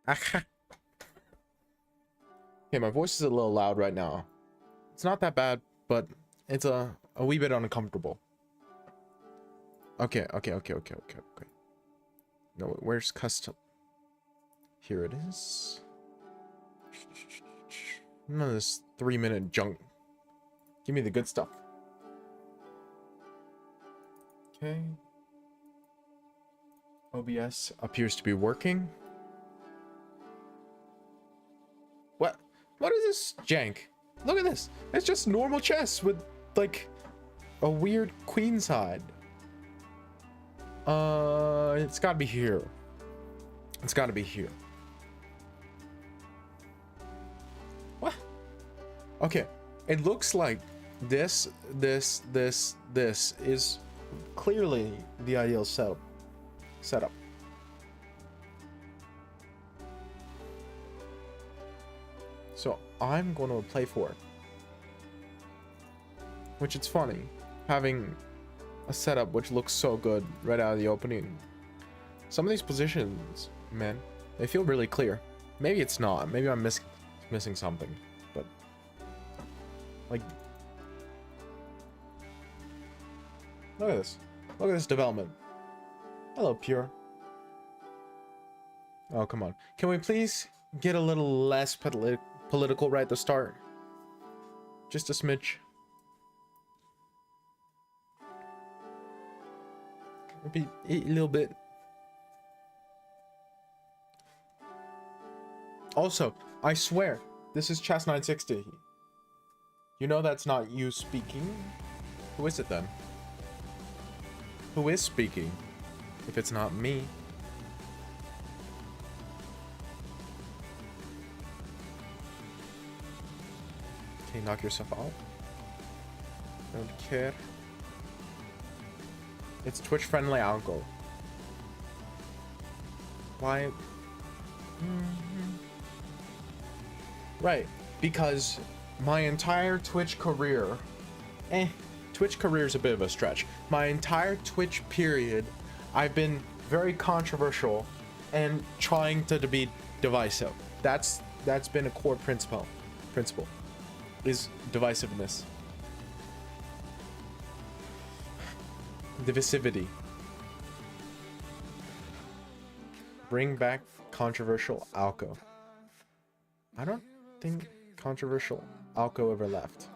Okay, my voice is a little loud right now. It's not that bad, but it's a wee bit uncomfortable. Okay. No, where's custom? Here it is. None of this 3-minute junk. Give me the good stuff. Okay. OBS appears to be working. What? What is this jank? Look at this. It's just normal chess with, like, a weird queen side. It's gotta be here. It's gotta be here. What? Okay. It looks like this is clearly the ideal setup. So I'm going to play for it. Which it's funny, having a setup which looks so good right out of the opening. Some of these positions, man, they feel really clear. Maybe it's not. Maybe I'm missing something. But like, look at this. Look at this development. Hello, Pure. Oh, come on. Can we please get a little less political right at the start? Just a smidge. Maybe a little bit. Also, I swear, this is Chess 960. You know that's not you speaking? Who is it then? Who is speaking? If it's not me. Okay, knock yourself out. Don't care. It's Twitch friendly algo. Why? Right, because my entire Twitch career, Twitch career is a bit of a stretch. My entire Twitch period, I've been very controversial and trying to be divisive. That's been a core principle is divisiveness. Divisivity. Bring back controversial Alco. I don't think controversial Alco ever left.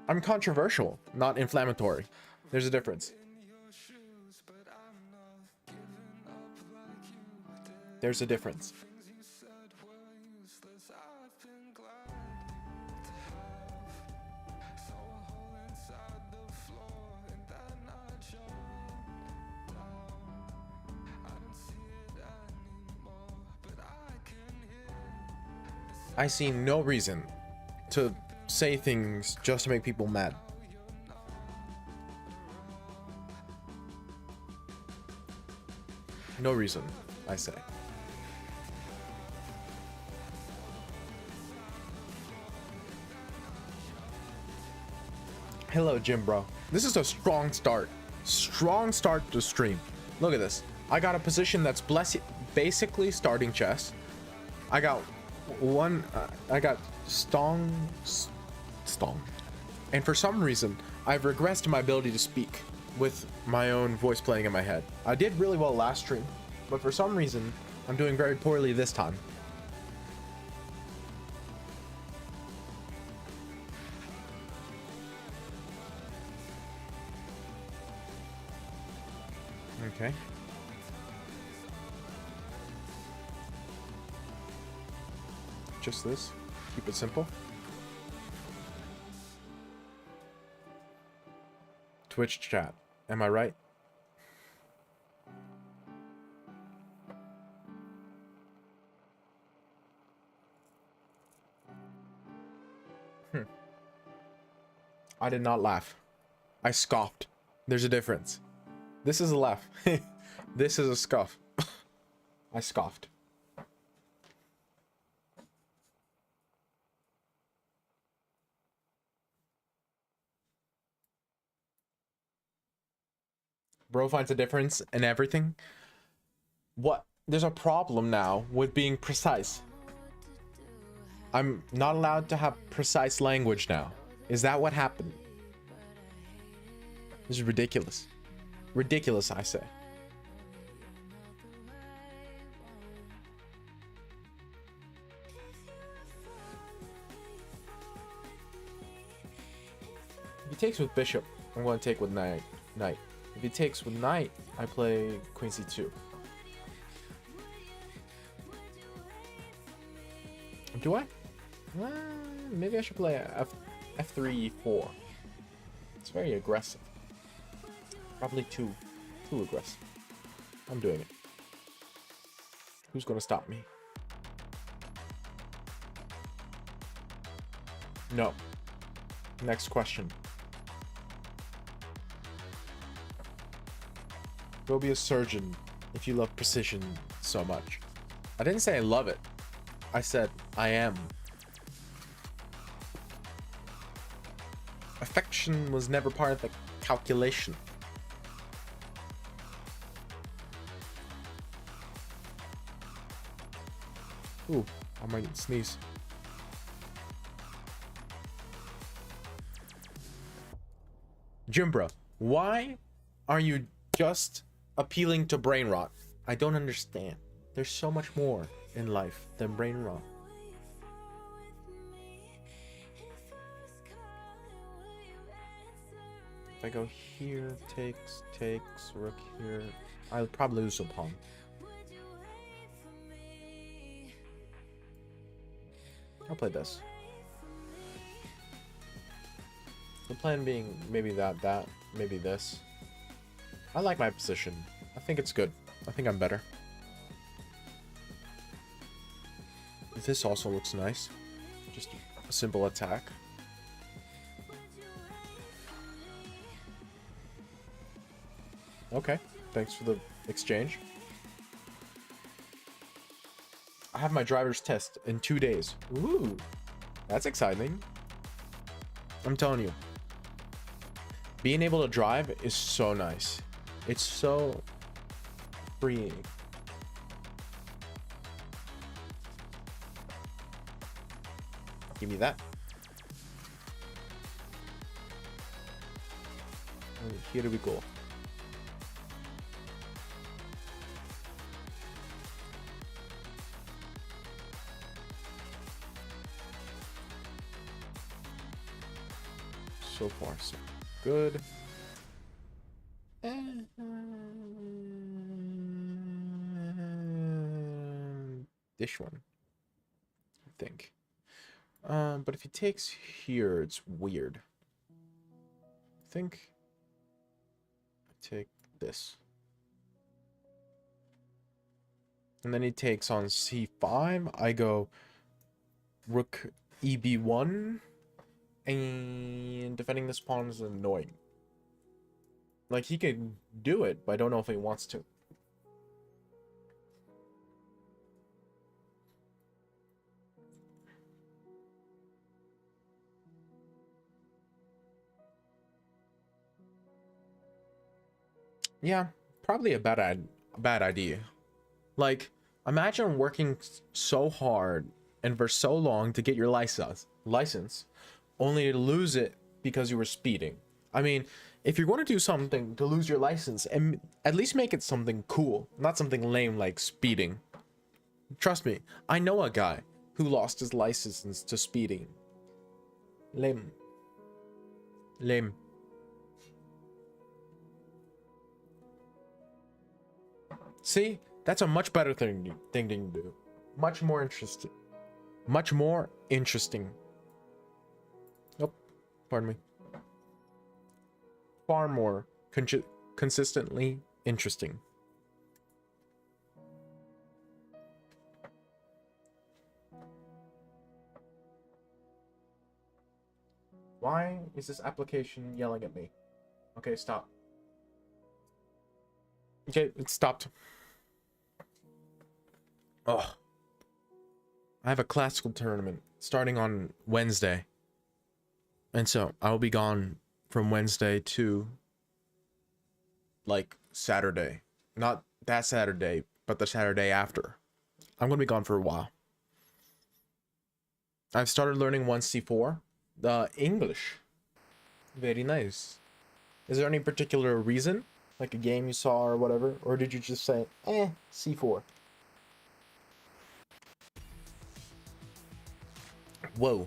I'm controversial, not inflammatory. There's a difference. There's a difference. I see no reason to say things just to make people mad. No reason, I say. Hello, Jim bro. This is a strong start. Strong start to stream. Look at this. I got a position that's basically starting chess. I got stong. And for some reason, I've regressed my ability to speak with my own voice playing in my head. I did really well last stream, but for some reason, I'm doing very poorly this time. Okay. Just this. Keep it simple. Twitch chat. Am I right? I did not laugh. I scoffed. There's a difference. This is a laugh. This is a scoff. I scoffed. Bro finds a difference in everything. What? There's a problem now with being precise. I'm not allowed to have precise language now. Is that what happened? This is ridiculous. Ridiculous, I say. If he takes with bishop, I'm going to take with knight. If he takes with knight, I play queen c2. Do I? Maybe I should play f3 e4. It's very aggressive. Probably too aggressive. I'm doing it. Who's gonna stop me? No. Next question. Go be a surgeon if you love precision so much. I didn't say I love it. I said I am. Affection was never part of the calculation. Ooh, I might sneeze. Jimbra, why are you just appealing to brain rot? I don't understand. There's so much more in life than brain rot. If I go here, takes, rook here, I'll probably lose a pawn. I'll play this. The plan being maybe that, maybe this. I like my position. I think it's good. I think I'm better. This also looks nice. Just a simple attack. Okay, thanks for the exchange. I have my driver's test in 2 days. Ooh, that's exciting. I'm telling you, being able to drive is so nice. It's so freeing. Give me that. And here we go. So far, so good. This one, I think. But if he takes here, it's weird. I think I take this. And then he takes on c5. I go rook eb1. And defending this pawn is annoying. Like, he could do it, but I don't know if he wants to. Yeah, probably a bad idea. Like, imagine working so hard and for so long to get your license, only to lose it because you were speeding. I mean, if you're going to do something to lose your license, and at least make it something cool, not something lame like speeding. Trust me, I know a guy who lost his license to speeding. Lame. Lame. See, that's a much better thing to do. Much more interesting. Much more interesting. Oh, pardon me. Far more consistently interesting. Why is this application yelling at me? Okay, stop. Okay, it stopped. Oh. I have a classical tournament starting on Wednesday. And so I will be gone from Wednesday to like Saturday. Not that Saturday, but the Saturday after. I'm gonna be gone for a while. I've started learning 1c4, the English. Very nice. Is there any particular reason? Like a game you saw or whatever? Or did you just say, C4? Whoa.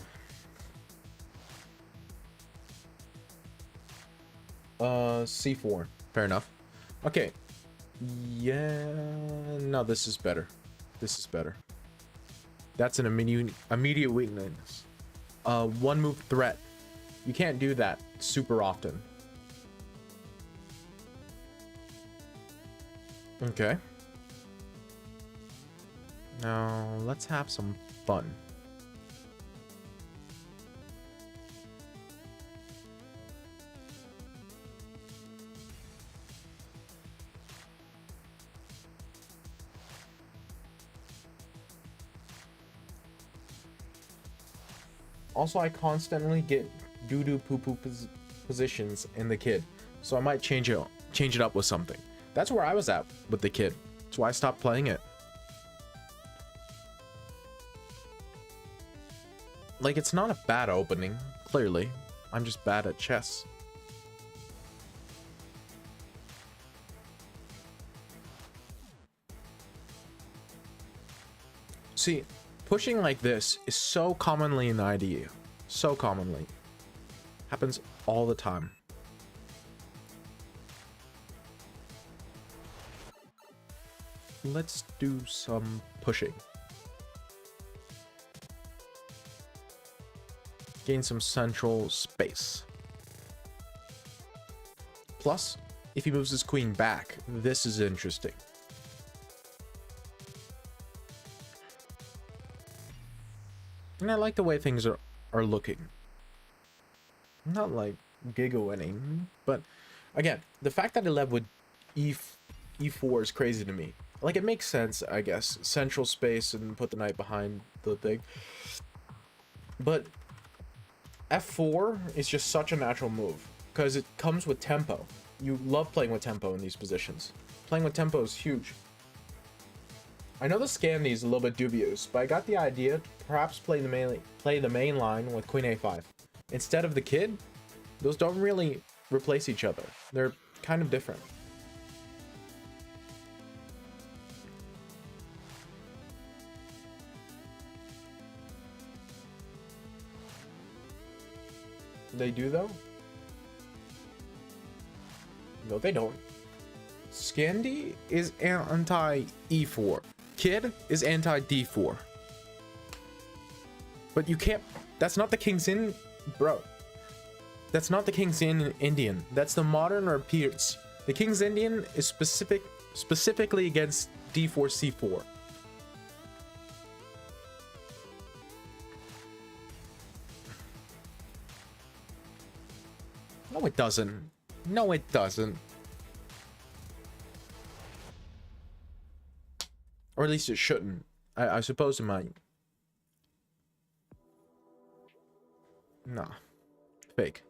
C4. Fair enough. Okay. Yeah. No, this is better. This is better. That's an immediate weakness. One move threat. You can't do that super often. Okay. Now, let's have some fun. Also, I constantly get doo-doo poo-poo positions in the kid, so I might change it up with something. That's where I was at with the kid. That's why I stopped playing it. Like, it's not a bad opening, clearly. I'm just bad at chess. See, pushing like this is so commonly in IDU. So commonly. Happens all the time. Let's do some pushing. Gain some central space. Plus, if he moves his queen back, this is interesting. And I like the way things are looking. Not like giga winning, but again, the fact that he led with E4 is crazy to me. Like, it makes sense, I guess. Central space and put the knight behind the thing. But F4 is just such a natural move because it comes with tempo. You love playing with tempo in these positions. Playing with tempo is huge. I know the Scandi is a little bit dubious, but I got the idea to perhaps play the main line with Queen A5. Instead of the kid, those don't really replace each other. They're kind of different. They do, though? No, they don't. Scandi is anti-E4. Kid is anti-D4. But you can't... That's not the King's in... Bro. That's not the King's Indian. That's the modern or Pierce. The King's Indian is specifically against D4, C4. No, it doesn't. No, it doesn't. Or at least it shouldn't. I suppose it might. Nah. Fake.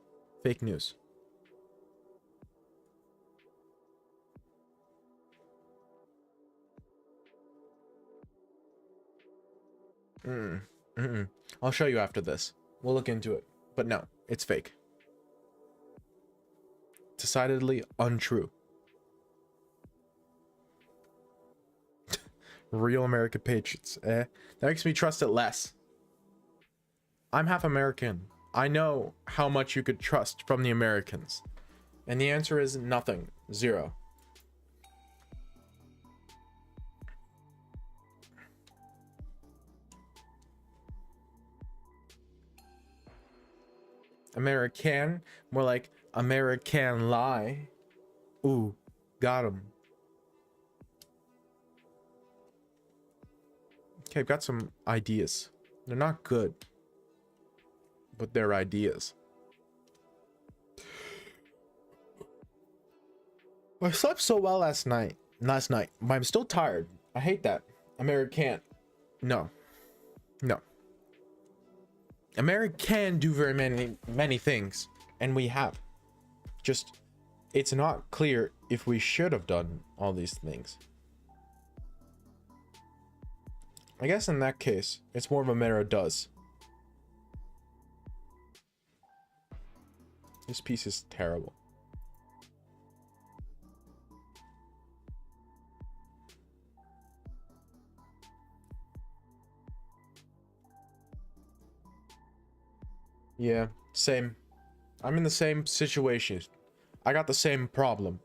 Fake news. I'll show you after this. We'll look into it. But no, it's fake. Decidedly untrue. Real American patriots, eh? That makes me trust it less. I'm half American. I know how much you could trust from the Americans. And the answer is nothing. Zero. American, more like American lie. Ooh, got him. Okay, I've got some ideas. They're not good, but they're ideas. I slept so well last night, but I'm still tired. I hate that. American. No. No. America can do very many things, and we have. Just it's not clear if we should have done all these things. I guess in that case, it's more of a matter of does. This piece is terrible. Yeah, same. I'm in the same situation. I got the same problem.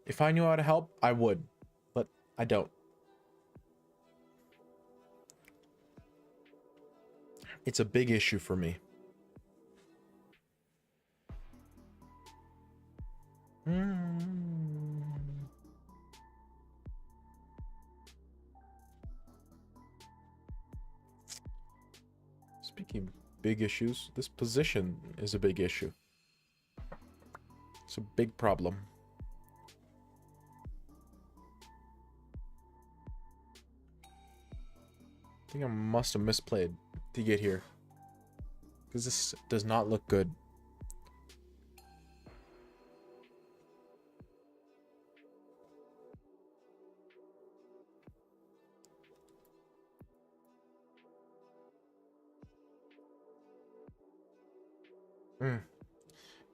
If I knew how to help, I would, but I don't. It's a big issue for me. Speaking of big issues, this position is a big issue. It's a big problem. I think I must have misplayed to get here, because this does not look good.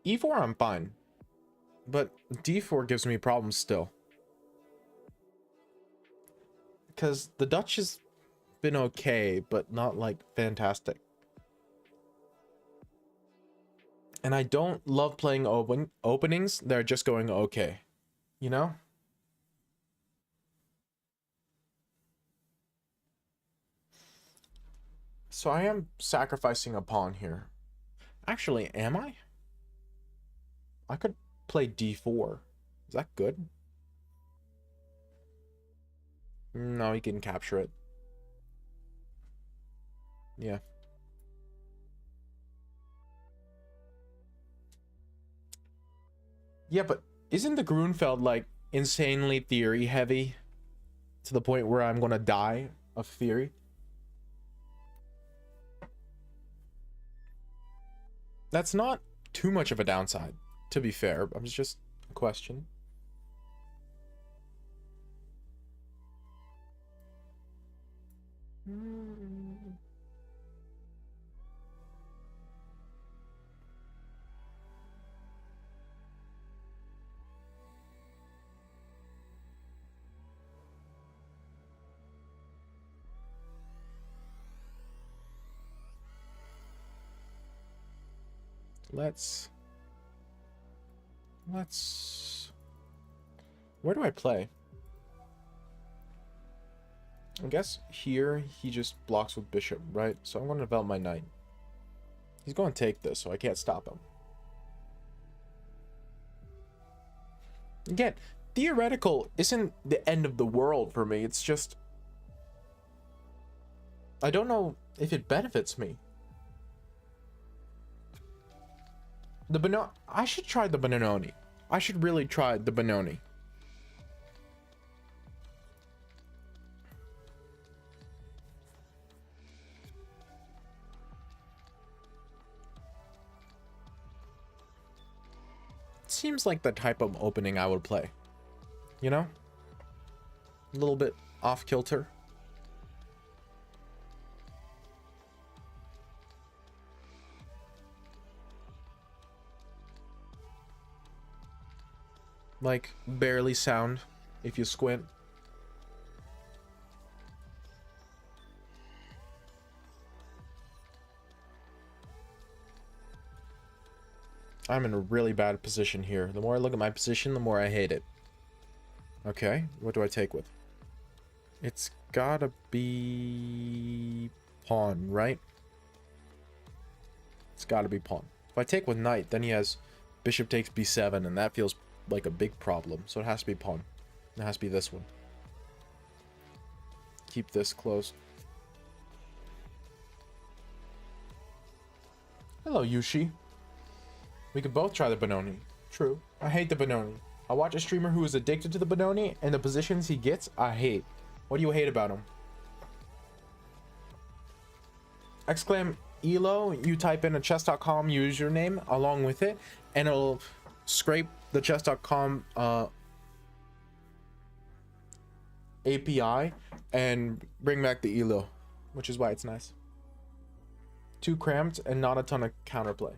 E4 I'm fine, but D4 gives me problems still, because the Dutch has been okay, but not like fantastic. And I don't love playing openings that are just going okay, you know? So I am sacrificing a pawn here. Actually, am I? I could play D4. Is that good? No, he can capture it. Yeah. Yeah, but isn't the Grunfeld like insanely theory heavy to the point where I'm gonna die of theory? That's not too much of a downside, to be fair. It's just a question. Let's... Where do I play? I guess here he just blocks with bishop, right? So I'm going to develop my knight. He's going to take this, so I can't stop him. Again, theoretical isn't the end of the world for me. It's just... I don't know if it benefits me. I should try the Benoni. I should really try the Benoni. Seems like the type of opening I would play. You know? A little bit off kilter. Like, barely sound if you squint. I'm in a really bad position here. The more I look at my position, the more I hate it. Okay, what do I take with? It's gotta be pawn, right? It's gotta be pawn. If I take with knight, then he has bishop takes b7, and that feels like a big problem. So it has to be pawn. It has to be this one. Keep this closed. Hello, Yushi. We could both try the Benoni. True. I hate the Benoni. I watch a streamer who is addicted to the Benoni, and the positions he gets, I hate. What do you hate about him? Exclaim ELO, you type in a chess.com username along with it, and it'll scrape the chess.com API and bring back the elo, which is why it's nice. Too cramped and not a ton of counterplay,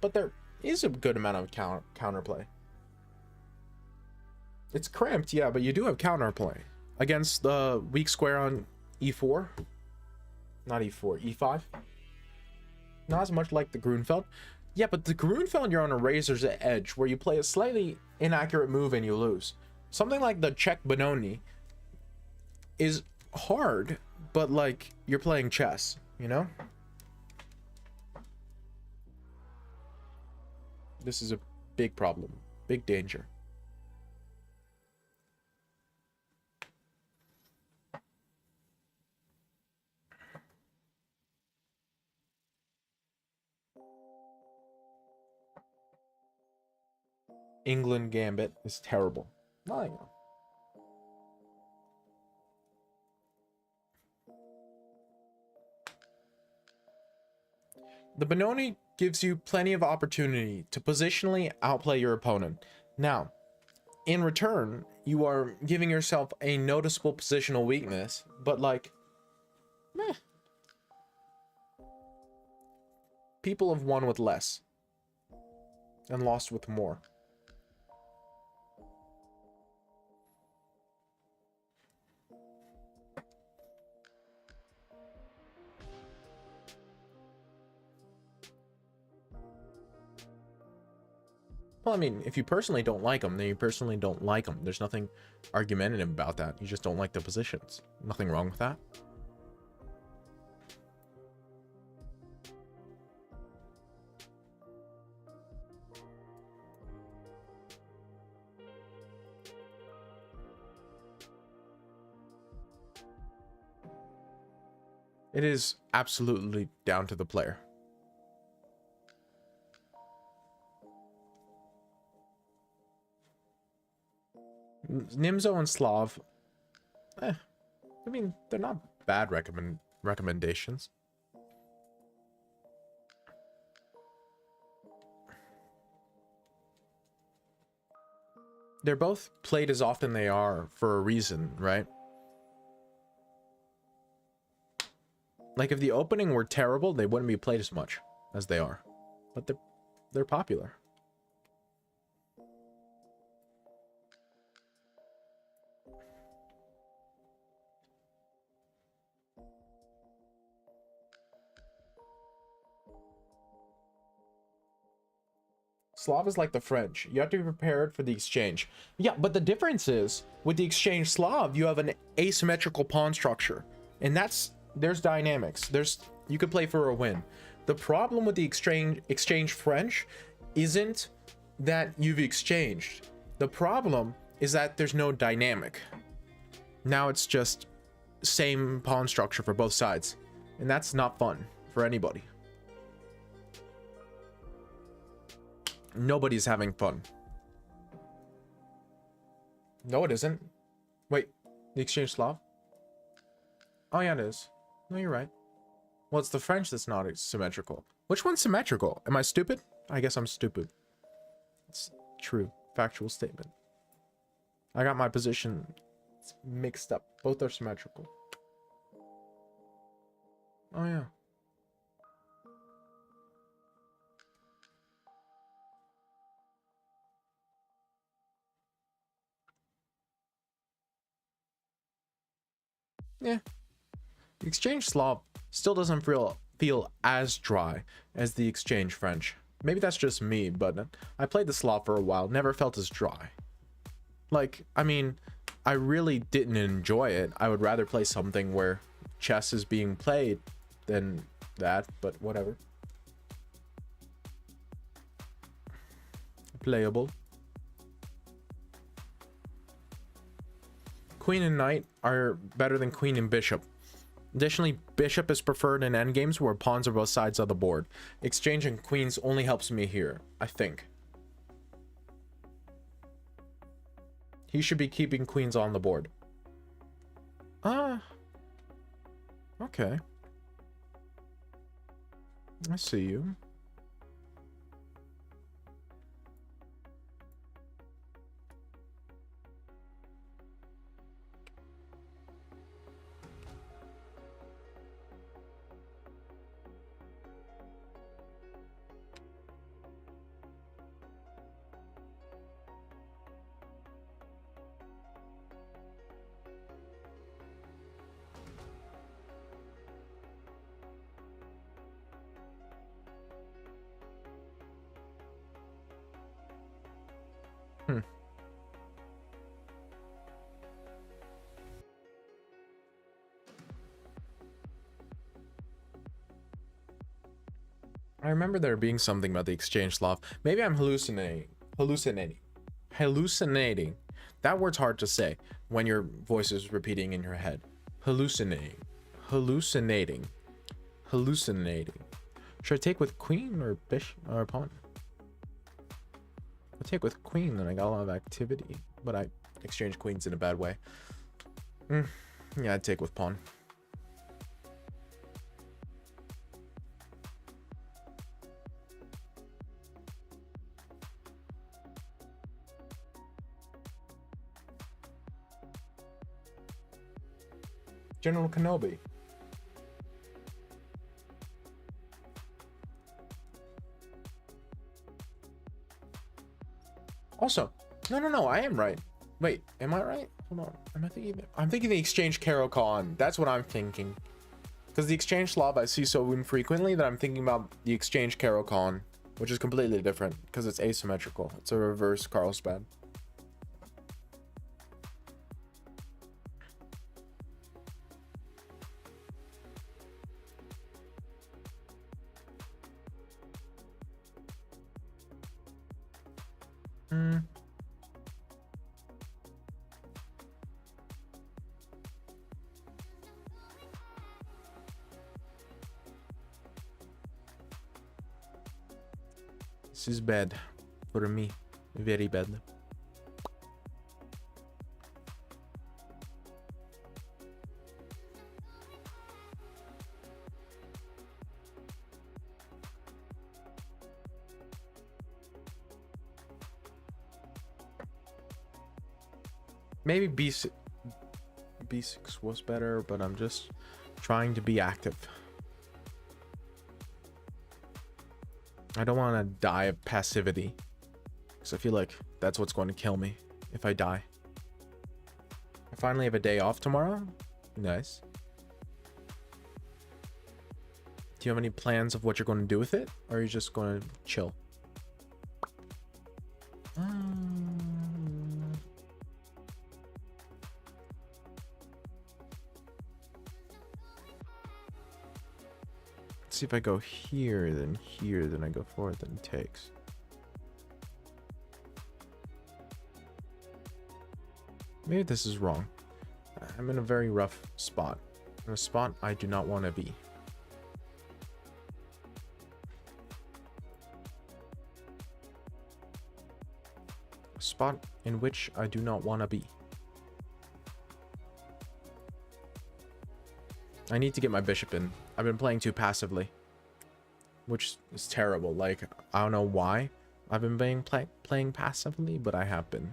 but there is a good amount of counterplay. It's cramped, yeah, but you do have counterplay against the weak square on e4, not e4, e5. Not as much like the Grunfeld. Yeah, but the Grunfeld, you're on a razor's edge where you play a slightly inaccurate move and you lose. Something like the Czech Benoni is hard, but like you're playing chess, you know? This is a big problem, big danger. England Gambit is terrible. Well, you know. The Benoni gives you plenty of opportunity to positionally outplay your opponent. Now, in return, you are giving yourself a noticeable positional weakness, but like, meh. People have won with less and lost with more. Well, I mean, if you personally don't like them, then you personally don't like them. There's nothing argumentative about that. You just don't like the positions. Nothing wrong with that. It is absolutely down to the player. Nimzo and Slav, I mean, they're not bad recommendations. They're both played as often they are for a reason, right? Like if the opening were terrible, they wouldn't be played as much as they are. But they're popular. Slav is like the French. You have to be prepared for the exchange. Yeah, but the difference is, with the exchange Slav, you have an asymmetrical pawn structure. And there's dynamics. You could play for a win. The problem with the exchange French isn't that you've exchanged. The problem is that there's no dynamic. Now it's just same pawn structure for both sides. And that's not fun for anybody. Nobody's having fun. No, it isn't. Wait, the exchange Slav? Oh, yeah, it is. No, you're right. Well, it's the French that's not symmetrical. Which one's symmetrical? Am I stupid? I guess I'm stupid. It's true. Factual statement. I got my position mixed up. Both are symmetrical. Oh, yeah. Yeah. The exchange Slav still doesn't feel as dry as the exchange French. Maybe that's just me, but I played the Slav for a while, never felt as dry. Like, I mean, I really didn't enjoy it. I would rather play something where chess is being played than that, but whatever. Playable. Queen and knight are better than queen and bishop. Additionally, bishop is preferred in endgames where pawns are both sides of the board. Exchanging queens only helps me here, I think. He should be keeping queens on the board. Okay. I see you. Hmm. I remember there being something about the exchange sloth. Maybe I'm hallucinating. That word's hard to say when your voice is repeating in your head. Hallucinating. Hallucinating. Hallucinating. Should I take with queen or bishop or pawn? I take with queen, then I got a lot of activity, but I exchange queens in a bad way. Yeah, I'd take with pawn. General Kenobi. Also, no, I am right. Wait, am I right? Hold on. Am I thinking? I'm thinking the exchange Karo Khan. That's what I'm thinking. Because the exchange Slav I see so infrequently that I'm thinking about the exchange Karo Khan, which is completely different because it's asymmetrical. It's a reverse Carlsbad. This is bad for me. Very bad. Maybe B6 was better, but I'm just trying to be active. I don't want to die of passivity, because I feel like that's what's going to kill me if I die. I finally have a day off tomorrow. Nice. Do you have any plans of what you're going to do with it, or are you just going to chill? See if I go here, then I go forward, then takes. Maybe this is wrong. I'm in a very rough spot. In a spot I do not want to be. A spot in which I do not want to be. I need to get my bishop in. I've been playing too passively, which is terrible. Like, I don't know why I've been playing passively, but I have been.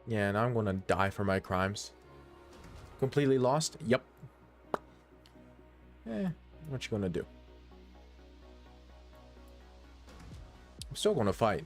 Yeah, and I'm gonna die for my crimes. Completely lost? Yep. What you gonna do? I'm still gonna fight.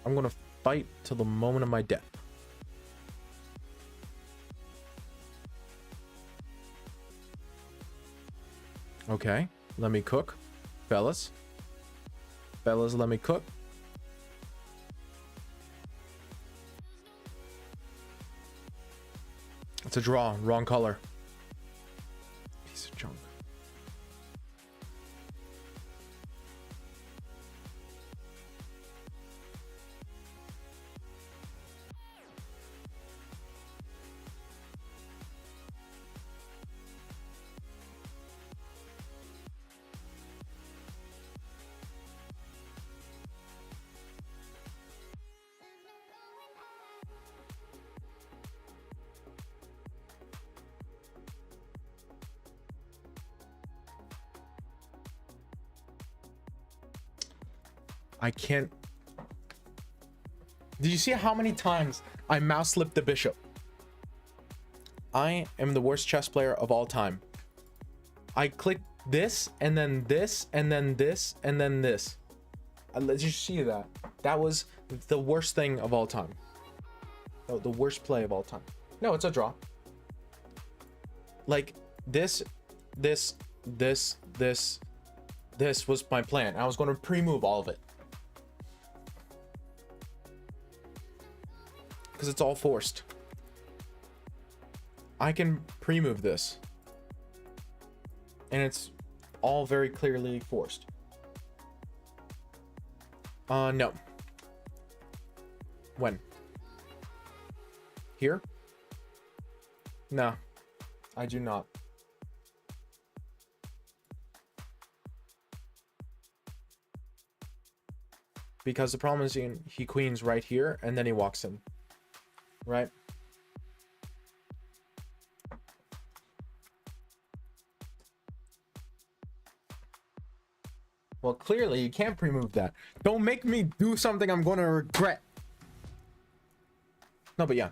I'm gonna fight till the moment of my death. Okay, let me cook, fellas. Fellas, let me cook. It's a draw, wrong color. Piece of junk. I can't. Did you see how many times I mouse slipped the bishop? I am the worst chess player of all time. I clicked this, and then this, and then this, and then this. Let's just see that. That was the worst thing of all time. Oh, the worst play of all time. No, it's a draw. Like, this was my plan. I was going to pre-move all of it. Because it's all forced. I can pre-move this. And it's all very clearly forced. No. When? Here? No. I do not. Because the problem is he queens right here, and then he walks in. Right? Well, clearly you can't pre-move that. Don't make me do something I'm going to regret. No, but yeah.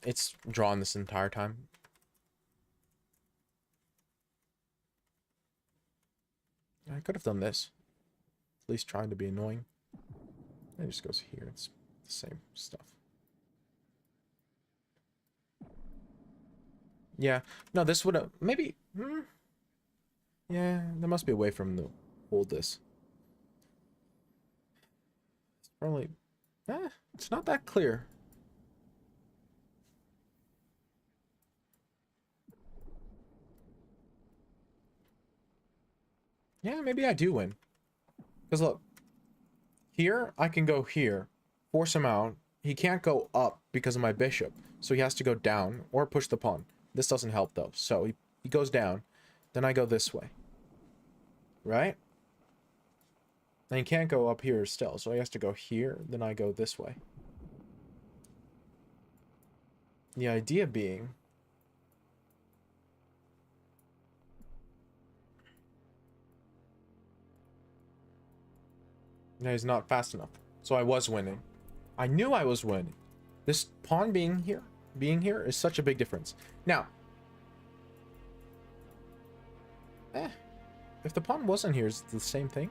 It's drawn this entire time. I could have done this. At least trying to be annoying. It just goes here. It's the same stuff. Yeah. No, this would have... Maybe... Yeah, there must be a way from the hold this. It's probably... it's not that clear. Yeah, maybe I do win. Because look, here I can go here, force him out. He can't go up because of my bishop, so he has to go down or push the pawn. This doesn't help though, so he goes down. Then I go this way. Right? And he can't go up here still, so he has to go here. Then I go this way. The idea being... No, he's not fast enough. So I was winning. I knew I was winning. This pawn being here is such a big difference. Now... if the pawn wasn't here, is it the same thing?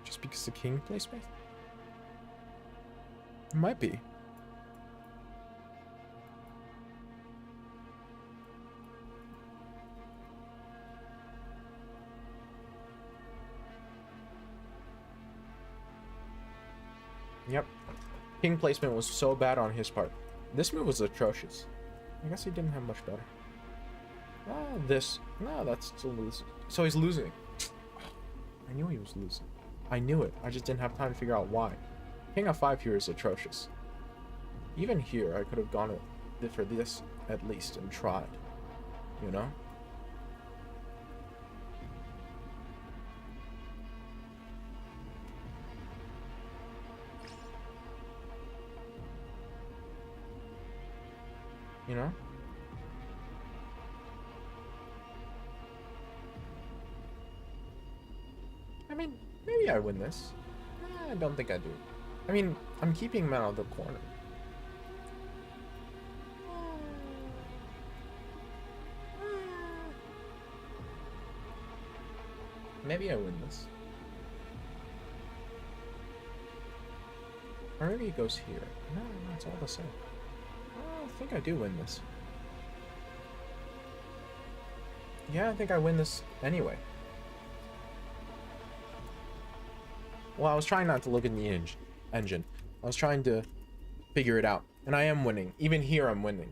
Just because the king plays space? It might be. Yep. King placement was so bad on his part. This move was atrocious. I guess he didn't have much better. This. No, that's still losing. So he's losing. I knew he was losing. I knew it. I just didn't have time to figure out why. King f5 here is atrocious. Even here, I could have gone for this at least and tried. You know? You know? I mean, maybe I win this. I don't think I do. I mean, I'm keeping him out of the corner. Maybe I win this. Or maybe he goes here. No, it's all the same. I think I do win this. Yeah, I think I win this anyway. Well, I was trying not to look at the engine. I was trying to figure it out. And I am winning. Even here, I'm winning.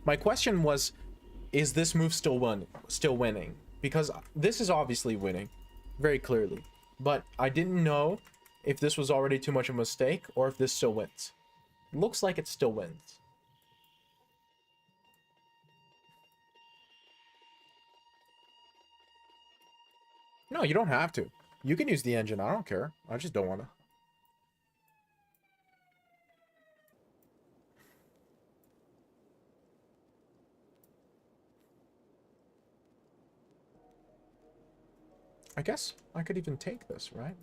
My question was, is this move still winning? Because this is obviously winning. Very clearly. But I didn't know if this was already too much of a mistake or if this still wins. Looks like it still wins. No, you don't have to. You can use the engine. I don't care. I just don't want to. I guess I could even take this, right?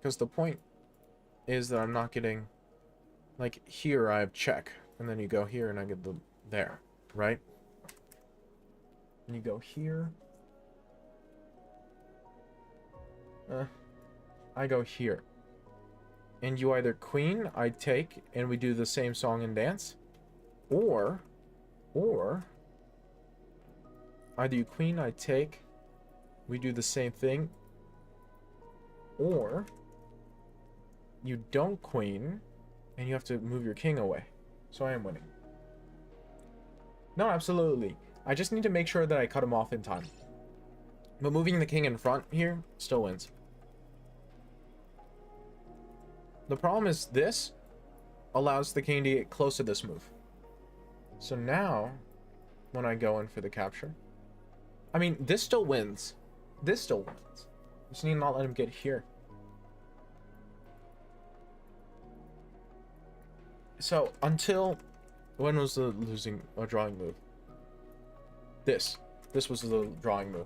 Because the point is that I'm not getting... Like, here I have check. And then you go here and I get the... There. Right? And you go here. I go here. And you either queen, I take, and we do the same song and dance. Or... Either you queen, I take, we do the same thing. Or... You don't queen, and you have to move your king away. So I am winning. No, absolutely. I just need to make sure that I cut him off in time. But moving the king in front here still wins. The problem is this allows the king to get close to this move. So now, when I go in for the capture... I mean, this still wins. This still wins. Just need to not let him get here. So, until... When was the losing or drawing move? This. This was the drawing move.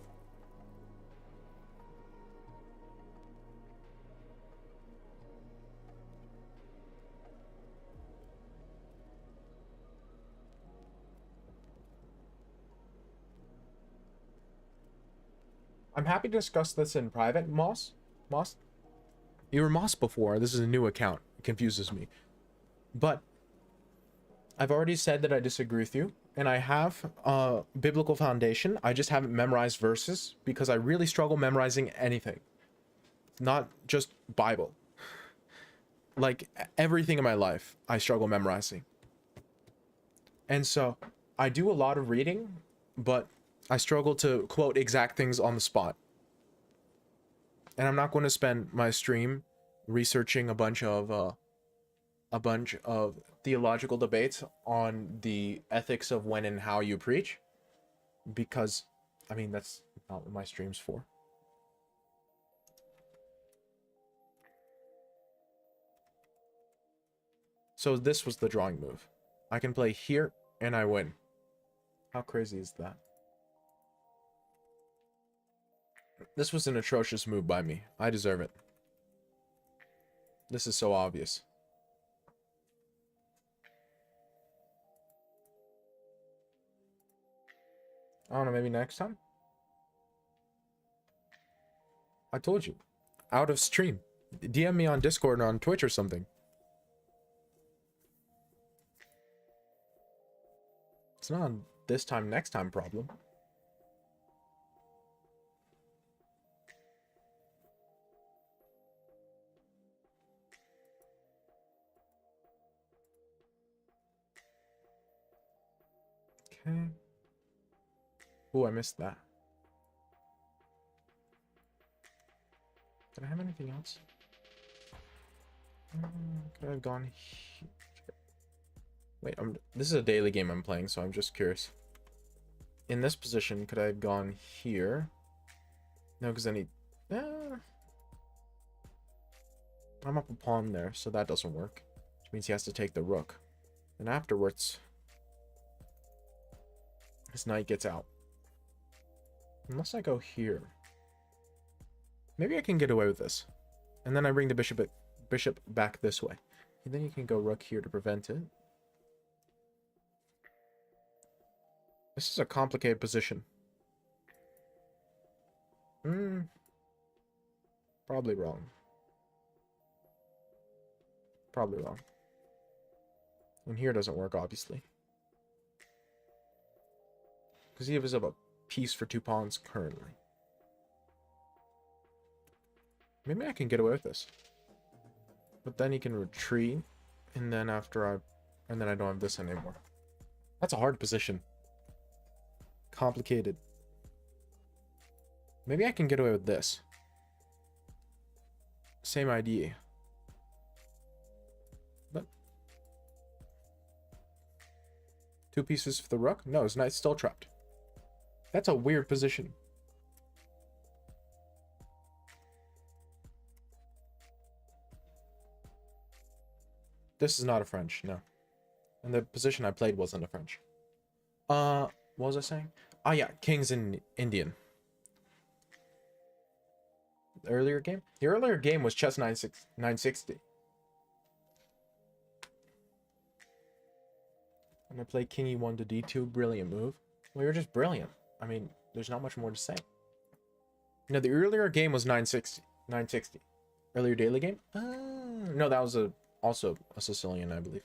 I'm happy to discuss this in private, Moss. Moss? You were Moss before. This is a new account. It confuses me. But I've already said that I disagree with you. And I have a biblical foundation. I just haven't memorized verses because I really struggle memorizing anything. Not just Bible. Like, everything in my life, I struggle memorizing. And so, I do a lot of reading, but I struggle to quote exact things on the spot. And I'm not going to spend my stream researching a bunch of theological debates on the ethics of when and how you preach. Because, I mean, that's not what my stream's for. So this was the drawing move. I can play here and I win. How crazy is that? This was an atrocious move by me. I deserve it. This is so obvious. I don't know, maybe next time? I told you. Out of stream. DM me on Discord or on Twitch or something. It's not a this time, next time problem. Okay. Oh, I missed that. Did I have anything else? Could I have gone here? Wait, this is a daily game I'm playing, so I'm just curious. In this position, could I have gone here? No, because then I'm up a pawn there, so that doesn't work. Which means he has to take the rook. And afterwards, his knight gets out. Unless I go here. Maybe I can get away with this. And then I bring the bishop back this way. And then you can go rook here to prevent it. This is a complicated position. Probably wrong. Probably wrong. And here doesn't work, obviously. Because he has a piece for 2 pawns currently. Maybe I can get away with this. But then he can retreat. And then I don't have this anymore. That's a hard position. Complicated. Maybe I can get away with this. Same idea. But 2 pieces for the rook? No, his knight's still trapped. That's a weird position. This is not a French, no. And the position I played wasn't a French. What was I saying? Ah, yeah, king's in Indian. The earlier game? The earlier game was chess 960. And I play king e1 to d2, brilliant move. Well, you're just brilliant. I mean, there's not much more to say. No, the earlier game was 960. Earlier daily game? No, that was also a Sicilian, I believe.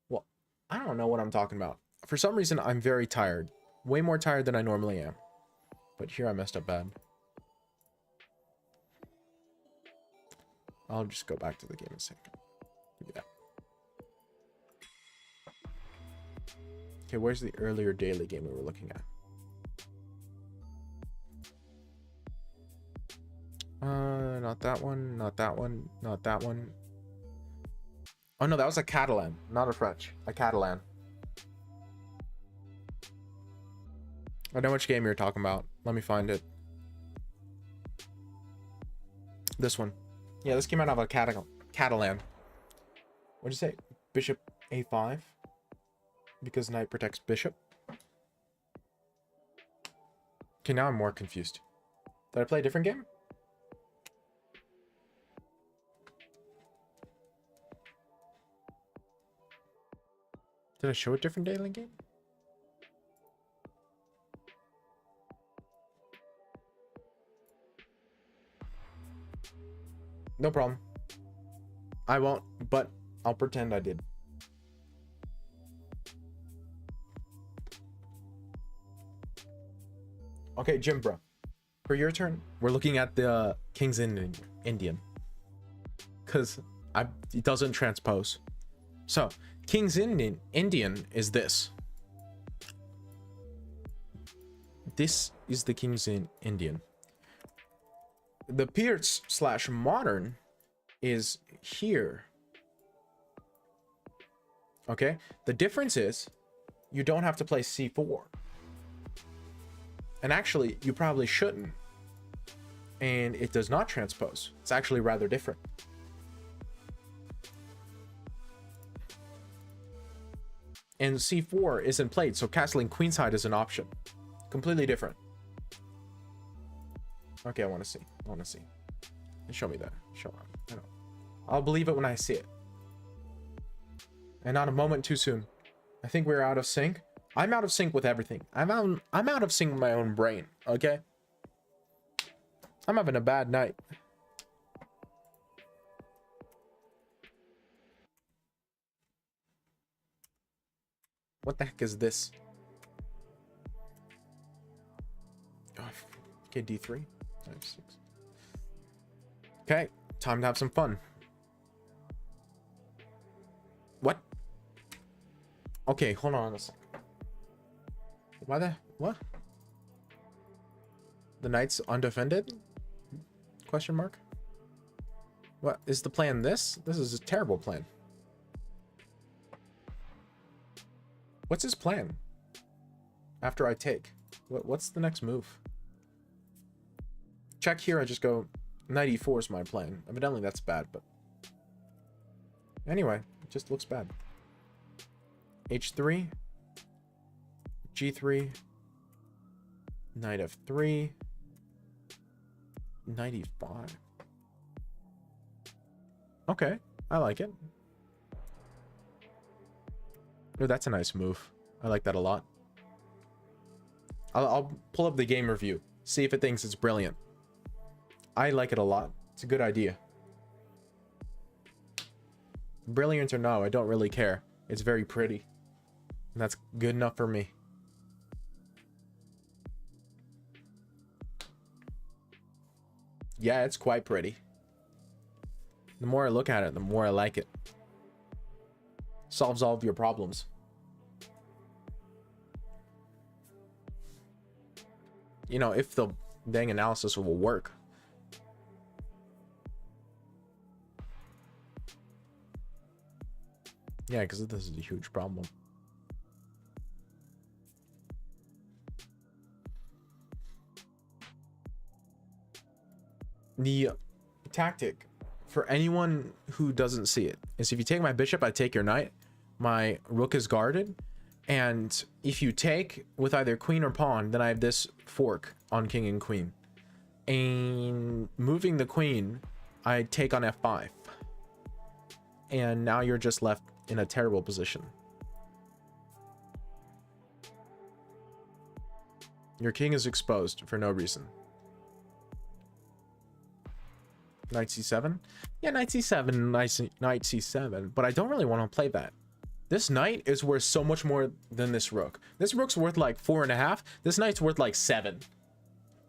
Well, I don't know what I'm talking about. For some reason, I'm very tired. Way more tired than I normally am. But here I messed up bad. I'll just go back to the game in a second. Yeah. Okay, where's the earlier daily game we were looking at? Not that one, not that one, not that one. Oh no, that was a Catalan, not a French. A Catalan. I know which game you're talking about. Let me find it. This one. Yeah, this came out of a Catalan. What'd you say? Bishop a5? Because knight protects bishop. Okay, now I'm more confused. Did I play a different game? Did I show a different daily game? No problem. I won't, but I'll pretend I did. Okay, Jim, bro. For your turn, we're looking at the King's Indian. Because it doesn't transpose. So, King's Indian is this. This is the King's Indian. The Pierce/modern is here. Okay? The difference is you don't have to play c4. And actually, you probably shouldn't. And it does not transpose. It's actually rather different. And c4 isn't played, so castling queenside is an option. Completely different. Okay, I want to see. I want to see. Show me that. Show me. I know. I'll believe it when I see it. And not a moment too soon. I think we're out of sync. I'm out of sync with everything. I'm out of sync with my own brain. Okay? I'm having a bad night. What the heck is this? Oh, okay, d3. 5-6. Okay, time to have some fun. What? Okay, hold on a second. Why the what? The knight's undefended? Question mark. What is the plan? This is a terrible plan. What's his plan? After I take, what's the next move? Check here. I just go knight e4 is my plan. Evidently that's bad, but anyway, it just looks bad. h3, g3, knight f3, knight e5. Okay, I like it. Oh, that's a nice move. I like that a lot. I'll pull up the game review, see if it thinks it's brilliant. I like it a lot. It's a good idea. Brilliant or no, I don't really care. It's very pretty. And that's good enough for me. Yeah, it's quite pretty. The more I look at it, the more I like it. Solves all of your problems. You know, if the dang analysis will work. Yeah, because this is a huge problem. The tactic for anyone who doesn't see it is if you take my bishop, I take your knight. My rook is guarded. And if you take with either queen or pawn, then I have this fork on king and queen. And moving the queen, I take on f5. And now you're just left in a terrible position. Your king is exposed for no reason. Knight c7? Yeah, knight c7, knight c7, but I don't really want to play that. This knight is worth so much more than this rook. This rook's worth like 4.5. This knight's worth like 7.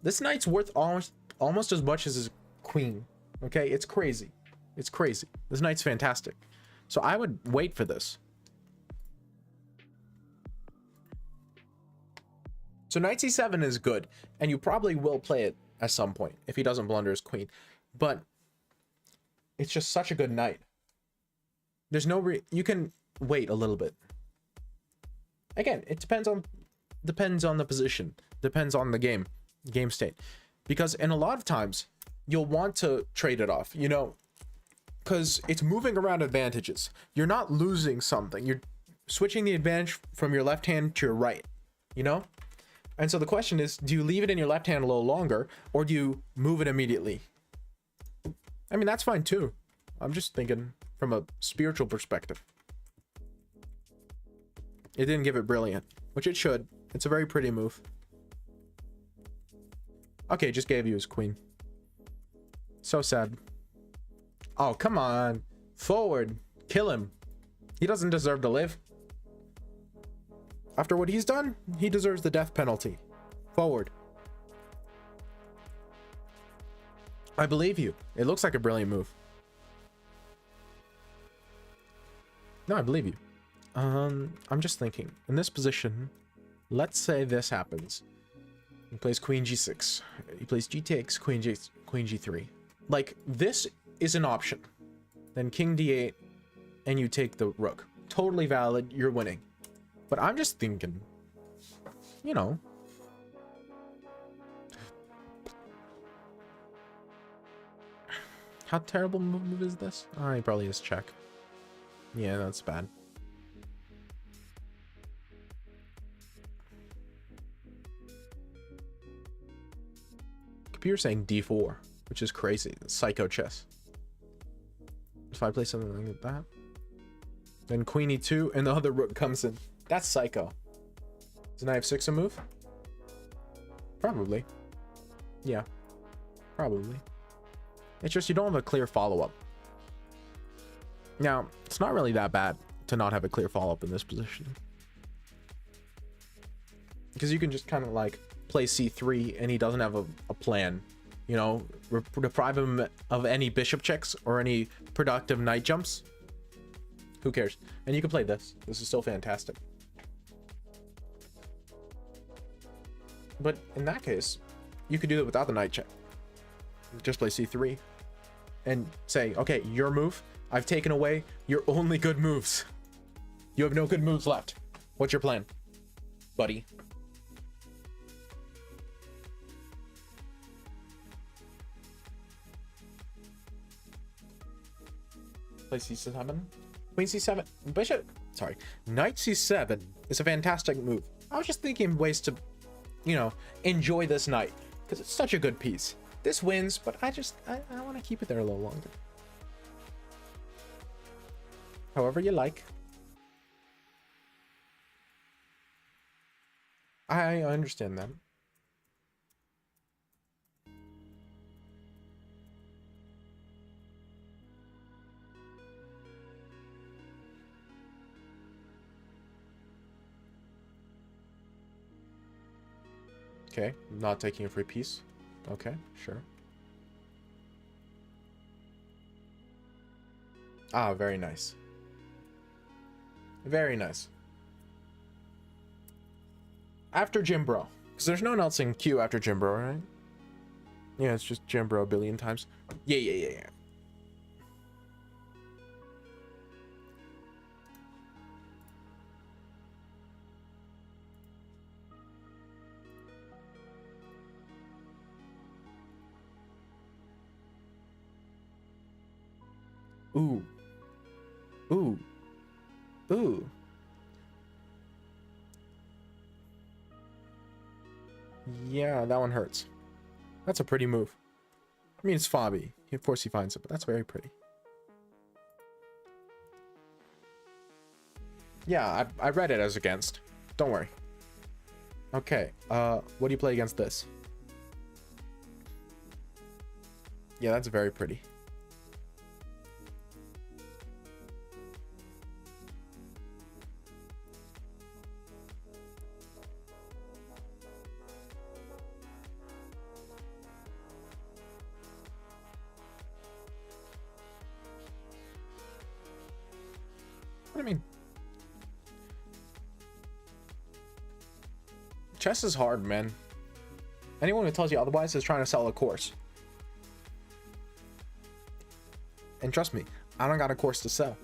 This knight's worth almost as much as his queen. Okay, it's crazy. It's crazy. This knight's fantastic. So I would wait for this. So knight c7 is good, and you probably will play it at some point if he doesn't blunder his queen. But it's just such a good knight. There's no you can wait a little bit. Again, it depends on the position, depends on the game state, because in a lot of times you'll want to trade it off, you know, because it's moving around advantages. You're not losing something, you're switching the advantage from your left hand to your right, you know. And so the question is, do you leave it in your left hand a little longer, or do you move it immediately? I mean, that's fine too. I'm just thinking from a spiritual perspective. It didn't give it brilliant, which it should. It's a very pretty move. Okay, just gave you his queen. So sad. Oh, come on. Forward. Kill him. He doesn't deserve to live. After what he's done, he deserves the death penalty. Forward. I believe you. It looks like a brilliant move. No, I believe you. I'm just thinking. In this position, let's say this happens. He plays queen g6. He plays g takes, queen g3. Like, this is an option. Then king d8, and you take the rook. Totally valid. You're winning. But I'm just thinking, you know. How terrible move is this? Oh, he probably is check. Yeah, that's bad. Computer saying d4, which is crazy. It's psycho chess. If I play something like that, then queen e2 and the other rook comes in. That's psycho. Is knight f6 a move? Probably. Yeah, probably. It's just you don't have a clear follow-up. Now, it's not really that bad to not have a clear follow-up in this position, because you can just kind of like play c3 and he doesn't have a plan, you know, deprive him of any bishop checks or any productive knight jumps. Who cares? And you can play this. This is still fantastic. But in that case, you could do it without the knight check. Just play c3 and say, okay, your move, I've taken away your only good moves. You have no good moves left. What's your plan, buddy? Play c7. Queen c7. Bishop. Sorry. Knight c7 is a fantastic move. I was just thinking ways to, you know, enjoy this knight, because it's such a good piece. This wins, but I want to keep it there a little longer. However you like. I understand that. Okay, not taking a free piece. Okay, sure. Ah, very nice. Very nice. After Jimbro. Because there's no one else in queue after Jimbro, right? Yeah, it's just Jimbro a billion times. Yeah. Ooh. Ooh. Ooh. Yeah, that one hurts. That's a pretty move. I mean, it's Fabi. Of course he finds it, but that's very pretty. Yeah, I read it as against. Don't worry. Okay, what do you play against this? Yeah, that's very pretty. What do you mean? Chess is hard, man. Anyone who tells you otherwise is trying to sell a course. And trust me, I don't got a course to sell.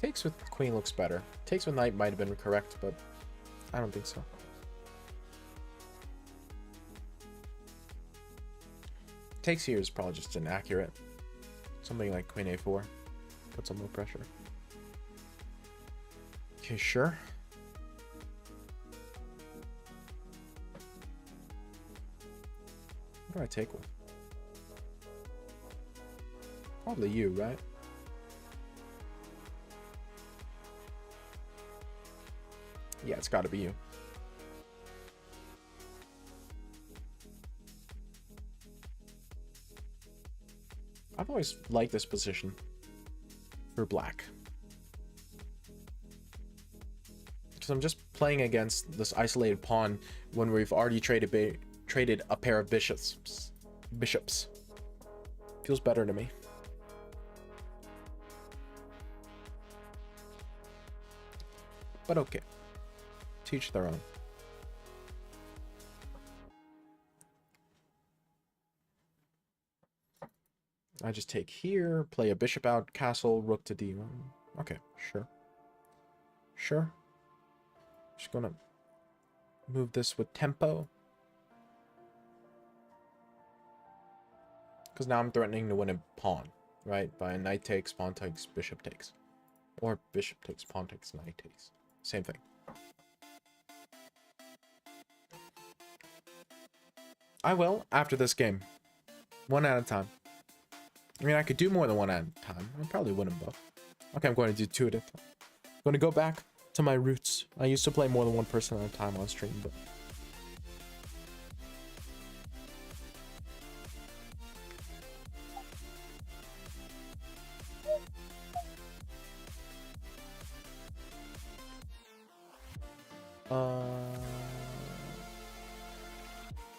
Takes with queen looks better. Takes with knight might have been correct, but I don't think so. Takes here is probably just inaccurate. Something like queen a4. Put some more pressure. Okay, sure. What do I take with? Probably you, right? Yeah, it's got to be you. I've always liked this position for black. Because I'm just playing against this isolated pawn when we've already traded a pair of bishops. Feels better to me. But okay. Teach their own. I just take here, play a bishop out, castle, rook to d1. Okay, sure. Sure. Just gonna move this with tempo. Because now I'm threatening to win a pawn, right? By a knight takes, pawn takes, bishop takes. Or bishop takes, pawn takes, knight takes. Same thing. I will, after this game. One at a time. I mean, I could do more than one at a time. I'd probably win them both. Okay, I'm going to do two at a time. I'm going to go back to my roots. I used to play more than one person at a time on stream, but...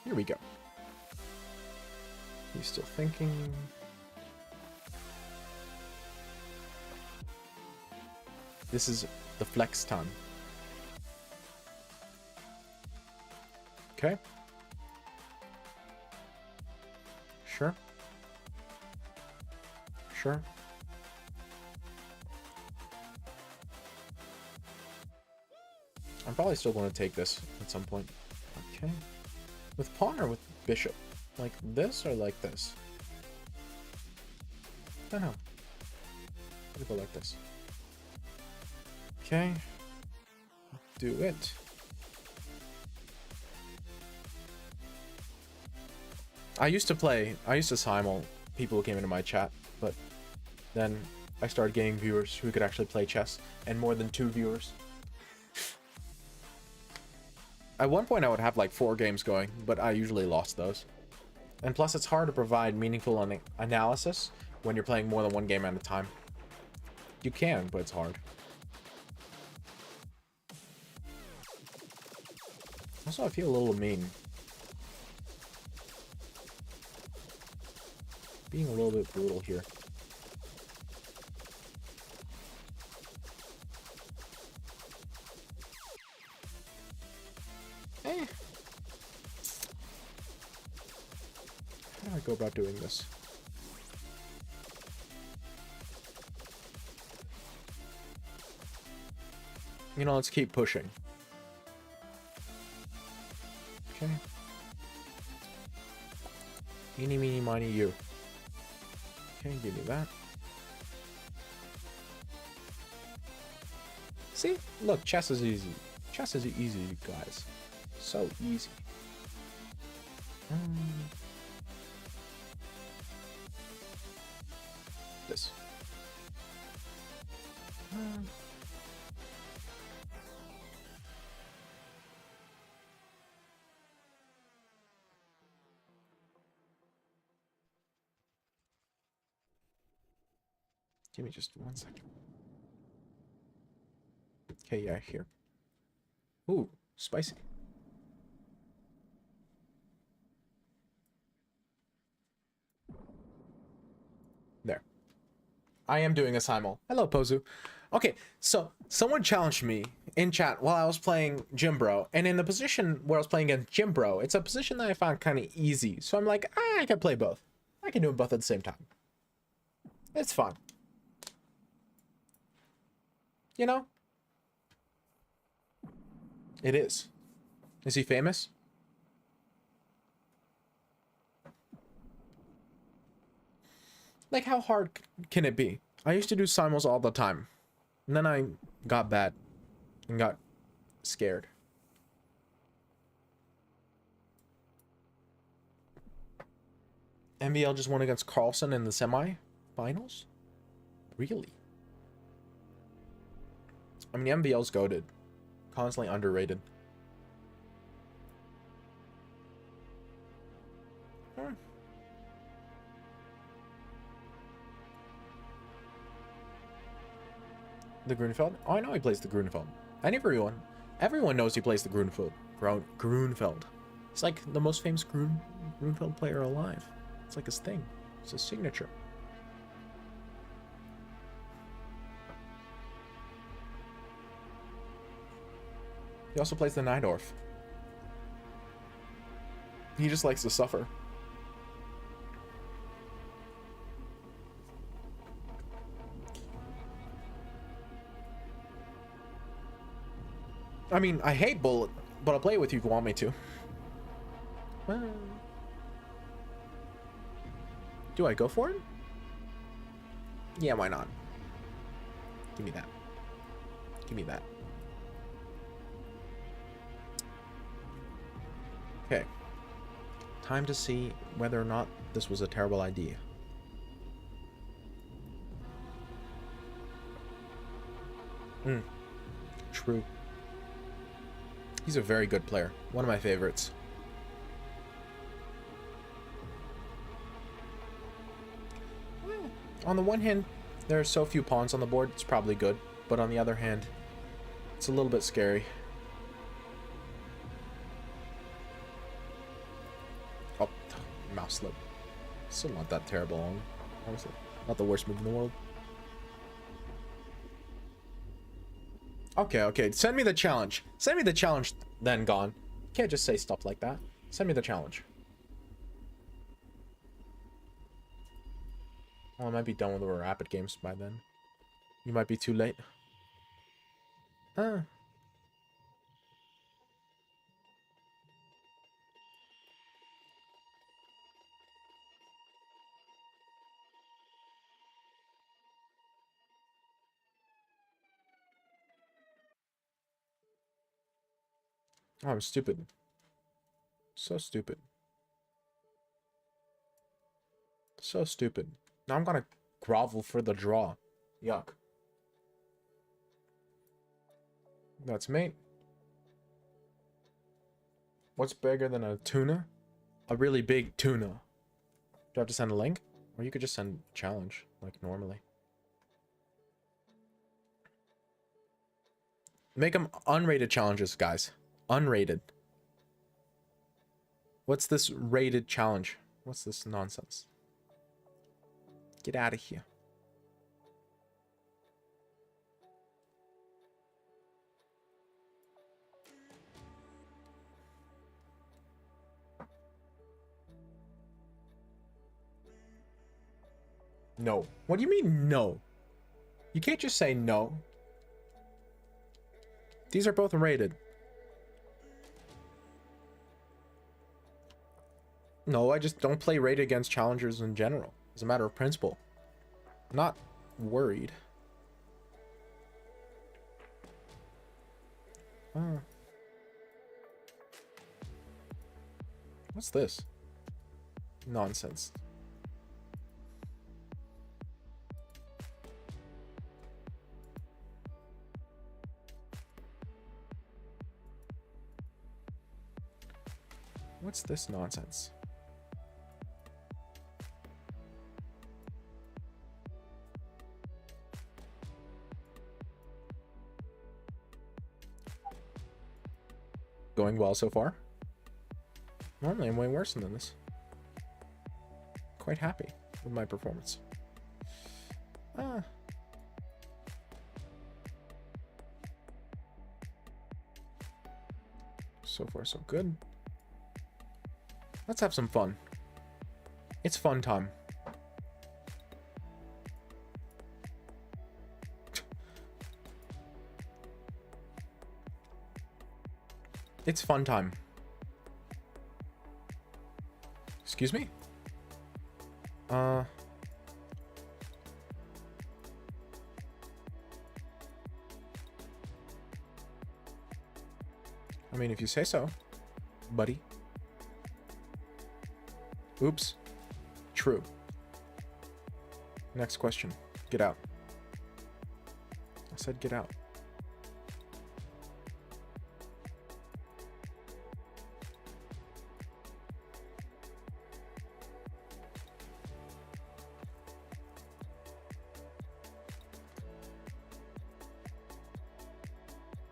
Here we go. He's still thinking. This is the flex time. Okay. Sure. Sure. I'm probably still going to take this at some point. Okay. With pawn or with bishop? Like this or like this? I don't know. I'm gonna go like this. Okay. Do it. I used to simul people who came into my chat, but then I started getting viewers who could actually play chess, and more than 2 viewers. At one point I would have like 4 games going, but I usually lost those. And plus it's hard to provide meaningful analysis when you're playing more than 1 game at a time. You can, but it's hard. Also, I feel a little mean. Being a little bit brutal here. Eh. How do I go about doing this? You know, let's keep pushing. Okay. Eeny, meeny, miny, you. Okay, give me that. See? Look, chess is easy. Chess is easy, guys. So easy. This. Give me just 1 second. Okay, yeah, here. Ooh, spicy. There. I am doing a simul. Hello, Pozu. Okay, so someone challenged me in chat while I was playing Gym Bro, and in the position where I was playing against Gym Bro, it's a position that I found kind of easy. So I'm like, I can play both. I can do them both at the same time. It's fun. You know? It is. Is he famous? Like, how hard can it be? I used to do simuls all the time. And then I got bad. And got scared. MVL just won against Carlson in the semi-finals? Really? I mean, MVL's goated. Constantly underrated. The Grunfeld? Oh, I know he plays the Grunfeld. And everyone knows he plays the Grunfeld. Grunfeld. He's like the most famous Grunfeld player alive. It's like his thing. It's his signature. He also plays the Nydorf. He just likes to suffer. I mean, I hate Bullet, but I'll play it with you if you want me to. Well, do I go for it? Yeah, why not? Give me that. Give me that. Okay. Time to see whether or not this was a terrible idea. True. He's a very good player. One of my favorites. Well, on the one hand, there are so few pawns on the board, it's probably good. But on the other hand, it's a little bit scary. Oh, mouse slip. Still not that terrible, honestly. Not the worst move in the world. Okay, send me the challenge. Send me the challenge, then gone. Can't just say stuff like that. Send me the challenge. Well, I might be done with the rapid games by then. You might be too late. Oh, I'm stupid. So stupid. So stupid. Now I'm gonna grovel for the draw. Yuck. That's mate. What's bigger than a tuna? A really big tuna. Do I have to send a link? Or you could just send a challenge, like normally. Make them unrated challenges, guys. Unrated. What's this rated challenge? What's this nonsense? Get out of here. No. What do you mean, no? You can't just say no. These are both rated. No, I just don't play rated against challengers in general. As a matter of principle. I'm not worried. What's this? Nonsense. What's this nonsense? Going well so far. Normally I'm way worse than this. Quite happy with my performance. So far so good. Let's have some fun. It's fun time. It's fun time. Excuse me? I mean, if you say so, buddy. Oops. True. Next question. Get out. I said get out.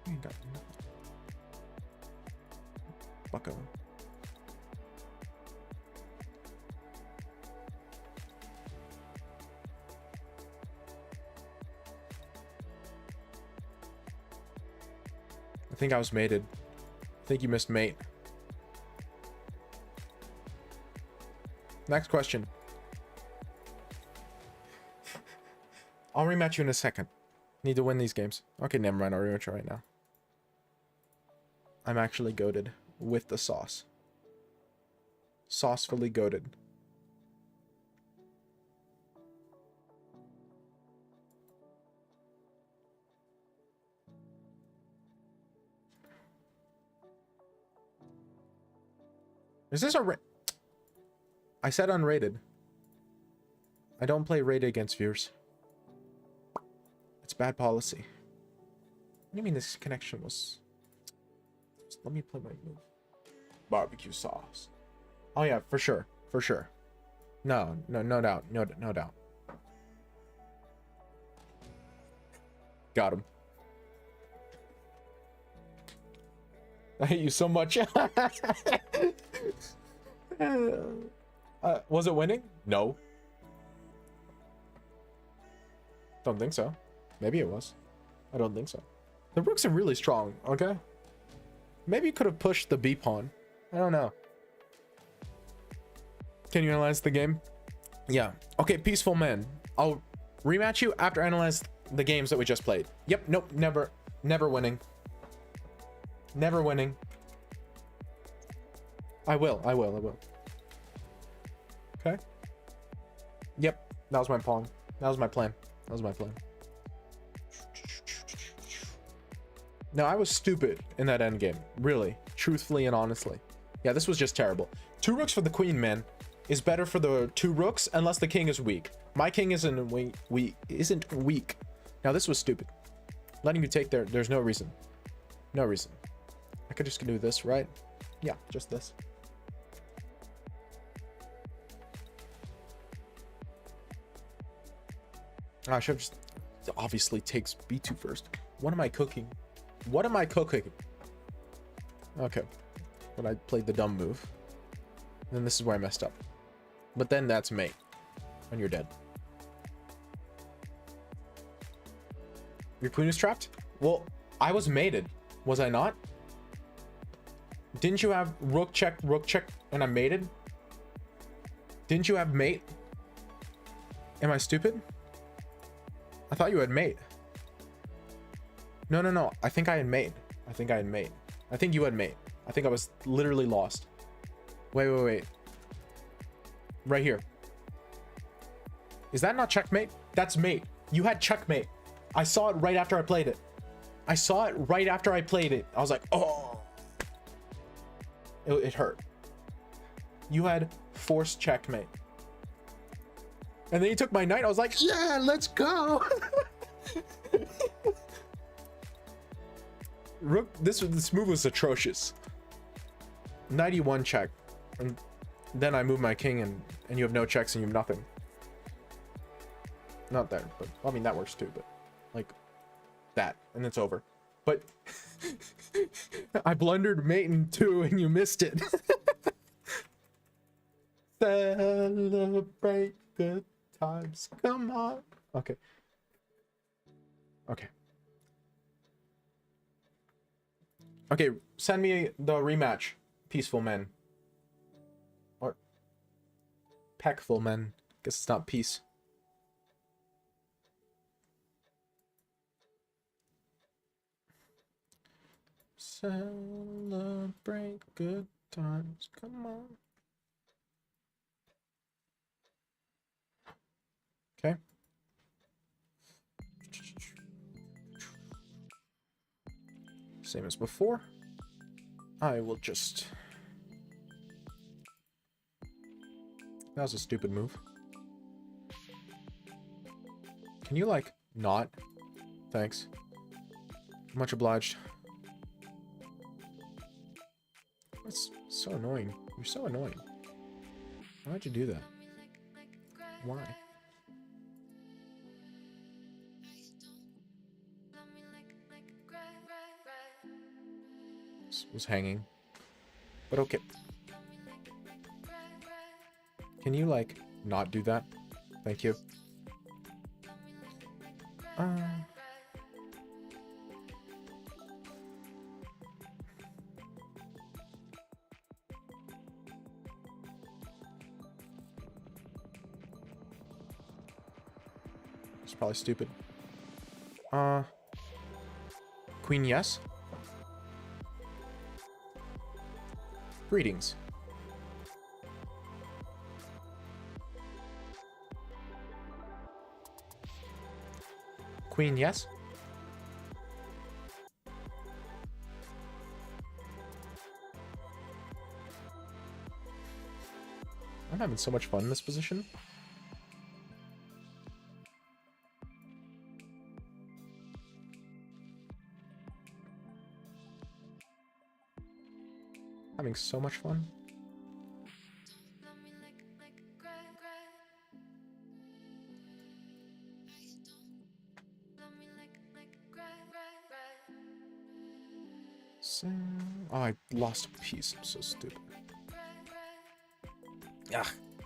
You ain't got nothing. Bucko. I think I was mated. I think you missed mate. Next question. I'll rematch you in a second. Need to win these games. Okay, never mind. I'll rematch you right now. I'm actually goated with the sauce. Saucefully goated. Is this a I said unrated. I don't play rated against viewers. It's bad policy. What do you mean this connection was... Just let me play my move. Barbecue sauce. Oh yeah, for sure. For sure. No doubt. No doubt. Got him. I hate you so much. Was it winning? No. Don't think so. Maybe it was. I don't think so. The rooks are really strong, okay? Maybe you could have pushed the B pawn. I don't know. Can you analyze the game? Yeah. Okay, peaceful man. I'll rematch you after I analyze the games that we just played. Yep, nope, never winning. Never winning. I will. Okay. Yep, that was my pawn. That was my plan. No, I was stupid in that endgame. Really. Truthfully and honestly. Yeah, this was just terrible. 2 rooks for the queen, man, is better for the 2 rooks unless the king is weak. My king isn't weak. Now, this was stupid. Letting you take there's no reason. No reason. I could just do this, right? Yeah, just this. I should have just... Obviously takes b2 first. What am I cooking? Okay. But I played the dumb move. Then this is where I messed up. But then that's mate. And you're dead. Your queen is trapped? Well, I was mated. Was I not? Didn't you have rook check, and I mated? Didn't you have mate? Am I stupid? I thought you had mate. No. I think I had mate. I think you had mate. I think I was literally lost. Wait. Right here. Is that not checkmate? That's mate. You had checkmate. I saw it right after I played it. I saw it right after I played it. I was like, oh. It hurt. You had forced checkmate. And then you took my knight. I was like, yeah, let's go. Rook, this move was atrocious. 91 check. And then I move my king and you have no checks and you have nothing. Not there, but I mean that works too, but like that, and it's over. But I blundered mate in 2 and you missed it. Celebrate good times. Come on. Okay. Okay. Okay, send me the rematch. Peaceful men. Or peckful men. Guess it's not peace. Celebrate good times. Come on. Okay. Same as before. I will just... That was a stupid move. Can you, like, not? Thanks. Much obliged. That's so annoying. You're so annoying. Why'd you do that? Why? This was hanging. But okay. Can you, like, not do that? Thank you. It's probably stupid. Queen, yes? Greetings. Queen, yes? I'm having so much fun in this position. Having so much fun. So, oh, I lost a piece. I'm so stupid. Yeah,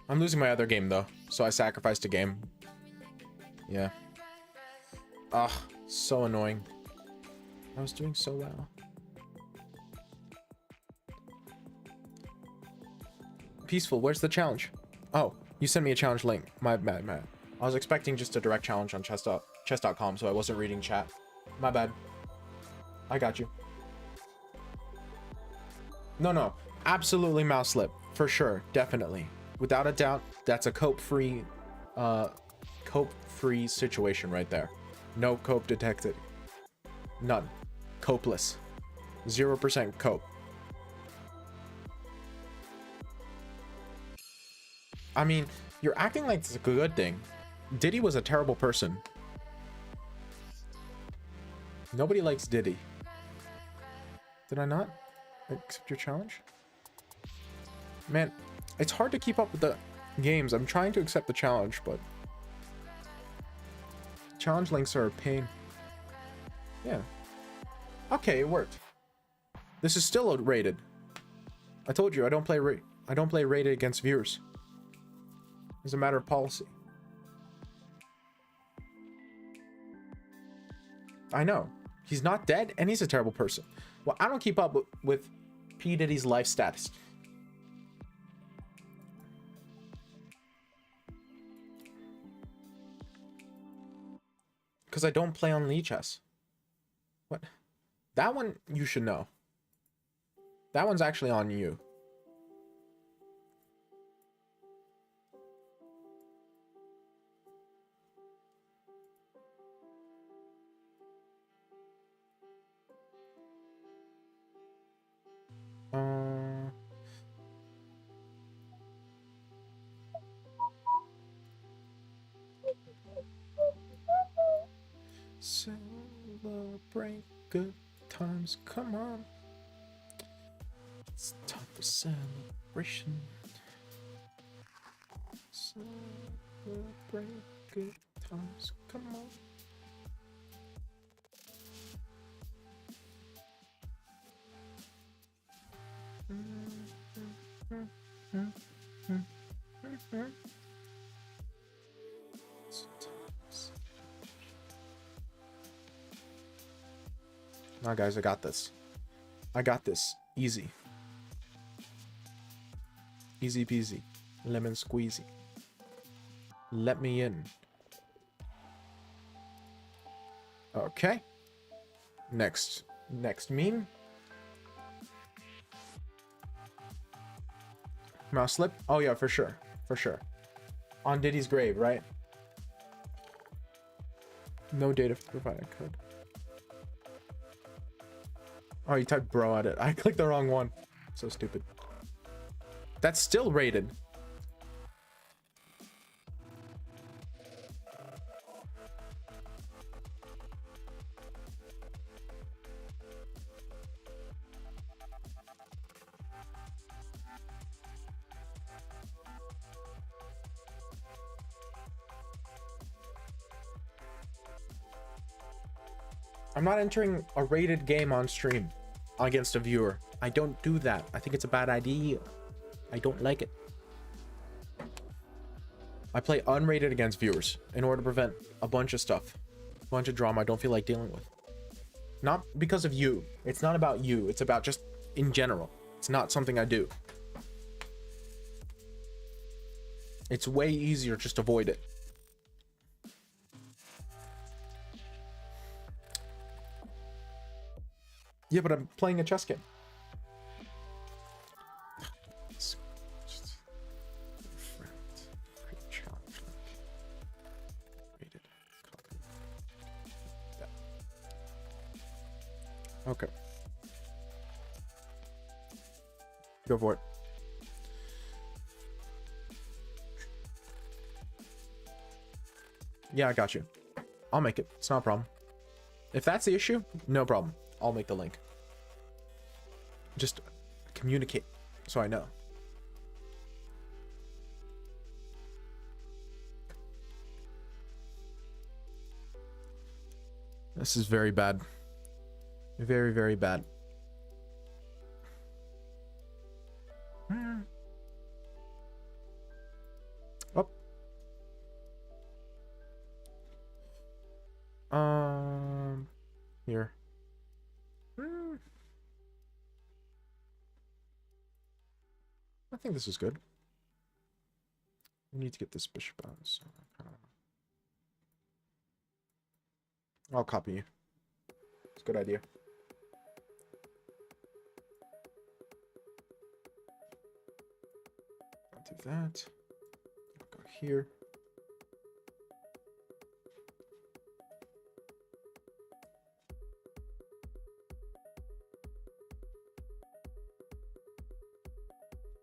I'm losing my other game though, so I sacrificed a game. Yeah. Ugh, so annoying. I was doing so well. Peaceful, where's the challenge? Oh, you sent me a challenge link. My bad. I was expecting just a direct challenge on chess.com, so I wasn't reading chat. My bad. I got you. No. Absolutely mouse slip. For sure. Definitely. Without a doubt, that's a cope-free situation right there. No cope detected. None. Copeless. 0% cope. I mean, you're acting like it's a good thing. Diddy was a terrible person. Nobody likes Diddy. Did I not accept your challenge? Man, it's hard to keep up with the games. I'm trying to accept the challenge, but challenge links are a pain. Yeah. Okay, it worked. This is still rated. I told you I don't play rated against viewers. It's a matter of policy. I know. He's not dead, and he's a terrible person. Well, I don't keep up with P. Diddy's life status. Because I don't play on Lichess. What? That one, you should know. That one's actually on you. Celebrate good times, come on. It's time for celebration. Celebrate good times, come on. Now, guys, I got this. I got this. Easy. Easy peasy. Lemon squeezy. Let me in. Okay. Next meme. Mouse slip? Oh yeah, for sure. For sure. On Diddy's grave, right? No data provided code. Oh, you typed bro at it. I clicked the wrong one. So stupid. That's still rated. I'm not entering a rated game on stream against a viewer. I don't do that. I think it's a bad idea. I don't like it. I play unrated against viewers in order to prevent a bunch of stuff. A bunch of drama I don't feel like dealing with. Not because of you. It's not about you. It's about just in general. It's not something I do. It's way easier just to avoid it. Yeah, but I'm playing a chess game. Okay. Go for it. Yeah, I got you. I'll make it. It's not a problem. If that's the issue, no problem. I'll make the link. Just communicate so I know. This is very bad. Very, very bad. Oh. Here. I think this is good. We need to get this bishop out, so I'll copy you. It's a good idea. I'll do that. I'll go here.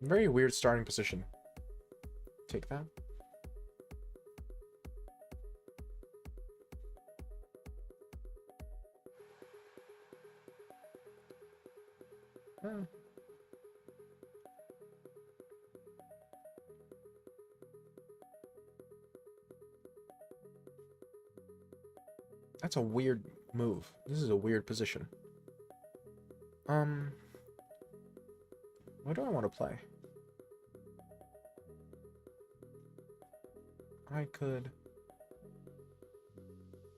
Very weird starting position. Take that. That's a weird move. This is a weird position. What do I want to play? I could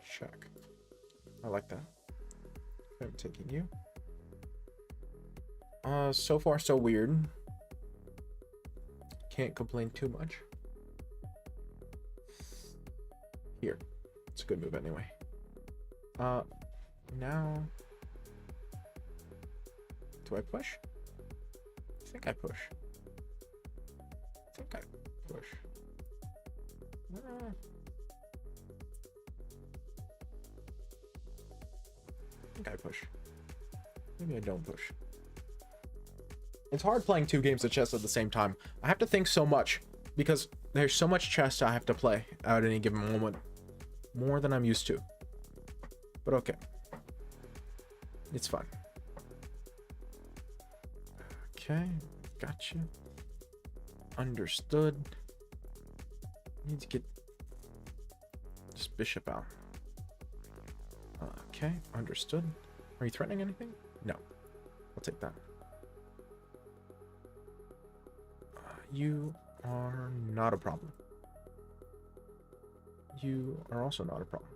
check. I like that. I'm taking you. So far so weird. Can't complain too much. Here. It's a good move anyway. Now do I push? I think I push. I think I push. I think I push. Maybe I don't push. It's hard playing two games of chess at the same time. I have to think so much because there's so much chess I have to play at any given moment. More than I'm used to. but okay. It's fine. Okay, gotcha. Understood. Need to get this bishop out. Okay, understood. Are you threatening anything? No. I'll take that. You are not a problem. You are also not a problem.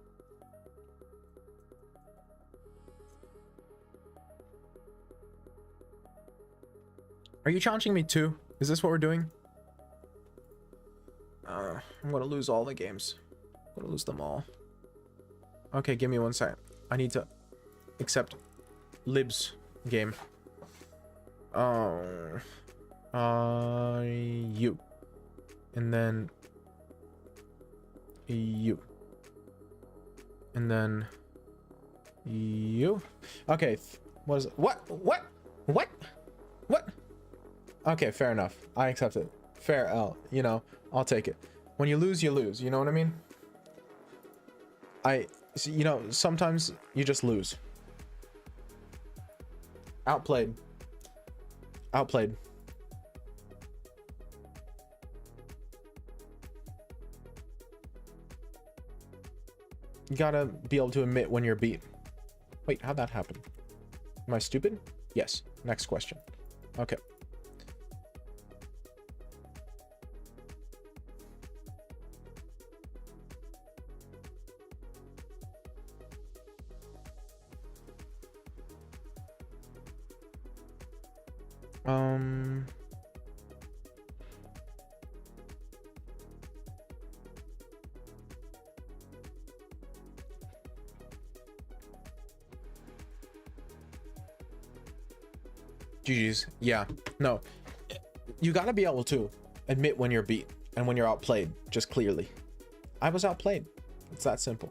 Are you challenging me too? Is this what we're doing? I'm gonna lose all the games. I'm gonna lose them all. Okay, give me 1 second. I need to accept Lib's game. You. And then you. And then you. Okay, what is it? What? Okay, fair enough. I accept it. Fair L, you know, I'll take it. When you lose, you lose. You know what I mean? You know, sometimes you just lose. Outplayed. Outplayed. You gotta be able to admit when you're beat. Wait, how'd that happen? Am I stupid? Yes. Next question. Okay. GG's. Yeah. No. You gotta be able to admit when you're beat and when you're outplayed, just clearly. I was outplayed. It's that simple.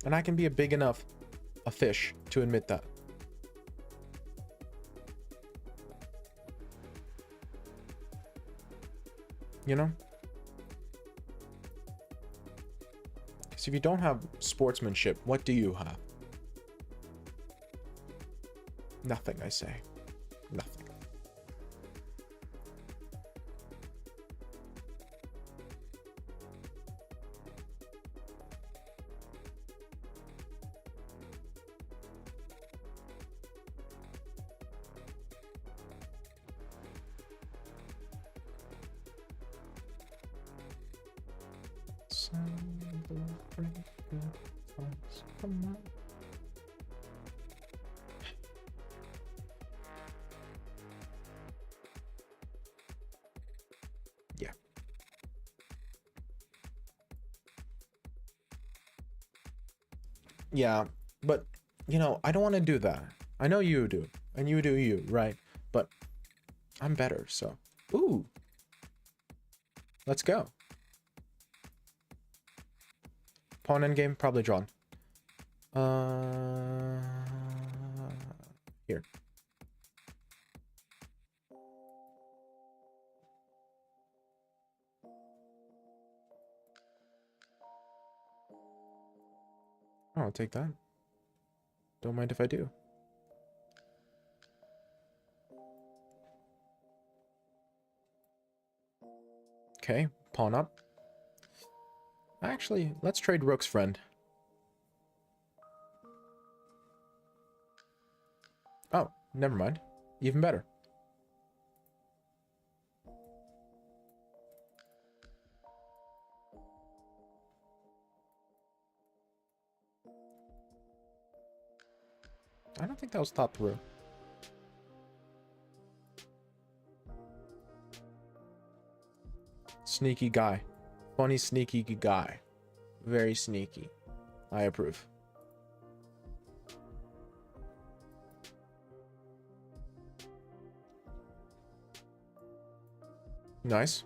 And I can be a big enough a fish to admit that. You know? Because if you don't have sportsmanship, what do you have? Nothing, I say. Nothing. Come on. Yeah. Yeah, but you know, I don't want to do that. I know you do, and you do you, right? But I'm better, so. Ooh. Let's go. Pawn endgame, probably drawn. Here. Oh, I'll take that. Don't mind if I do. Okay, pawn up. Actually, let's trade rooks, friend. Oh, never mind. Even better. I don't think that was thought through. Sneaky guy. Funny, sneaky guy. Very sneaky. I approve. Nice.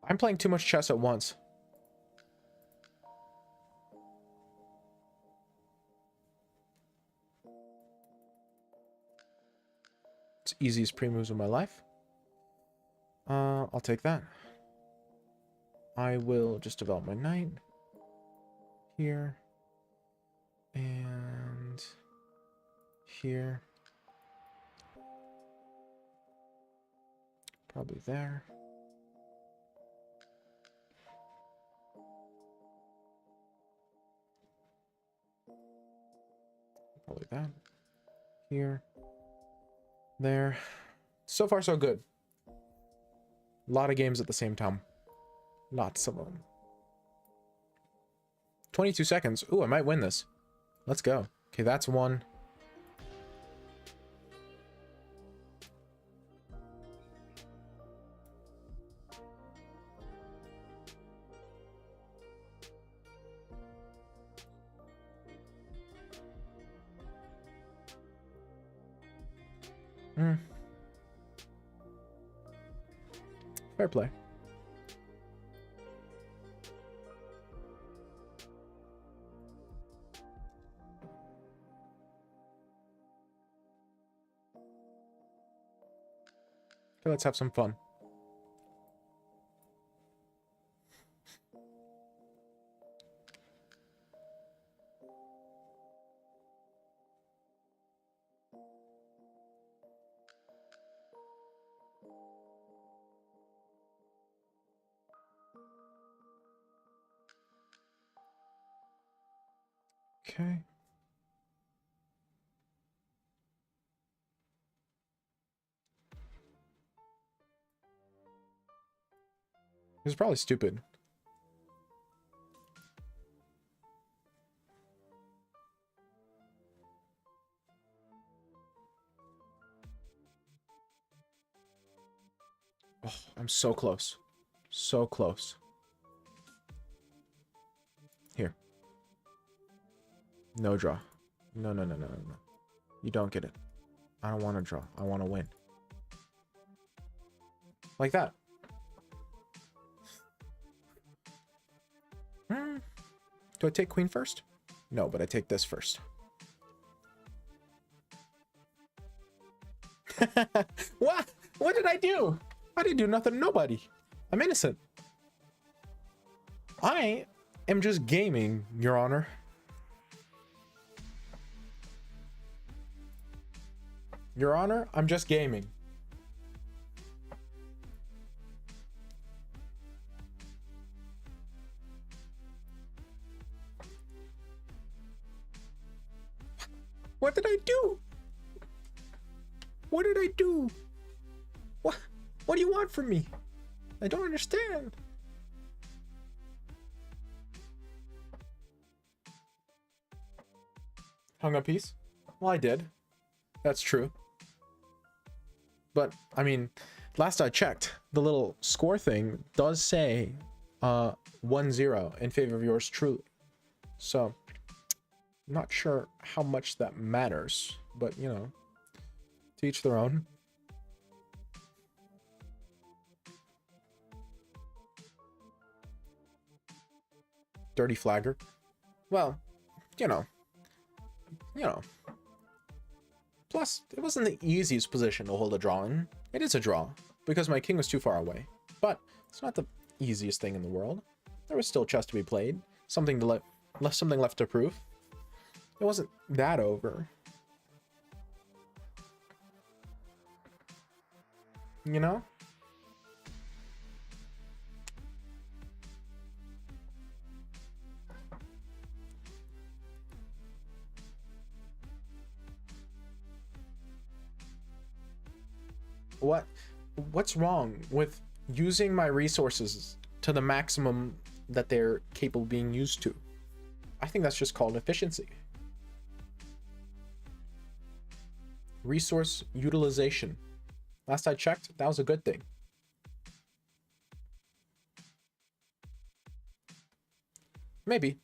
I'm playing too much chess at once. It's easiest pre-moves of my life. I'll take that. I will just develop my knight here and here. Probably there. Probably that. Here. There. So far, so good. A lot of games at the same time. Lots of them. 22 seconds. Ooh, I might win this. Let's go. Okay, that's one. Fair play. Okay, let's have some fun. Okay. It's probably stupid. Oh, I'm so close. So close. Here. No draw. No, no, no, no, no, no. You don't get it. I don't want to draw. I want to win. Like that. Do I take queen first? No, but I take this first. What? What did I do? I didn't do nothing to nobody. I'm innocent. I am just gaming, Your Honor. Your Honor, I'm just gaming. What did I do? What did I do? What do you want from me? I don't understand. Hung a piece? Well, I did. That's true. But, I mean, last I checked, the little score thing does say 1-0 in favor of yours truly. So, I'm not sure how much that matters, but, you know, to each their own. Dirty flagger. Well, you know. Plus, it wasn't the easiest position to hold a draw in. It is a draw, because my king was too far away. But it's not the easiest thing in the world. There was still chess to be played. Something left to prove. It wasn't that over. You know? What's wrong with using my resources to the maximum that they're capable of being used to? I think that's just called efficiency. Resource utilization. Last I checked, that was a good thing. Maybe.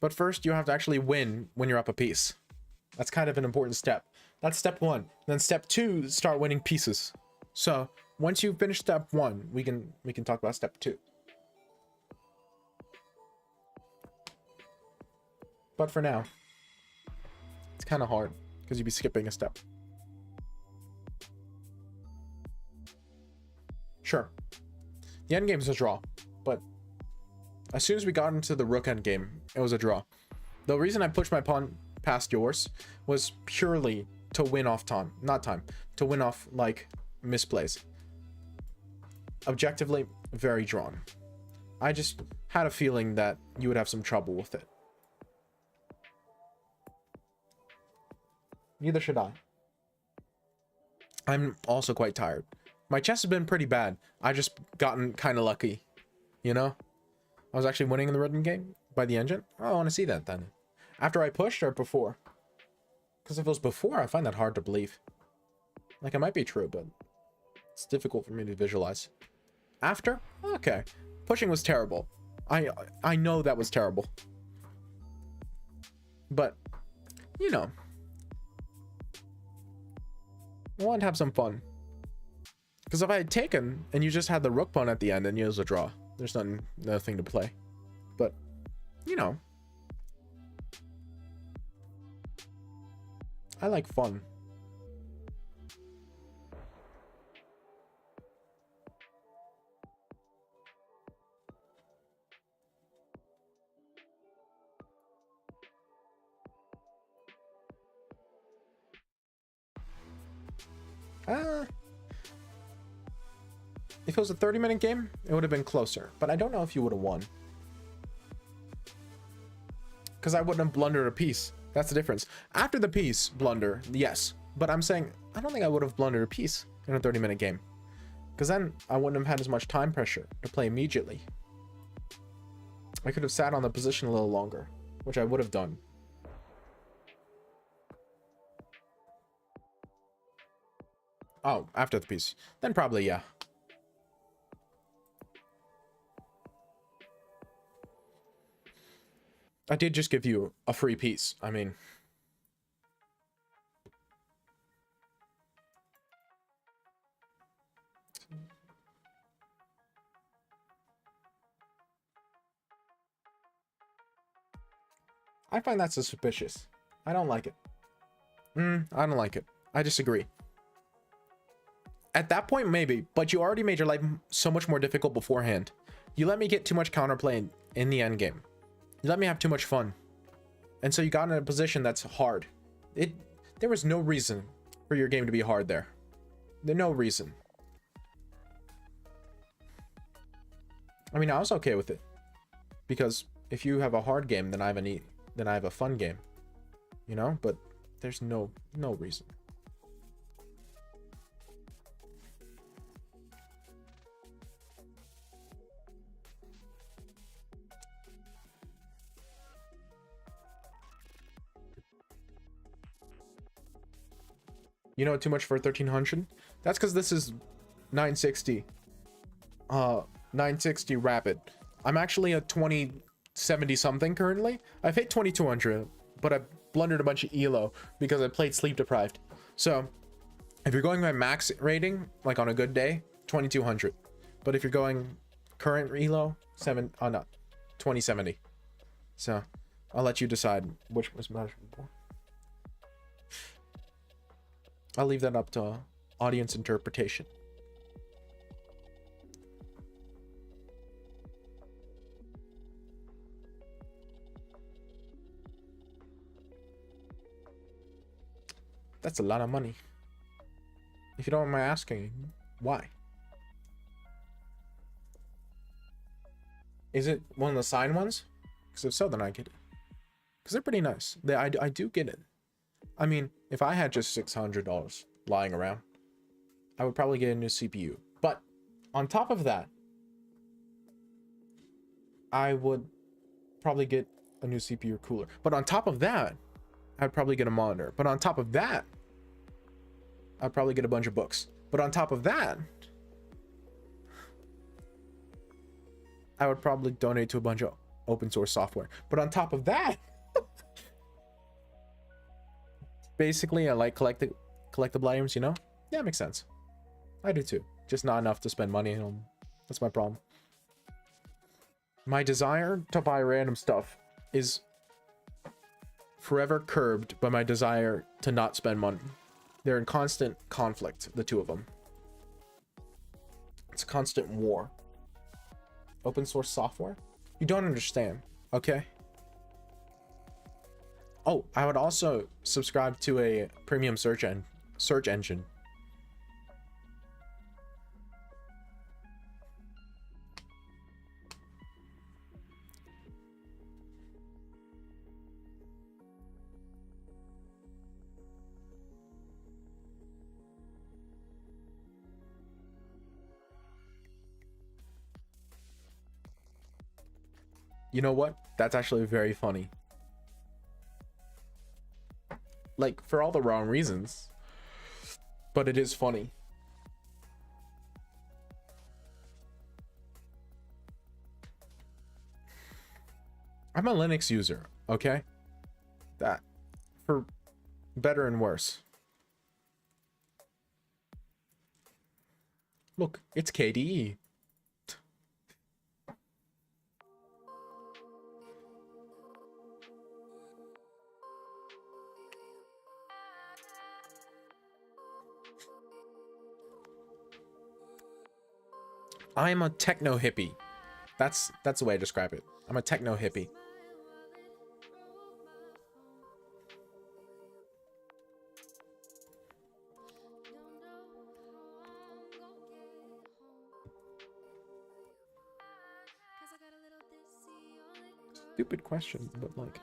But first, you have to actually win when you're up a piece. That's kind of an important step. That's step one. Then step two, start winning pieces. So, once you finish step 1, we can talk about step 2. But for now, it's kind of hard because you'd be skipping a step. Sure, the end game is a draw, but as soon as we got into the rook end game, it was a draw. The reason I pushed my pawn past yours was purely to win off time, not time, to win off like misplays. Objectively, very drawn. I just had a feeling that you would have some trouble with it. Neither should I. I'm also quite tired. My chess has been pretty bad. I just gotten kind of lucky, you know? I was actually winning in the written game by the engine. Oh, I want to see that then. After I pushed or before? Because if it was before, I find that hard to believe. Like, it might be true, but it's difficult for me to visualize. After? Okay. Pushing was terrible. I know that was terrible. But, you know. I want to have some fun. Because if I had taken, and you just had the rook pawn at the end, and it was a draw. There's nothing to play. But, you know. I like fun. If it was a 30-minute game, it would have been closer. But I don't know if you would have won. Because I wouldn't have blundered a piece. That's the difference. After the piece blunder, yes. But I'm saying, I don't think I would have blundered a piece in a 30-minute game. Because then I wouldn't have had as much time pressure to play immediately. I could have sat on the position a little longer, which I would have done. Oh, after the piece. Then probably, yeah. I did just give you a free piece. I mean... I find that suspicious. I don't like it. I don't like it. I disagree. At that point, maybe. But you already made your life so much more difficult beforehand. You let me get too much counterplay in the end game. You let me have too much fun. And so you got in a position that's hard. There was no reason for your game to be hard there. There's no reason. I mean, I was okay with it. Because if you have a hard game, then I have a fun game. You know? But there's no reason. You know, too much for 1300? That's because this is 960. 960 rapid. I'm actually at 2070 something currently. I've hit 2200, but I blundered a bunch of elo because I played sleep deprived. So if you're going by max rating, like on a good day, 2200. But if you're going current elo, 2070. So I'll let you decide which was better. I'll leave that up to audience interpretation. That's a lot of money. If you don't mind asking, why? Is it one of the signed ones? Because if so, then I get it. Because they're pretty nice. I do get it. I mean, if I had just $600 lying around, I would probably get a new CPU. But on top of that, I would probably get a new CPU or cooler. But on top of that, I'd probably get a monitor. But on top of that, I'd probably get a bunch of books. But on top of that, I would probably donate to a bunch of open source software. But on top of that, basically, I like collectible items, you know? Yeah, it makes sense. I do too. Just not enough to spend money on them. That's my problem. My desire to buy random stuff is forever curbed by my desire to not spend money. They're in constant conflict, the two of them. It's a constant war. Open source software? You don't understand, okay? Oh, I would also subscribe to a premium search engine. You know what? That's actually very funny. Like, for all the wrong reasons. But it is funny. I'm a Linux user, okay? That. For better and worse. Look, it's KDE. I'm a techno hippie. That's the way I describe it. I'm a techno hippie. Stupid question, but like,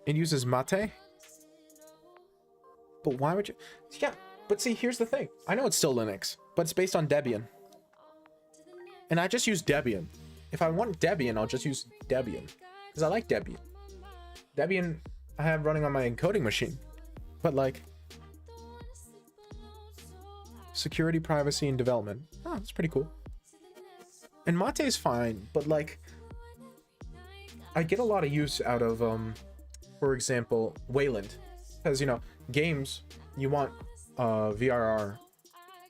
it uses mate. But why would you? Yeah, but see, here's the thing. I know it's still Linux, but it's based on Debian. And I just use Debian. If I want Debian, I'll just use Debian. Because I like Debian. Debian I have running on my encoding machine. But like, security, privacy, and development. Oh, that's pretty cool. And Mate is fine, but like, I get a lot of use out of, for example, Wayland. Because, you know, games, you want VRR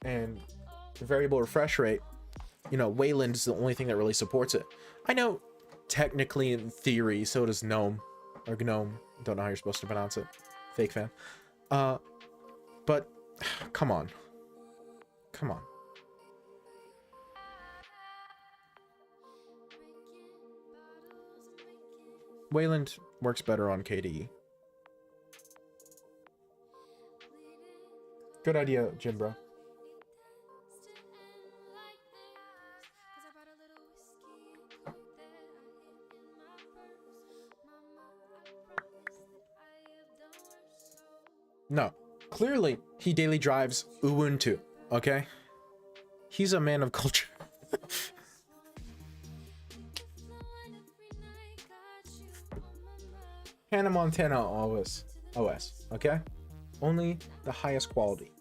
and variable refresh rate. You know, Wayland is the only thing that really supports it. I know technically in theory, so does GNOME. Or GNOME. Don't know how you're supposed to pronounce it. Fake fan. But, come on. Come on. Wayland works better on KDE. Good idea, Jim, bro. No. Clearly, he daily drives Ubuntu, okay? He's a man of culture. Hannah Montana OS, okay? Only the highest quality.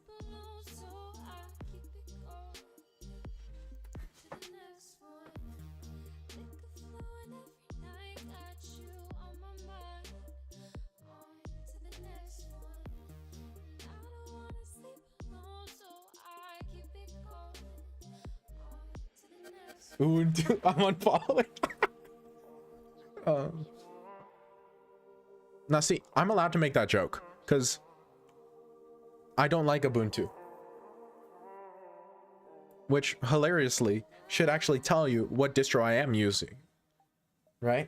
Ubuntu, I'm unfollowing. Now see, I'm allowed to make that joke because I don't like Ubuntu, which hilariously should actually tell you what distro I am using, right?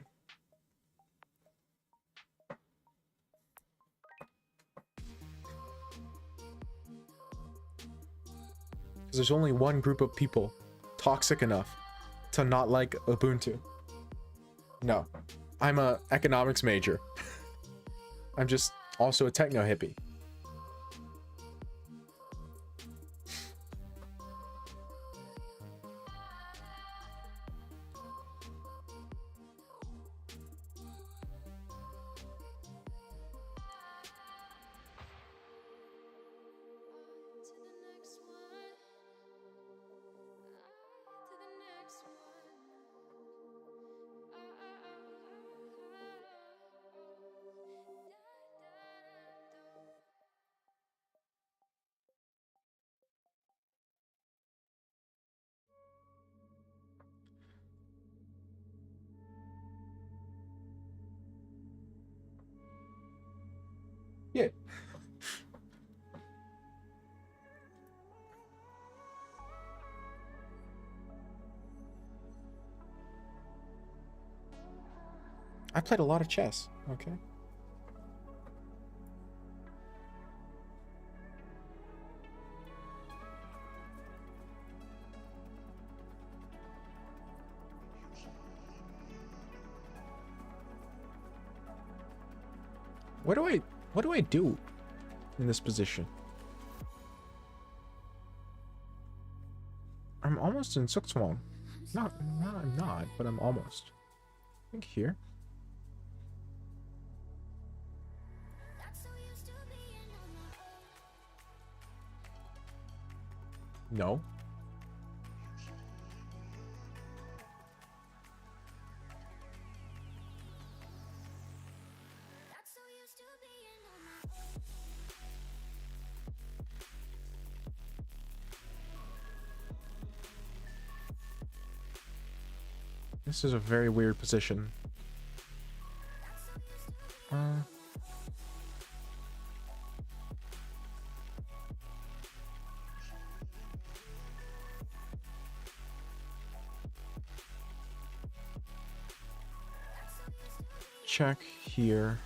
Because there's only one group of people toxic enough to not like Ubuntu. No, I'm a economics major. I'm just also a techno hippie. I played a lot of chess. Okay. What do I do in this position? I'm almost in Sukswang. No, I'm not, but I'm almost. I think here. No. This is a very weird position. Check here.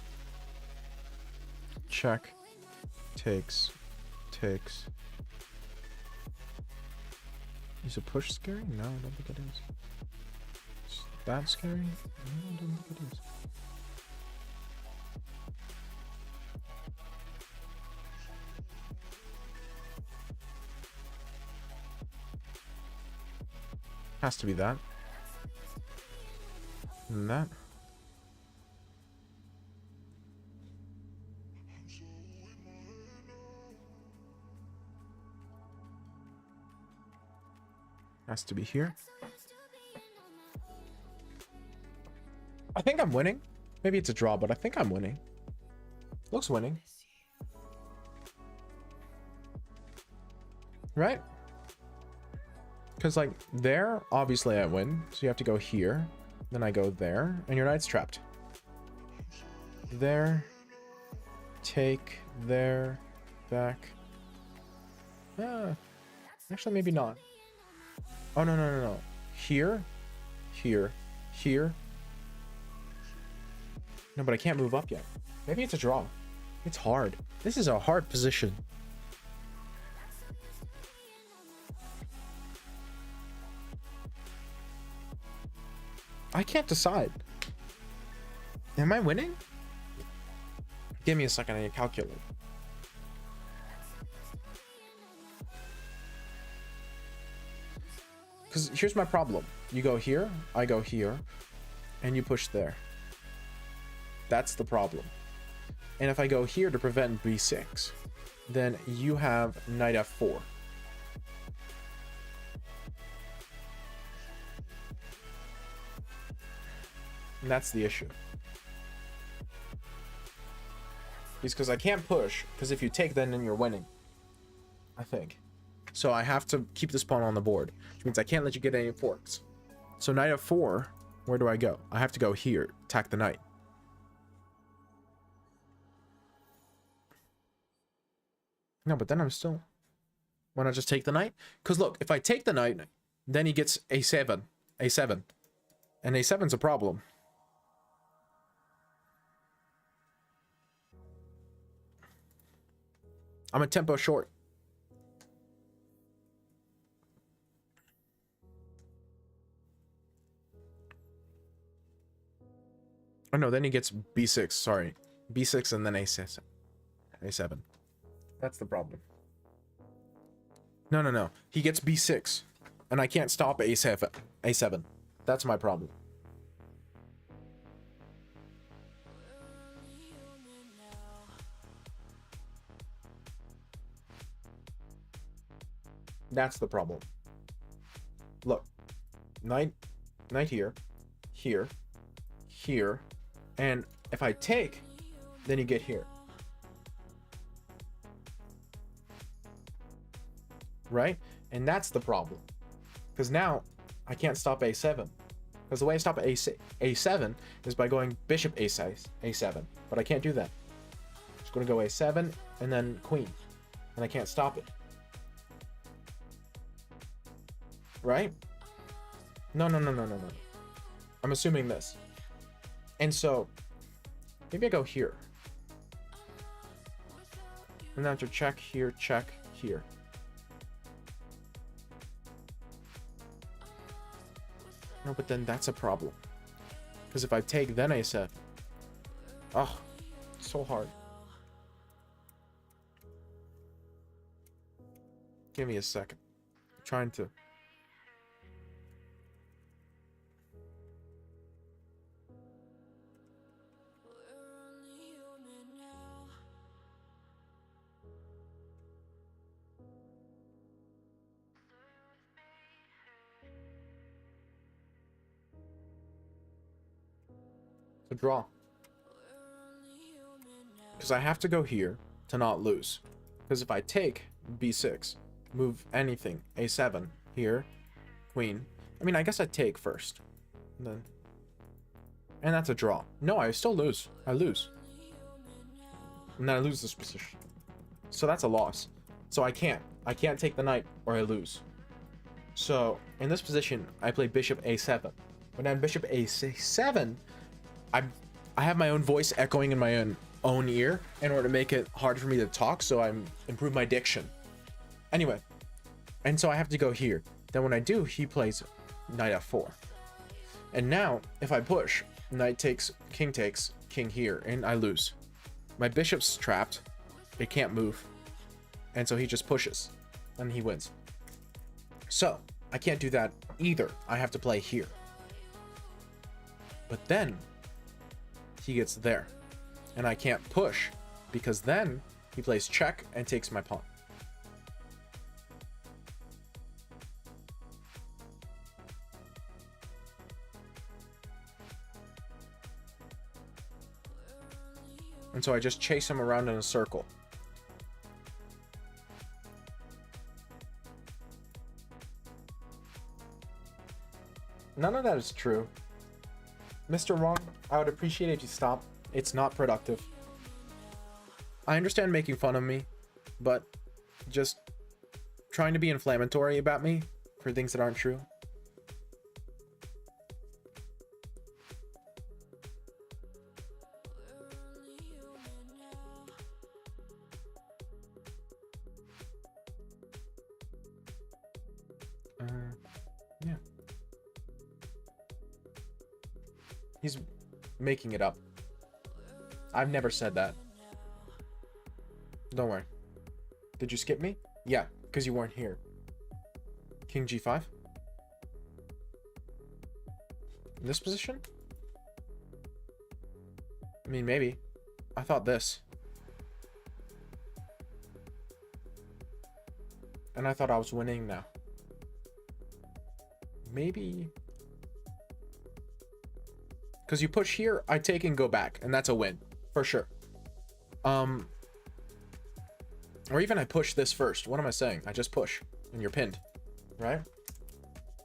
Check. Takes. Is a push scary? No, I don't think it is. Is that scary? No, I don't think it is. Has to be that. And that. Has to be here. I think I'm winning. Maybe it's a draw, but I think I'm winning. Looks winning. Right? Because, like, there, obviously I win. So you have to go here. Then I go there. And your knight's trapped. There. Take. There. Back. Actually, maybe not. Oh, no. Here. Here. Here. No, but I can't move up yet. Maybe it's a draw. It's hard. This is a hard position. I can't decide. Am I winning? Give me a second, I need to calculate. Because here's my problem. You go here, I go here, and you push there. That's the problem. And if I go here to prevent b6, then you have knight f4. And that's the issue. Because I can't push, because if you take, then you're winning. I think. So I have to keep this pawn on the board, which means I can't let you get any forks. So knight f4, where do I go? I have to go here, attack the knight. No, but then I'm still... Why not just take the knight? Because look, if I take the knight, then he gets a7. a7. And a7's a problem. I'm a tempo short. Oh no, then he gets b6, sorry. b6 and then a6. a7. That's the problem. No. He gets b6. And I can't stop a7. a7. That's my problem. That's the problem. Look. Knight here. Here. Here. And if I take, then you get here. Right? And that's the problem. Because now I can't stop a7. Because the way I stop a7 is by going bishop a7. But I can't do that. I'm just going to go a7 and then queen. And I can't stop it. Right? No. I'm assuming this. And so maybe I go here. And then after check here, check here. No, but then that's a problem. Because if I take then a7. Oh, so hard. Give me a second. I'm trying to. To draw. Because I have to go here to not lose. Because if I take b6, move anything, a7, here, queen. I mean, I guess I'd take first. And that's a draw. No, I still lose. I lose. And then I lose this position. So that's a loss. So I can't. I can't take the knight or I lose. So in this position, I play bishop a7. When I'm bishop a7, I have my own voice echoing in my own ear in order to make it hard for me to talk, so I improve my diction. Anyway, and so I have to go here. Then when I do, he plays knight f4. And now, if I push, knight takes, king here, and I lose. My bishop's trapped. It can't move. And so he just pushes, and he wins. So, I can't do that either. I have to play here. But then, he gets there. And I can't push, because then he plays check and takes my pawn. And so I just chase him around in a circle. None of that is true. Mr. Wrong, I would appreciate it if you stop. It's not productive. I understand making fun of me, but just trying to be inflammatory about me for things that aren't true. Yeah. He's making it up. I've never said that. Don't worry. Did you skip me? Yeah, because you weren't here. King g5. In this position? I mean, maybe. I thought this. And I thought I was winning now. Maybe. Because you push here, I take and go back, and that's a win. For sure. Or even I push this first. What am I saying? I just push, and you're pinned. Right?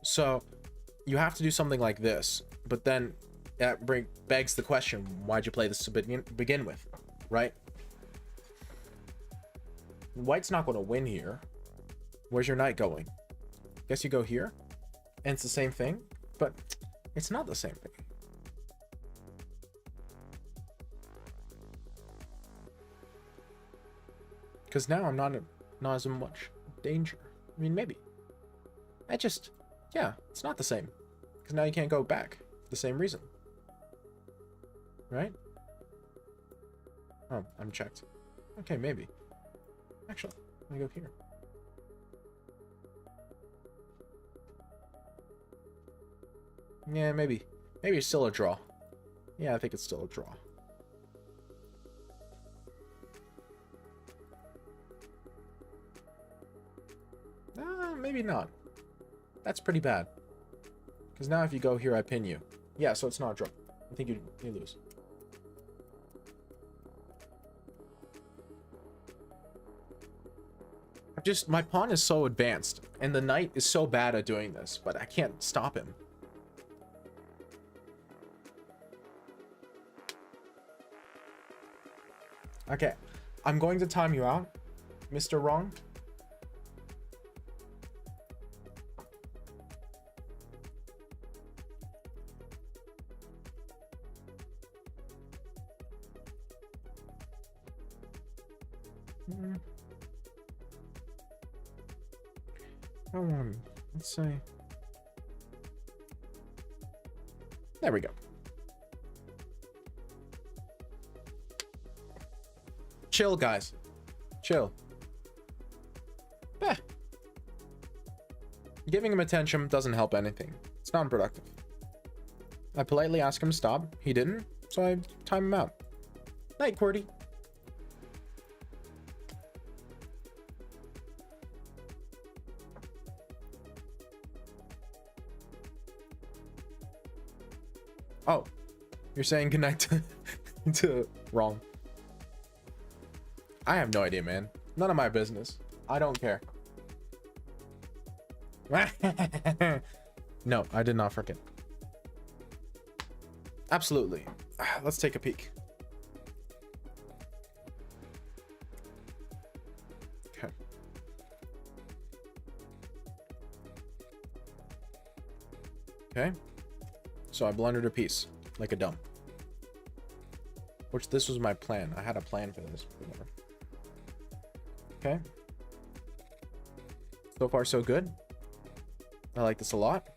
So, you have to do something like this. But then, that begs the question, why'd you play this to begin with? Right? White's not going to win here. Where's your knight going? Guess you go here? And it's the same thing? But it's not the same thing. Because now I'm not as much danger. I mean, maybe. Yeah, it's not the same. Because now you can't go back for the same reason. Right? Oh, I'm checked. Okay, maybe. Actually, let me go here. Yeah, maybe. Maybe it's still a draw. Yeah, I think it's still a draw. Maybe not. That's pretty bad. Because now if you go here, I pin you. Yeah, so it's not a draw. I think you lose. My pawn is so advanced, and the knight is so bad at doing this, but I can't stop him. Okay, I'm going to time you out, Mr. Wrong. Come on. Let's say. There we go. Chill, guys. Chill. Giving him attention doesn't help anything. It's non-productive. I politely asked him to stop. He didn't, so I time him out. Night, QWERTY. Oh, you're saying goodnight to wrong. I have no idea, man. None of my business. I don't care. No, I did not forget. Absolutely. Let's take a peek. Okay. Okay. So I blundered a piece like a dumb. Which this was my plan. I had a plan for this. Okay. So far, so good. I like this a lot.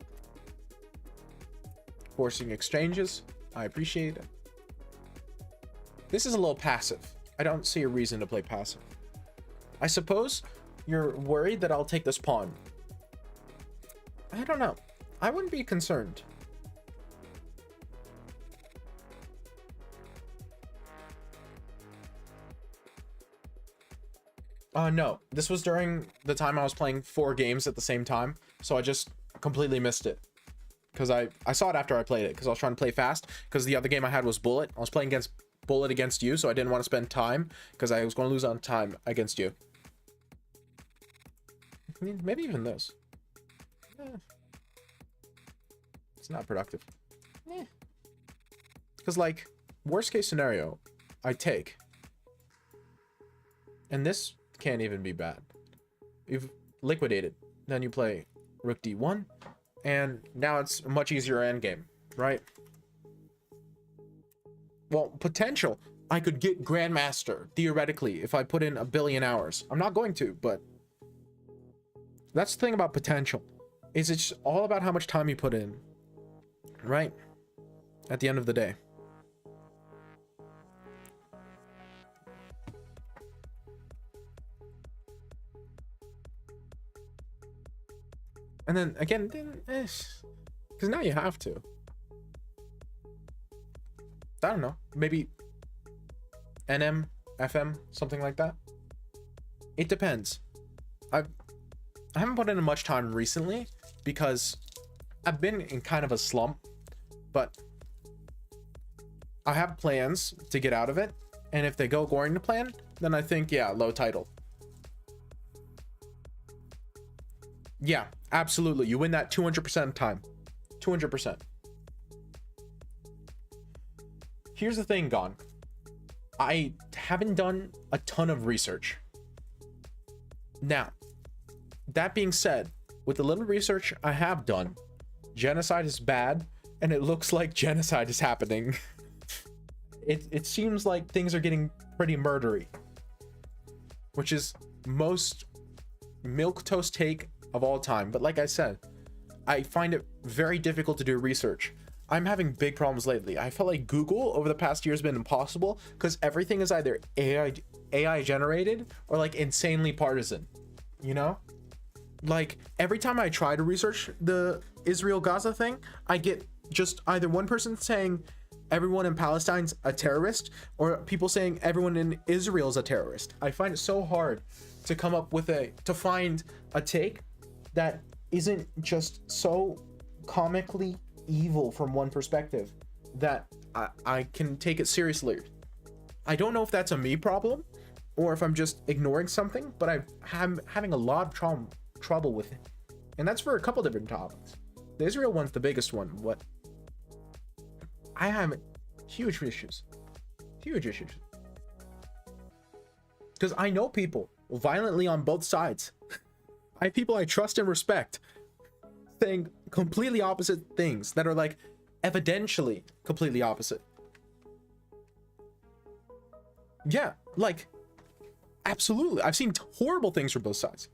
Forcing exchanges. I appreciate it. This is a little passive. I don't see a reason to play passive. I suppose you're worried that I'll take this pawn. I don't know. I wouldn't be concerned. No, this was during the time I was playing 4 games at the same time, so I just completely missed it. Because I saw it after I played it, because I was trying to play fast, because the other game I had was Bullet. I was playing against Bullet against you, so I didn't want to spend time, because I was going to lose on time against you. I mean, maybe even this. It's not productive. Because, like, worst case scenario, I take. And this can't even be bad. You've liquidated. Then you play Rook D1. And now it's a much easier endgame, right? Well, potential. I could get Grandmaster, theoretically, if I put in 1 billion hours. I'm not going to, but... that's the thing about potential. Is it's all about how much time you put in. Right? At the end of the day. And then again, because now you have to. I don't know. Maybe NM, FM, something like that. It depends. I haven't put in much time recently because I've been in kind of a slump, but I have plans to get out of it. And if they go according to plan, then I think, yeah, low title. Yeah, absolutely. You win that 200% of time. 200%. Here's the thing, Gon. I haven't done a ton of research. Now, that being said, with the little research I have done, genocide is bad, and it looks like genocide is happening. It seems like things are getting pretty murdery, which is most milquetoast take of all time. But like I said, I find it very difficult to do research. I'm having big problems lately. I felt like Google over the past year has been impossible because everything is either AI generated or like insanely partisan, you know? Like every time I try to research the Israel-Gaza thing, I get just either one person saying everyone in Palestine's a terrorist or people saying everyone in Israel is a terrorist. I find it so hard to come up with to find a take that isn't just so comically evil from one perspective that I can take it seriously. I don't know if that's a me problem or if I'm just ignoring something, but I'm having a lot of trouble with it. And that's for a couple different topics. The Israel one's the biggest one. What I have huge issues. Because I know people violently on both sides. I have people I trust and respect saying completely opposite things that are like evidentially completely opposite. Yeah, like absolutely. I've seen horrible things from both sides.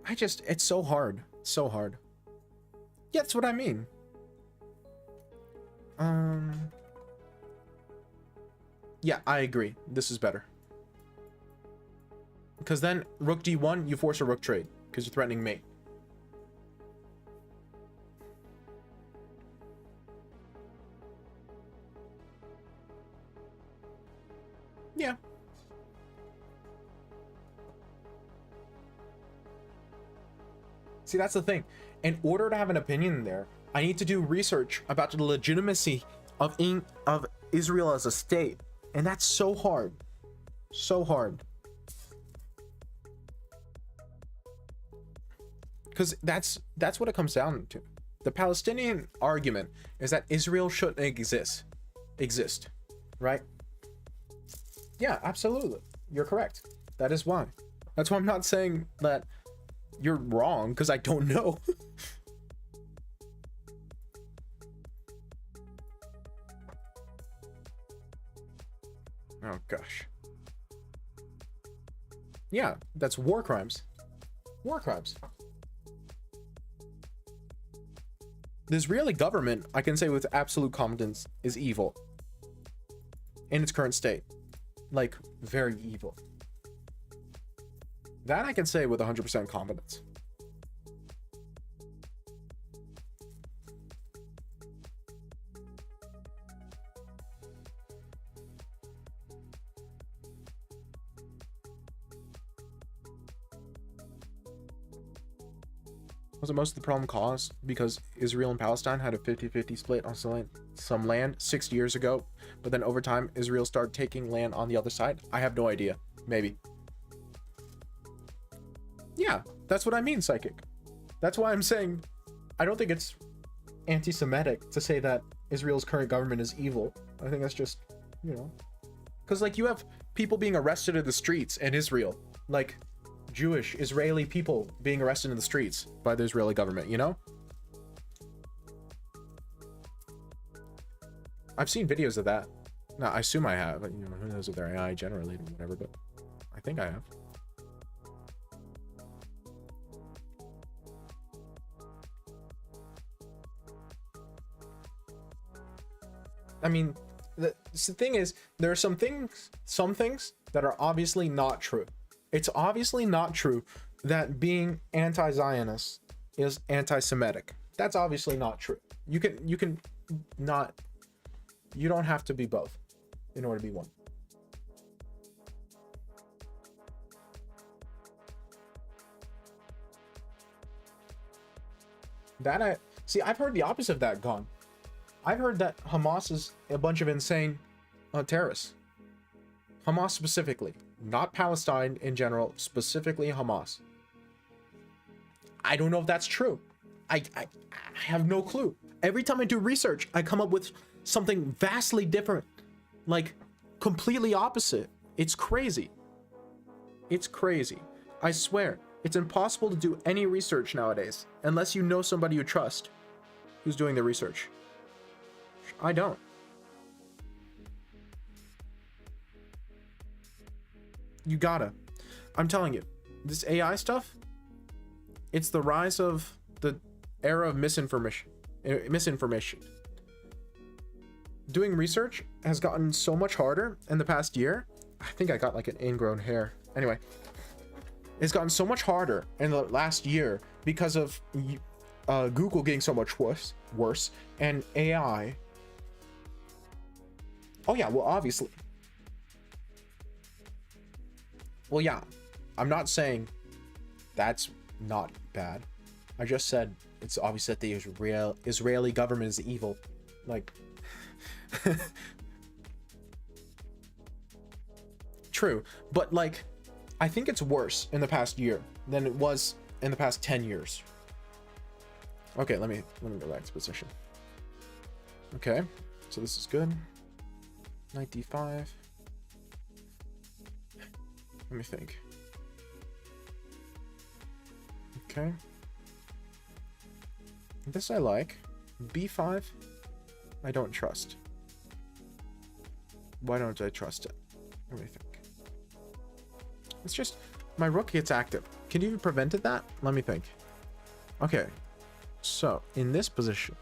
It's so hard. So hard. Yeah, that's what I mean. Yeah, I agree. This is better. Because then, rook d1, you force a rook trade. Because you're threatening mate. Yeah. See, that's the thing. In order to have an opinion there, I need to do research about the legitimacy of Israel as a state. And that's so hard. So hard. Because that's what it comes down to. The Palestinian argument is that Israel shouldn't exist, right? Yeah, absolutely. You're correct. That is why. That's why I'm not saying that you're wrong, because I don't know. Oh gosh. Yeah, that's war crimes. War crimes. The Israeli government, I can say with absolute confidence, is evil. In its current state. Like, very evil. That I can say with 100% confidence. Wasn't most of the problem caused because Israel and Palestine had a 50-50 split on some land 60 years ago, but then over time Israel started taking land on the other side? I have no idea. Maybe. Yeah, that's what I mean, Psychic. That's why I'm saying I don't think it's anti-Semitic to say that Israel's current government is evil. I think that's just, you know, because like you have people being arrested in the streets in Israel, like Jewish Israeli people being arrested in the streets by the Israeli government, you know? I've seen videos of that. No, I assume I have. You know, who knows if they're AI generated or whatever, but I think I have. I mean, the thing is, there are some things that are obviously not true. It's obviously not true that being anti-Zionist is anti-Semitic. That's obviously not true. You don't have to be both in order to be one. I've heard the opposite of that gone. I've heard that Hamas is a bunch of insane terrorists. Hamas specifically. Not Palestine in general, specifically Hamas. I don't know if that's true. I have no clue. Every time I do research, I come up with something vastly different. Like, completely opposite. It's crazy. It's crazy. I swear, it's impossible to do any research nowadays, unless you know somebody you trust who's doing the research. I don't. You gotta. I'm telling you, this AI stuff, it's the rise of the era of misinformation. Doing research has gotten so much harder in the past year. I think I got like an ingrown hair. Anyway, it's gotten so much harder in the last year because of Google getting so much worse and AI. Oh yeah, well obviously. Well, yeah, I'm not saying that's not bad. I just said it's obvious that the Israeli government is evil. Like, true, but like, I think it's worse in the past year than it was in the past 10 years. Okay, let me go back to position. Okay, so this is good. 95. Let me think. Okay. This I like. B5, I don't trust. Why don't I trust it? Let me think. It's just, my rook gets active. Could you have prevented that? Let me think. Okay. So, in this position.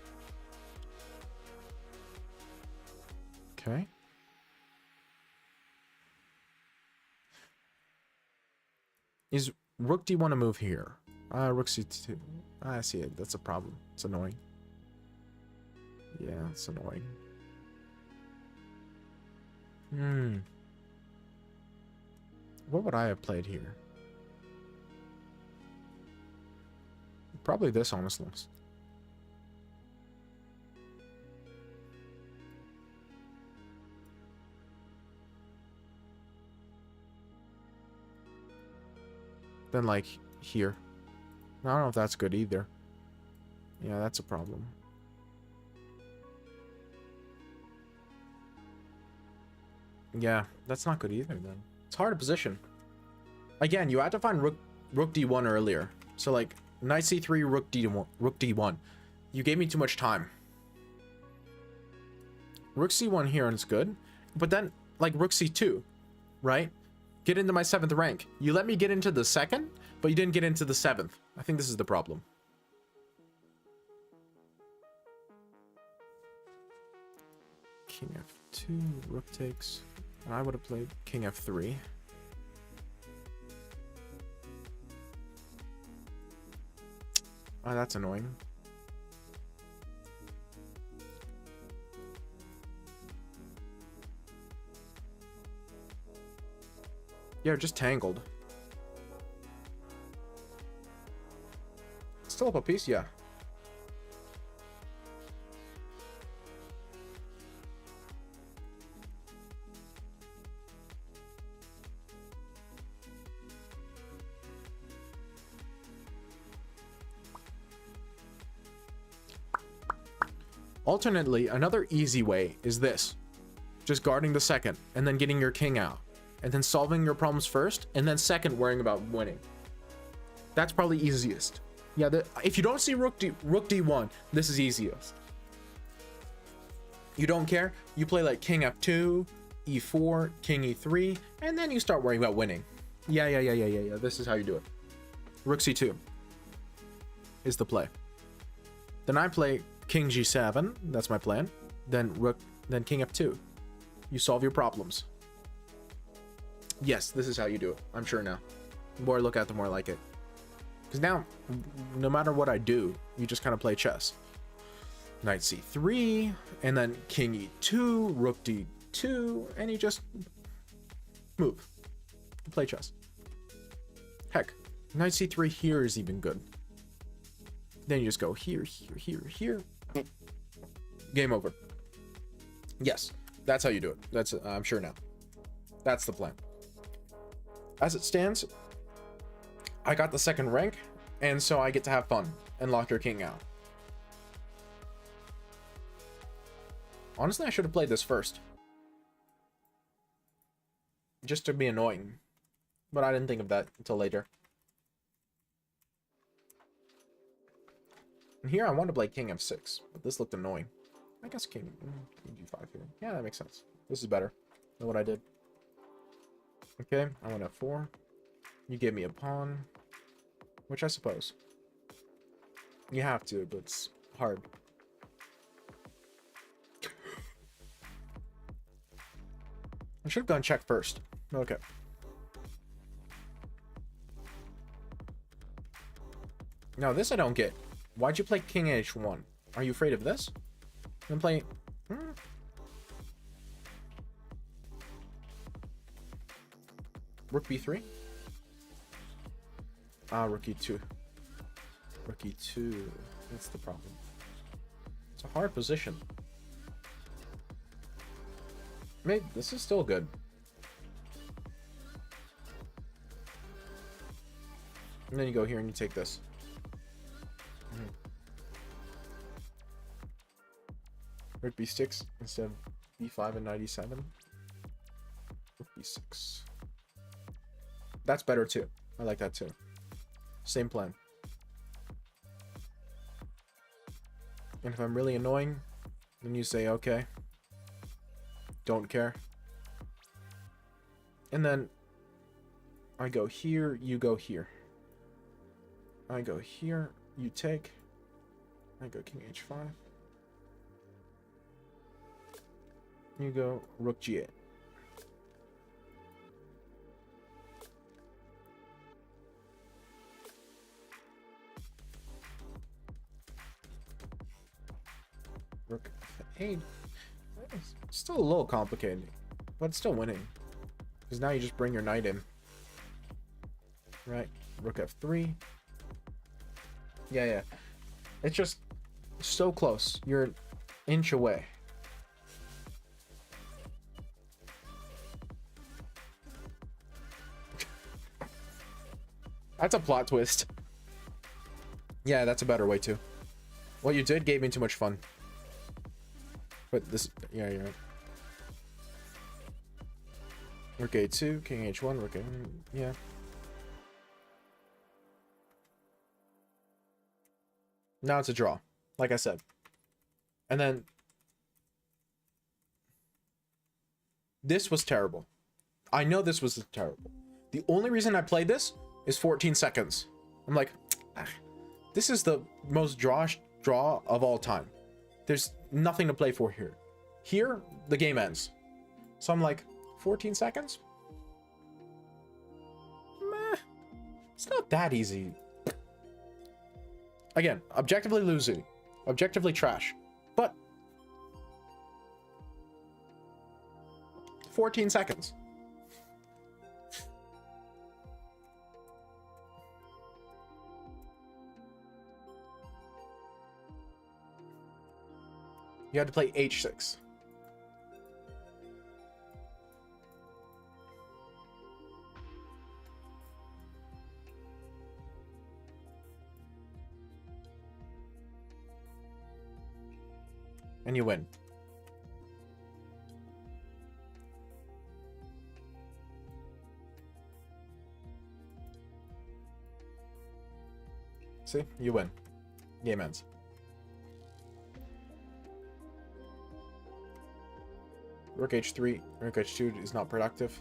Okay. Is rook d1 a move here? Rook c2. I see it. That's a problem. It's annoying. Yeah, it's annoying. What would I have played here? Probably this, honestly. Then, like, here. I don't know if that's good either. Yeah, that's a problem. Yeah, that's not good either, then. It's hard to position. Again, you had to find rook d1 earlier. So, like, knight c3, rook d1. You gave me too much time. Rook c1 here, and it's good. But then, like, rook c2, right? Get into my 7th rank. You let me get into the 2nd, but you didn't get into the 7th. I think this is the problem. King f2, rook takes. And I would have played king f3. Oh, that's annoying. Yeah, just tangled. Still up a piece? Yeah. Alternately, another easy way is this. Just guarding the 2nd, and then getting your king out. And then solving your problems first, and then 2nd worrying about winning. That's probably easiest. Yeah, if you don't see rook d1, this is easiest. You don't care, you play like king f2, e4, king e3, and then you start worrying about winning. Yeah, this is how you do it. Rook c2 is the play. Then I play king g7, that's my plan. Then king f2. You solve your problems. Yes, this is how you do it. I'm sure now. The more I look at, the more I like it. Because now, no matter what I do, you just kind of play chess. Knight c3, and then king e2, rook d2, and you just move. You play chess. Heck, knight c3 here is even good. Then you just go here, here. Game over. Yes, that's how you do it. That's I'm sure now. That's the plan. As it stands, I got the 2nd rank, and so I get to have fun and lock your king out. Honestly, I should have played this first. Just to be annoying. But I didn't think of that until later. And here I want to play king f6, but this looked annoying. I guess king g5 here. Yeah, that makes sense. This is better than what I did. Okay, I went f4. You gave me a pawn, which I suppose you have to, but it's hard. I should have gone check first. Okay. Now this I don't get. Why'd you play king h1? Are you afraid of this? I'm playing. Rook b3. Rook e2. Rook e2. That's the problem. It's a hard position. Maybe this is still good. And then you go here and you take this. Rook b6 instead of b5 and knight e7. Rook b6. That's better too. I like that too. Same plan. And if I'm really annoying, then you say, okay. Don't care. And then I go here, you go here. I go here, you take. I go king h5. You go rook g8. Rook f8. It's still a little complicated, but it's still winning. Because now you just bring your knight in. Right? Rook f3. Yeah. It's just so close. You're an inch away. That's a plot twist. Yeah, that's a better way too. What you did gave me too much fun. But this, yeah, you're right. Rook a2, king h1, rook a, yeah. Now it's a draw, like I said. And then this was terrible. I know this was terrible. The only reason I played this is 14 seconds. I'm like, this is the most draw of all time. There's nothing to play for here. Here, the game ends. So I'm like, 14 seconds? Meh. It's not that easy. Again, objectively losing. Objectively trash. But 14 seconds. You had to play h6. And you win. See? You win. Game ends. Rook h3, rook h2 is not productive.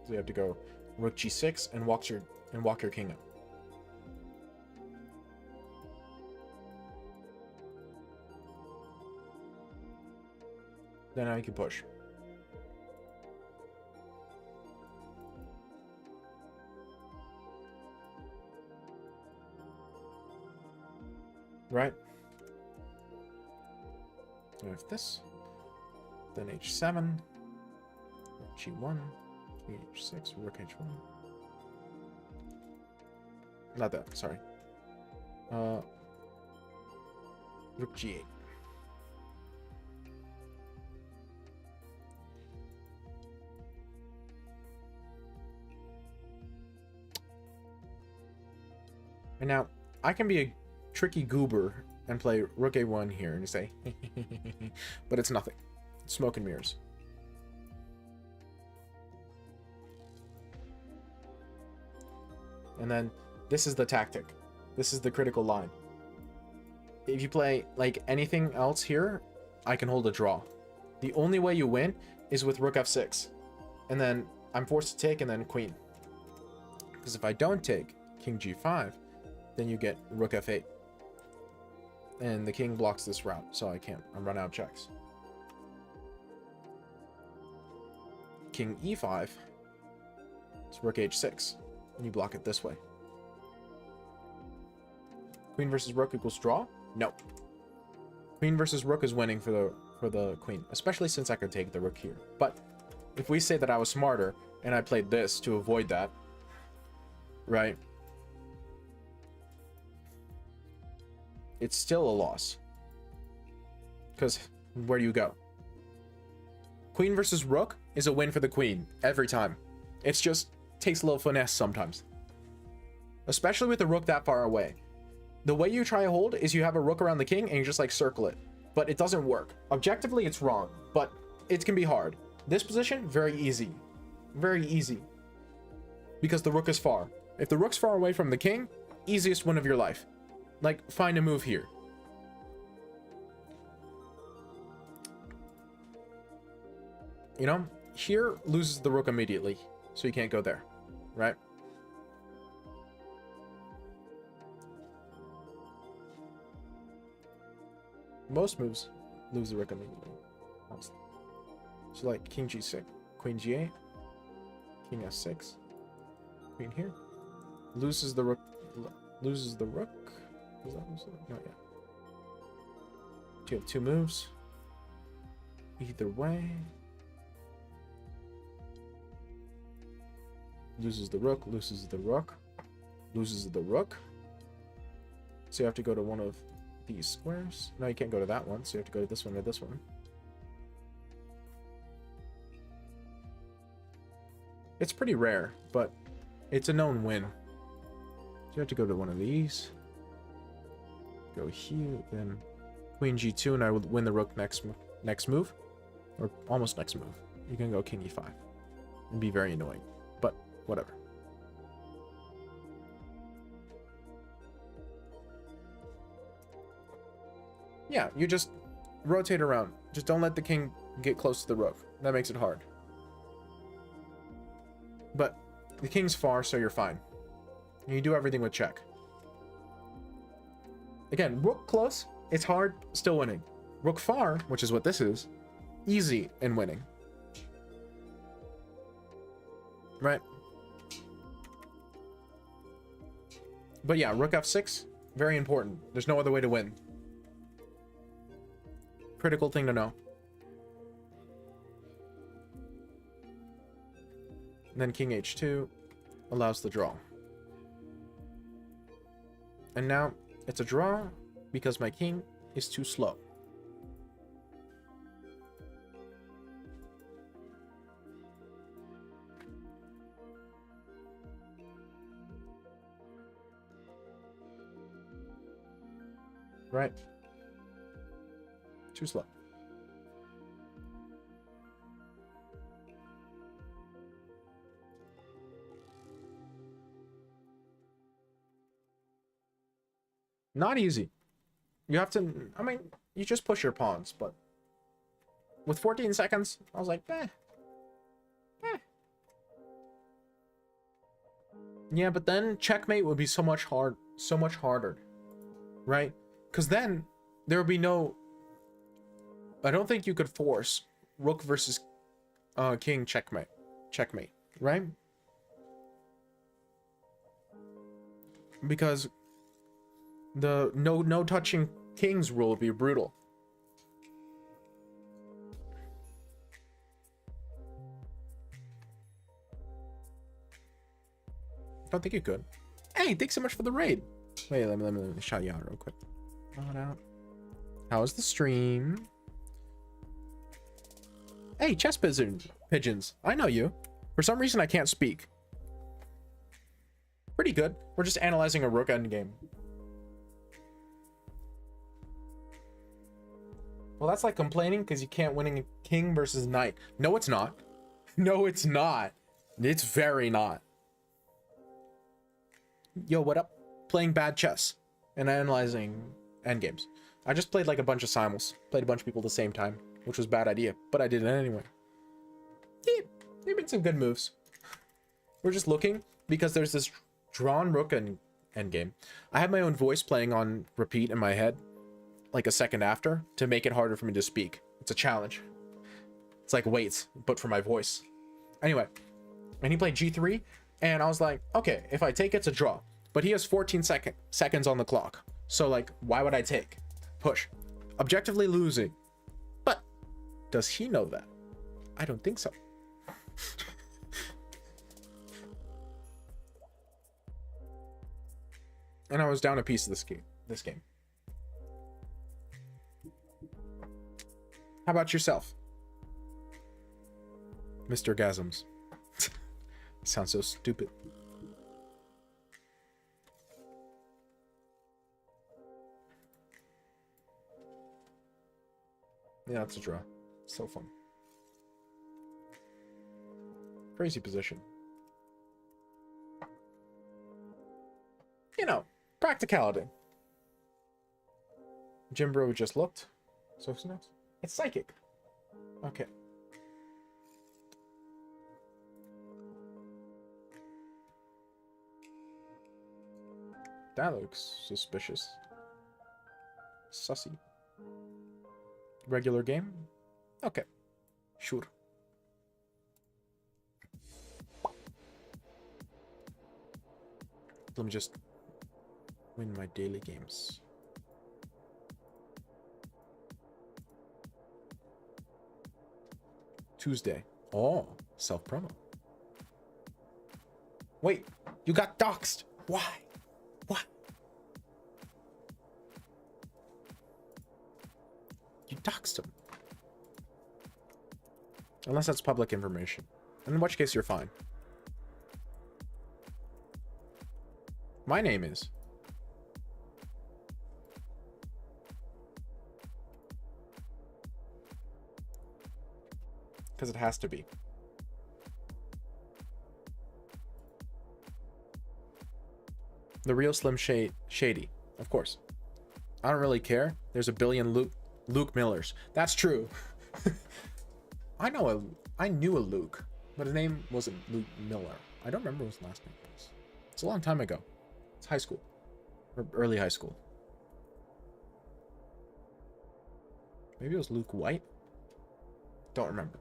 So you have to go rook g6 and walk your king up. Then now you can push. Right? So we have this. Then h7. Rook g1. King h6. Rook h1. Not that, sorry. Rook g8. And now, I can be a tricky goober and play rook a1 here and say, but it's nothing. It's smoke and mirrors. And then, this is the tactic. This is the critical line. If you play, like, anything else here, I can hold a draw. The only way you win is with rook f6. And then, I'm forced to take and then queen. Because if I don't take king g5, then you get rook f8. And the king blocks this route, so I can't. I'm running out of checks. King e5. It's rook h6. And you block it this way. Queen versus rook equals draw? No. Queen versus rook is winning for the queen, especially since I could take the rook here. But if we say that I was smarter and I played this to avoid that, right? It's still a loss. Because where do you go? Queen versus rook is a win for the queen every time. It's just takes a little finesse sometimes. Especially with the rook that far away. The way you try to hold is you have a rook around the king and you just like circle it. But it doesn't work. Objectively, it's wrong, but it can be hard. This position, very easy. Very easy. Because the rook is far. If the rook's far away from the king, easiest win of your life. Like, find a move here. You know, here loses the rook immediately, so you can't go there, right? Most moves lose the rook immediately. So like king g6, queen g8, king s6, queen here. Loses the rook. Loses the rook. Does that lose the rook? Not yet. You have two moves. Either way. Loses the rook, loses the rook, loses the rook. So you have to go to one of these squares. No, you can't go to that one, so you have to go to this one or this one. It's pretty rare, but it's a known win. So you have to go to one of these. Go here, then queen g2, and I would win the rook next move. Or almost next move. You can go king e5. It'd be very annoying, but whatever. Yeah, you just rotate around. Just don't let the king get close to the rook. That makes it hard. But the king's far, so you're fine. You do everything with check. Again, rook close, it's hard, still winning. Rook far, which is what this is, easy in winning. Right? But yeah, rook f6, very important. There's no other way to win. Critical thing to know. And then king h2 allows the draw. And now it's a draw because my king is too slow. Right? Too slow. Not easy. You have to, I mean, you just push your pawns, but with 14 seconds, I was like, eh. Yeah, but then checkmate would be so much harder, right? Because then there would be no, I don't think you could force rook versus king checkmate, right? Because the no touching kings rule would be brutal. I don't think you could. Hey, thanks so much for the raid. Wait, let me shout you out real quick. Shout out. How's the stream? Hey, chess pigeons. I know you. For some reason, I can't speak. Pretty good. We're just analyzing a rook endgame. Well, that's like complaining because you can't win a king versus knight. No, it's not. No, it's not. It's very not. Yo, what up? Playing bad chess and analyzing endgames. I just played like a bunch of simuls. Played a bunch of people at the same time, which was a bad idea, but I did it anyway. Yeah, there have been some good moves. We're just looking because there's this drawn rook and endgame. I have my own voice playing on repeat in my head, like a second after, to make it harder for me to speak. It's a challenge. It's like weights, but for my voice. Anyway, and he played g3, and I was like, okay, if I take, it's a draw. But he has 14 seconds on the clock. So, like, why would I take? Push. Objectively losing. But does he know that? I don't think so. And I was down a piece of this game. How about yourself, Mr. Gasms? Sounds so stupid. Yeah, it's a draw. So fun. Crazy position. You know, practicality. Jimbro just looked. So who's next? It's psychic. Okay. That looks suspicious. Sussy. Regular game? Okay. Sure. Let me just win my daily games. Tuesday. Oh, self-promo. Wait, you got doxxed. Why? What? You doxed him. Unless that's public information. In which case, you're fine. My name is. Because it has to be. The real Slim Shady, of course. I don't really care. There's a billion Luke Millers. That's true. I knew a Luke, but his name wasn't Luke Miller. I don't remember what his last name was. It's a long time ago. It's high school. Or early high school. Maybe it was Luke White? Don't remember.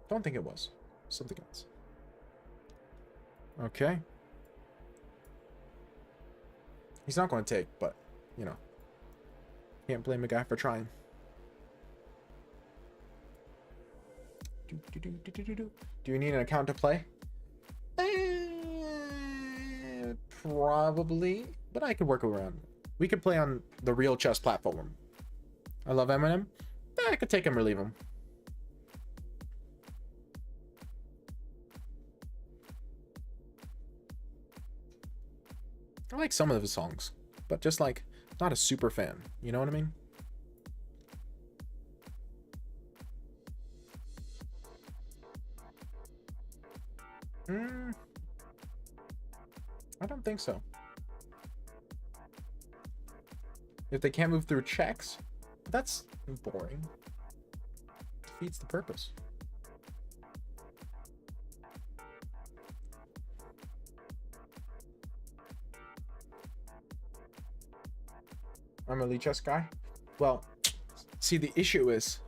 Don't think it was. Something else. Okay. He's not going to take, but, you know. Can't blame a guy for trying. Do you need an account to play? Probably, but I could work around. We could play on the real chess platform. I love Eminem. I could take him or leave him. I like some of his songs, but just like not a super fan. You know what I mean? I don't think so. If they can't move through checks, that's boring. Defeats the purpose. I'm a lead chess guy. Well, see, the issue is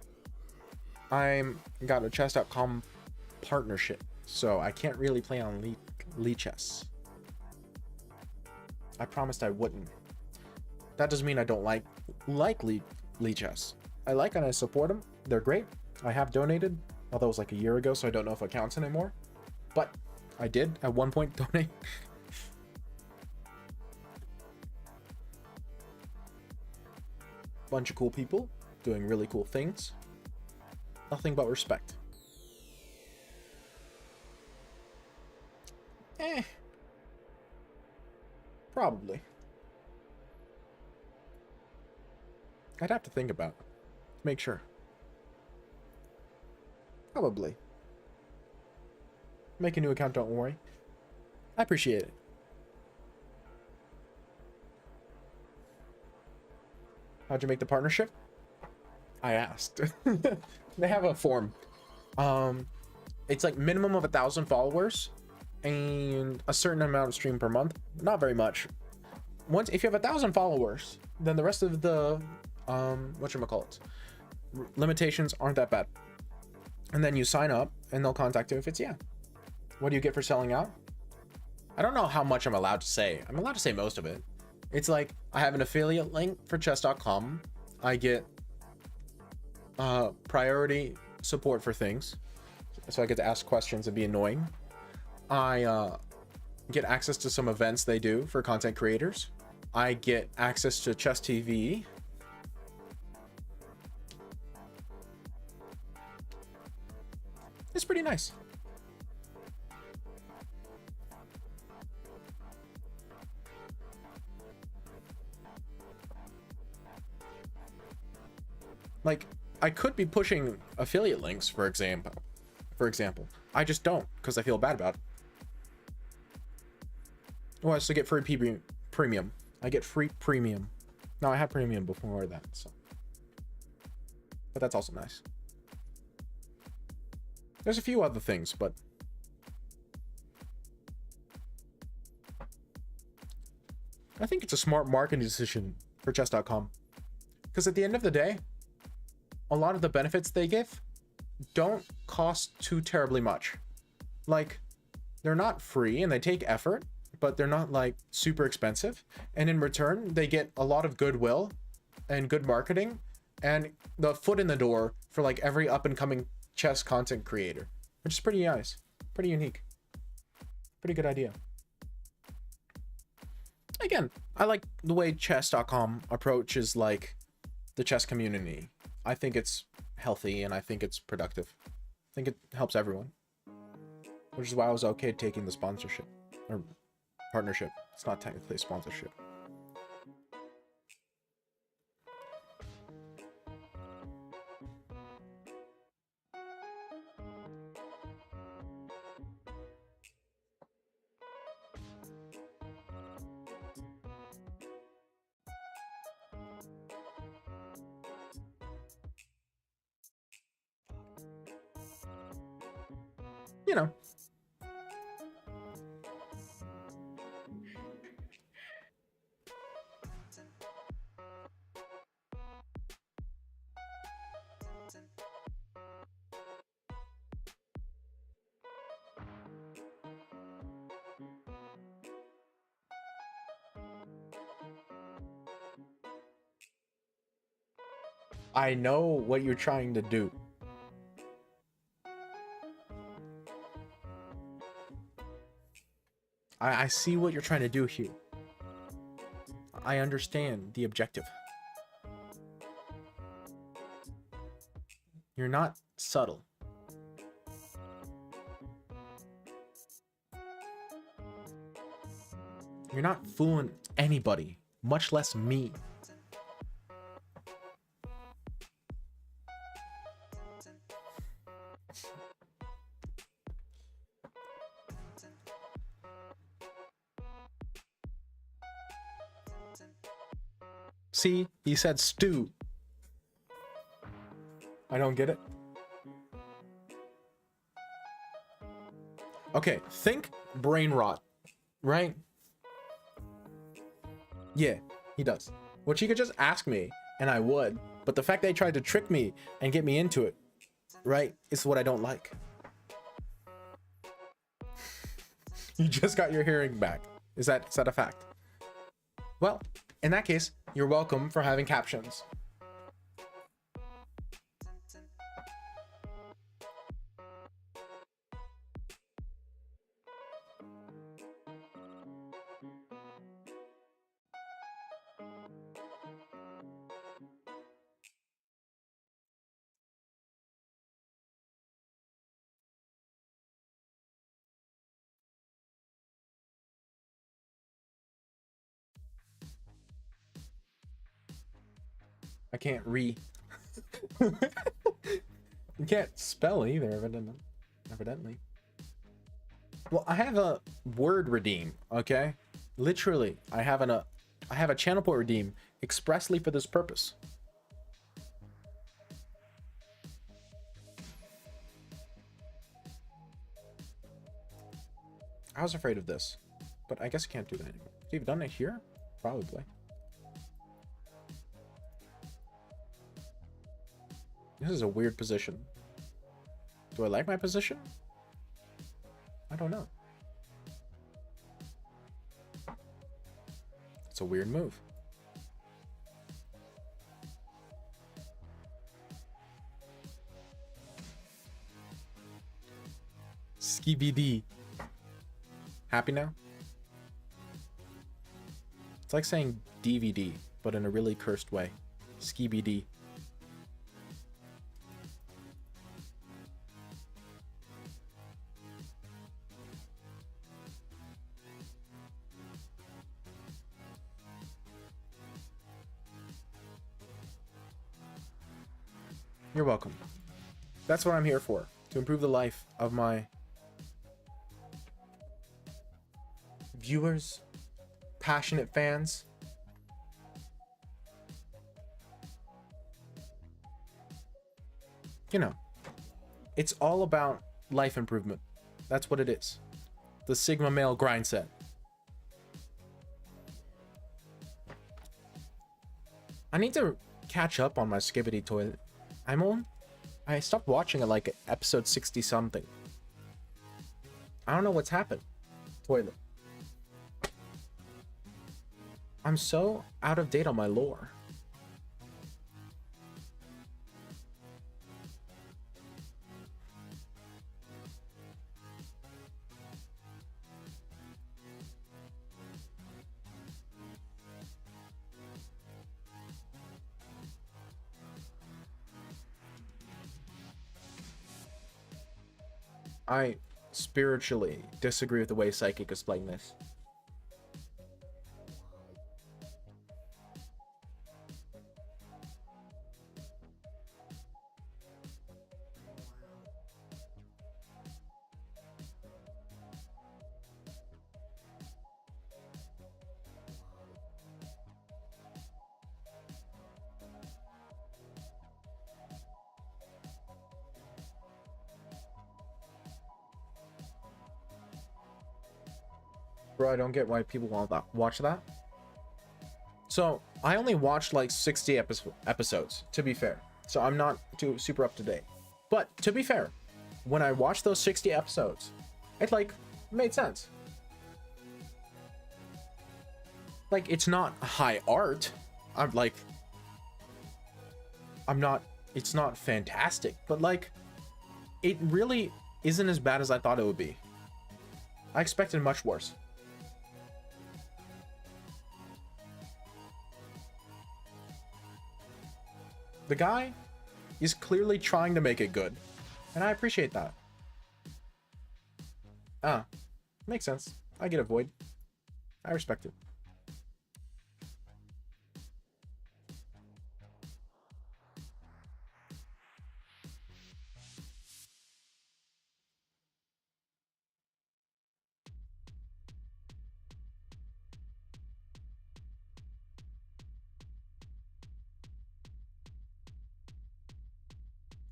I'm got a chess.com partnership, so I can't really play on lead chess. I promised I wouldn't. That doesn't mean I don't like lead chess. I like and I support them. They're great. I have donated, although it was like a year ago, so I don't know if it counts anymore. But I did at one point donate. Bunch of cool people doing really cool things. Nothing but respect. Probably. I'd have to think about it. Make sure. Probably. Make a new account, don't worry. I appreciate it. How'd you make the partnership? I asked. They have a form. It's like minimum of 1,000 followers and a certain amount of stream per month. Not very much. If you have 1,000 followers, then the rest of the whatchamacallit, limitations aren't that bad. And then you sign up and they'll contact you if it's yeah. What do you get for selling out? I don't know how much I'm allowed to say. I'm allowed to say most of it. It's like I have an affiliate link for chess.com. I get priority support for things, so I get to ask questions and be annoying. I get access to some events they do for content creators. I get access to Chess TV. It's pretty nice. Like, I could be pushing affiliate links, for example. I just don't, because I feel bad about it. Oh, I still get free premium. I get free premium. No, I had premium before that, so. But that's also nice. There's a few other things, but I think it's a smart marketing decision for chess.com. Because at the end of the day, a lot of the benefits they give don't cost too terribly much. Like, they're not free and they take effort, but they're not like super expensive. And in return, they get a lot of goodwill and good marketing and the foot in the door for like every up and coming chess content creator, which is pretty nice, pretty unique, pretty good idea. Again, I like the way chess.com approaches like the chess community. I think it's healthy and I think it's productive. I think it helps everyone, which is why I was okay taking the sponsorship or partnership. It's not technically a sponsorship. You know. I know what you're trying to do. I see what you're trying to do here. I understand the objective. You're not subtle. You're not fooling anybody, much less me. See, he said stew. I don't get it. Okay, think brain rot, right? Yeah, he does. Which he could just ask me, and I would. But the fact they tried to trick me and get me into it, right, is what I don't like. You just got your hearing back. Is that a fact? Well, in that case, you're welcome for having captions. I can't read. You can't spell either, evidently. Well, I have a word redeem, okay? Literally, I have a channel port redeem expressly for this purpose. I was afraid of this, but I guess I can't do that anymore. So you've done it here? Probably. This is a weird position. Do I like my position? I don't know. It's a weird move. Skibidi. Happy now? It's like saying DVD, but in a really cursed way. Skibidi. You're welcome. That's what I'm here for, to improve the life of my viewers, passionate fans. You know, it's all about life improvement. That's what it is. The Sigma male grind set. I need to catch up on my Skibbity Toilet. I stopped watching it like episode 60 something. I don't know what's happened. Toilet. I'm so out of date on my lore. I spiritually disagree with the way Psychic is playing this. Bro, I don't get why people want that. Watch that. So I only watched like 60 episodes, to be fair. So I'm not too super up to date. But to be fair, when I watched those 60 episodes, it like made sense. Like, it's not high art. It's not fantastic, but like, it really isn't as bad as I thought it would be. I expected much worse. The guy is clearly trying to make it good, and I appreciate that. Ah, makes sense. I get a void. I respect it.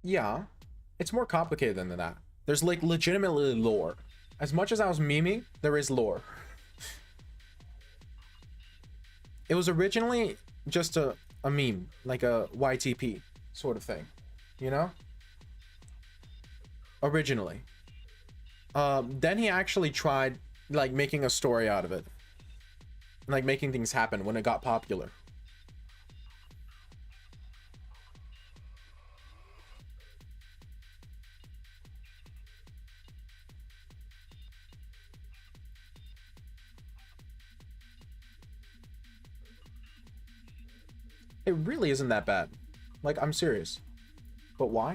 Yeah, it's more complicated than that. There's like legitimately lore. As much as I was memeing, there is lore. It was originally just a meme, like a YTP sort of thing, you know? Originally. Then he actually tried like making a story out of it. Like making things happen when it got popular. It really isn't that bad. Like, I'm serious. But why?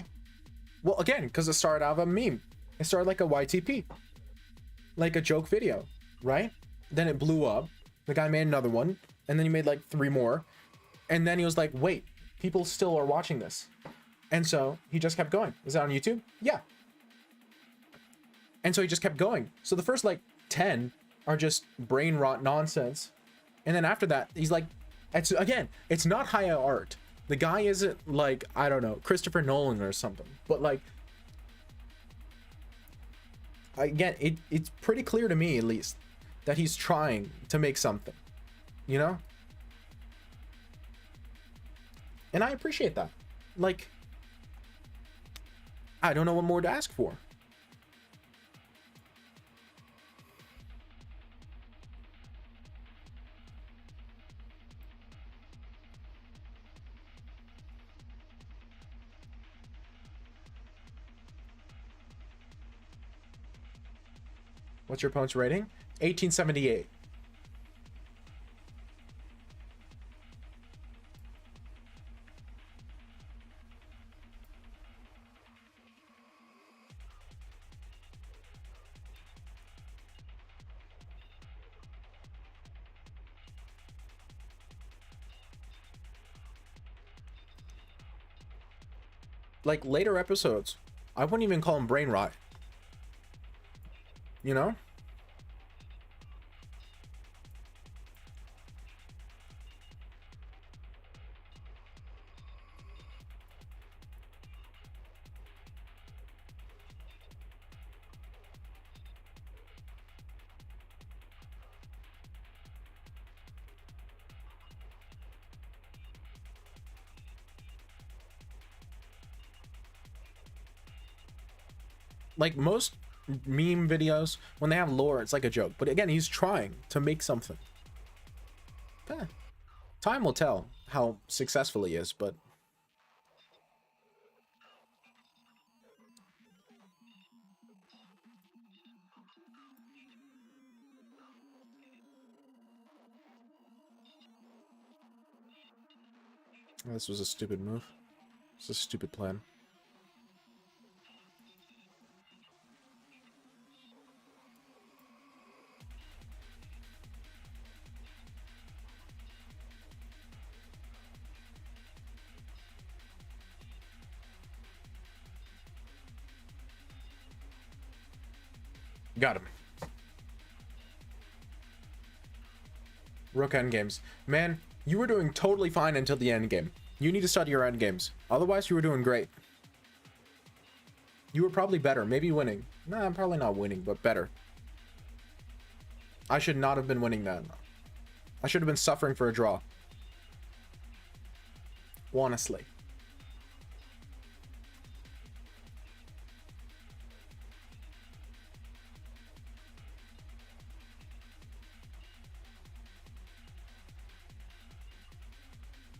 Well, again, because it started out of a meme. It started like a YTP. Like a joke video, right? Then it blew up. The guy made another one. And then he made like 3 more. And then he was like, wait, people still are watching this. And so he just kept going. Is that on YouTube? Yeah. And so he just kept going. So the first like 10 are just brain rot nonsense. And then after that, he's like, it's not high art. The guy isn't like, I don't know, Christopher Nolan or something. But like, again, it's pretty clear to me, at least, that he's trying to make something, you know? And I appreciate that. Like, I don't know what more to ask for. What's your opponent's rating? 1878. Like later episodes, I wouldn't even call him brain rot. You know? Like most meme videos, when they have lore, it's like a joke. But again, he's trying to make something. Eh, time will tell how successful he is, but... This was a stupid move. It's a stupid plan. Got him. Rook endgames. Man, you were doing totally fine until the endgame. You need to study your endgames. Otherwise, you were doing great. You were probably better. Maybe winning. Nah, I'm probably not winning, but better. I should not have been winning that. I should have been suffering for a draw. Honestly.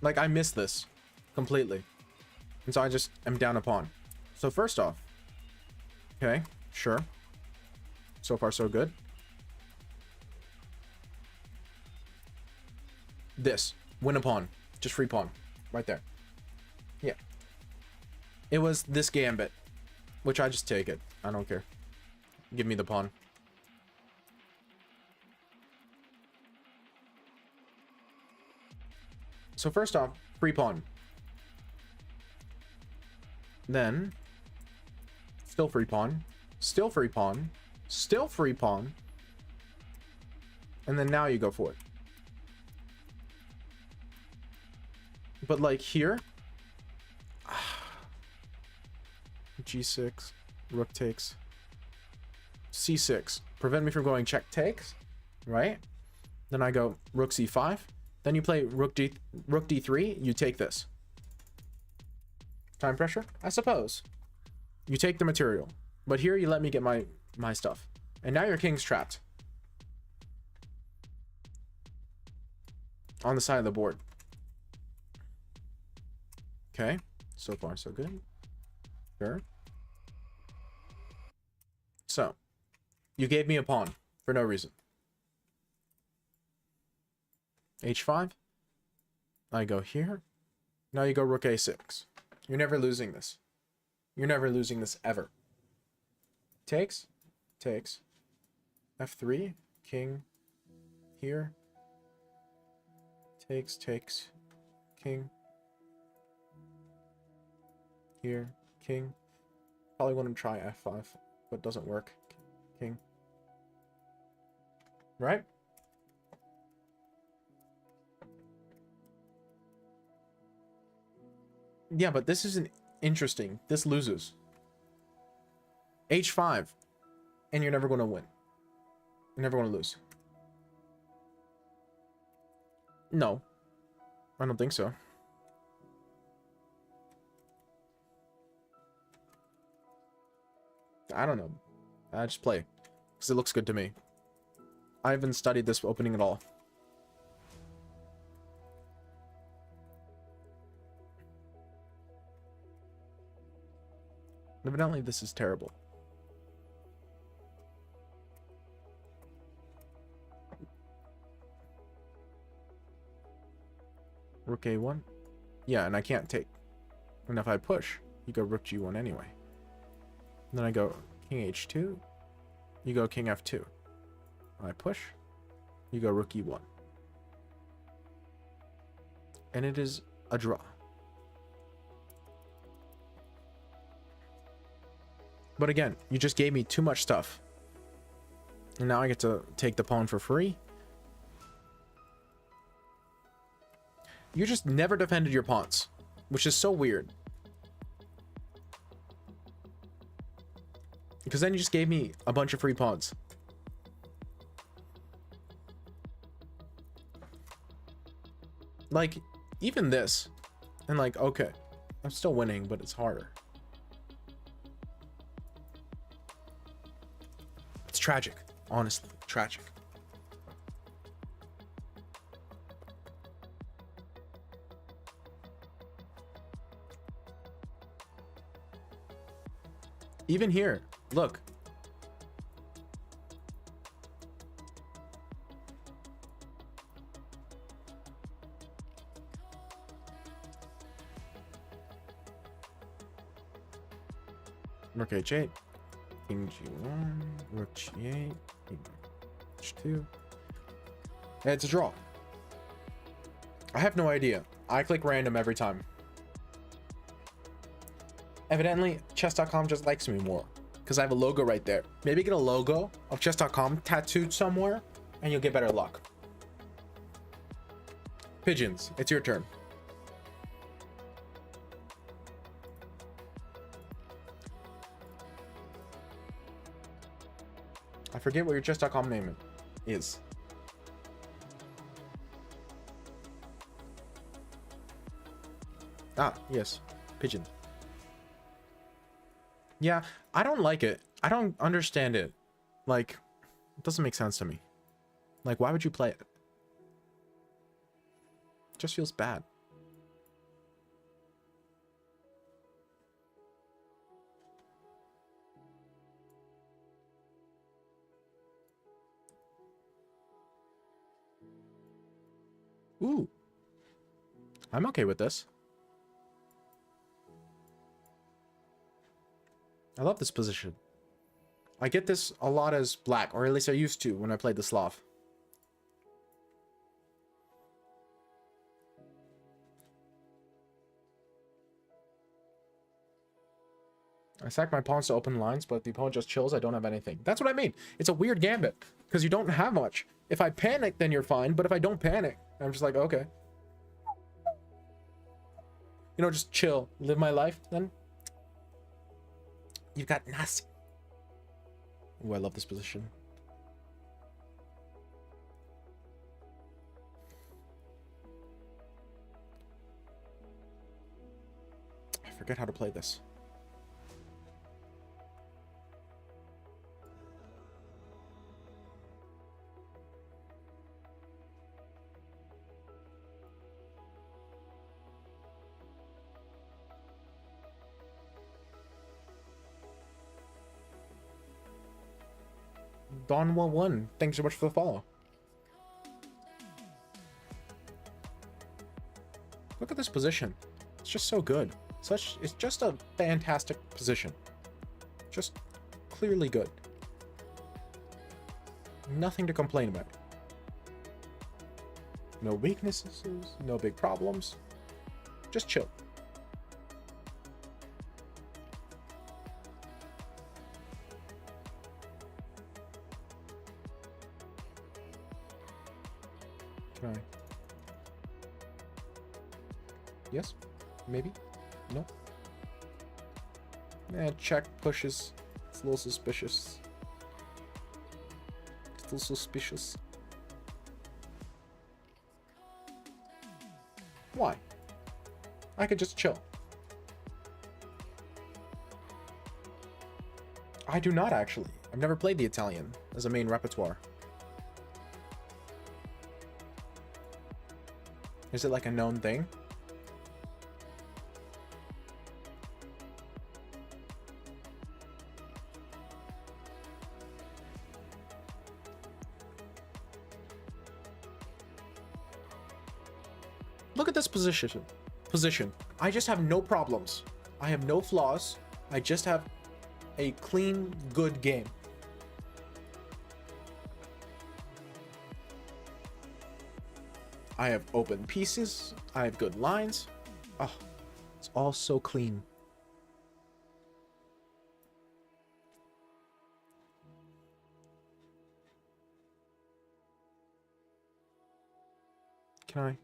Like, I missed this completely. And so I just am down a pawn. So first off, okay, sure. So far, so good. This, win a pawn, just free pawn, right there. Yeah. It was this gambit, which I just take it. I don't care. Give me the pawn. So first off, free pawn. Then, still free pawn. Still free pawn. Still free pawn. And then now you go for it. But like here, g6, rook takes, c6, prevent me from going check takes, right? Then I go rook c5. Then you play rook d3. You take this. Time pressure, I suppose. You take the material, but here you let me get my stuff, and now your king's trapped on the side of the board. Okay, so far so good. Sure. So, you gave me a pawn for no reason. h5. I go here. Now you go rook a6. You're never losing this. You're never losing this ever. Takes. Takes. f3. King. Here. Takes. Takes. King. Here. King. Probably want to try f5, but doesn't work. King. Right? Yeah, but this isn't interesting. This loses. h5. And you're never going to win. You're never going to lose. No. I don't think so. I don't know. I just play. Because it looks good to me. I haven't studied this opening at all. Evidently, this is terrible. Rook a1. Yeah, and I can't take. And if I push, you go rook g1 anyway. And then I go king h2. You go king f2. I push. You go rook e1. And it is a draw. But again, you just gave me too much stuff. And now I get to take the pawn for free. You just never defended your pawns, which is so weird. Because then you just gave me a bunch of free pawns. Like, even this. And like, okay, I'm still winning, but it's harder. It's tragic. Honestly, tragic. Even here, look. Rook h8, king g1, rook g8, king h2. It's a draw. I have no idea. I click random every time. Evidently, chess.com just likes me more because I have a logo right there. Maybe get a logo of chess.com tattooed somewhere and you'll get better luck. Pigeons, it's your turn. I forget what your chess.com name is. Ah, yes. Pigeon. Yeah, I don't like it. I don't understand it. Like, it doesn't make sense to me. Like, why would you play it? It just feels bad. Ooh. I'm okay with this. I love this position. I get this a lot as black, or at least I used to when I played the Slav. I sack my pawns to open lines, but the opponent just chills. I don't have anything. That's what I mean. It's a weird gambit, because you don't have much. If I panic, then you're fine, but if I don't panic, I'm just like, okay. You know, just chill, live my life, then you've got nothing. Ooh, I love this position. I forget how to play this. Donwa1, thanks so much for the follow. Look at this position. It's just so good. It's just a fantastic position. Just clearly good. Nothing to complain about. No weaknesses, no big problems. Just chill. Can I? Yes? Maybe? No? Check pushes. It's a little suspicious. Still suspicious. Why? I could just chill. I do not actually. I've never played the Italian as a main repertoire. Is it like a known thing? Look at this position. I just have no problems. I have no flaws. I just have a clean, good game. I have open pieces. I have good lines. Oh, it's all so clean. Can I?